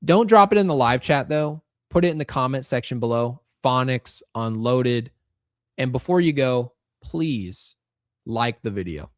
Don't drop it in the live chat, though. Put it in the comment section below. Phonics Unloaded. And before you go, please like the video.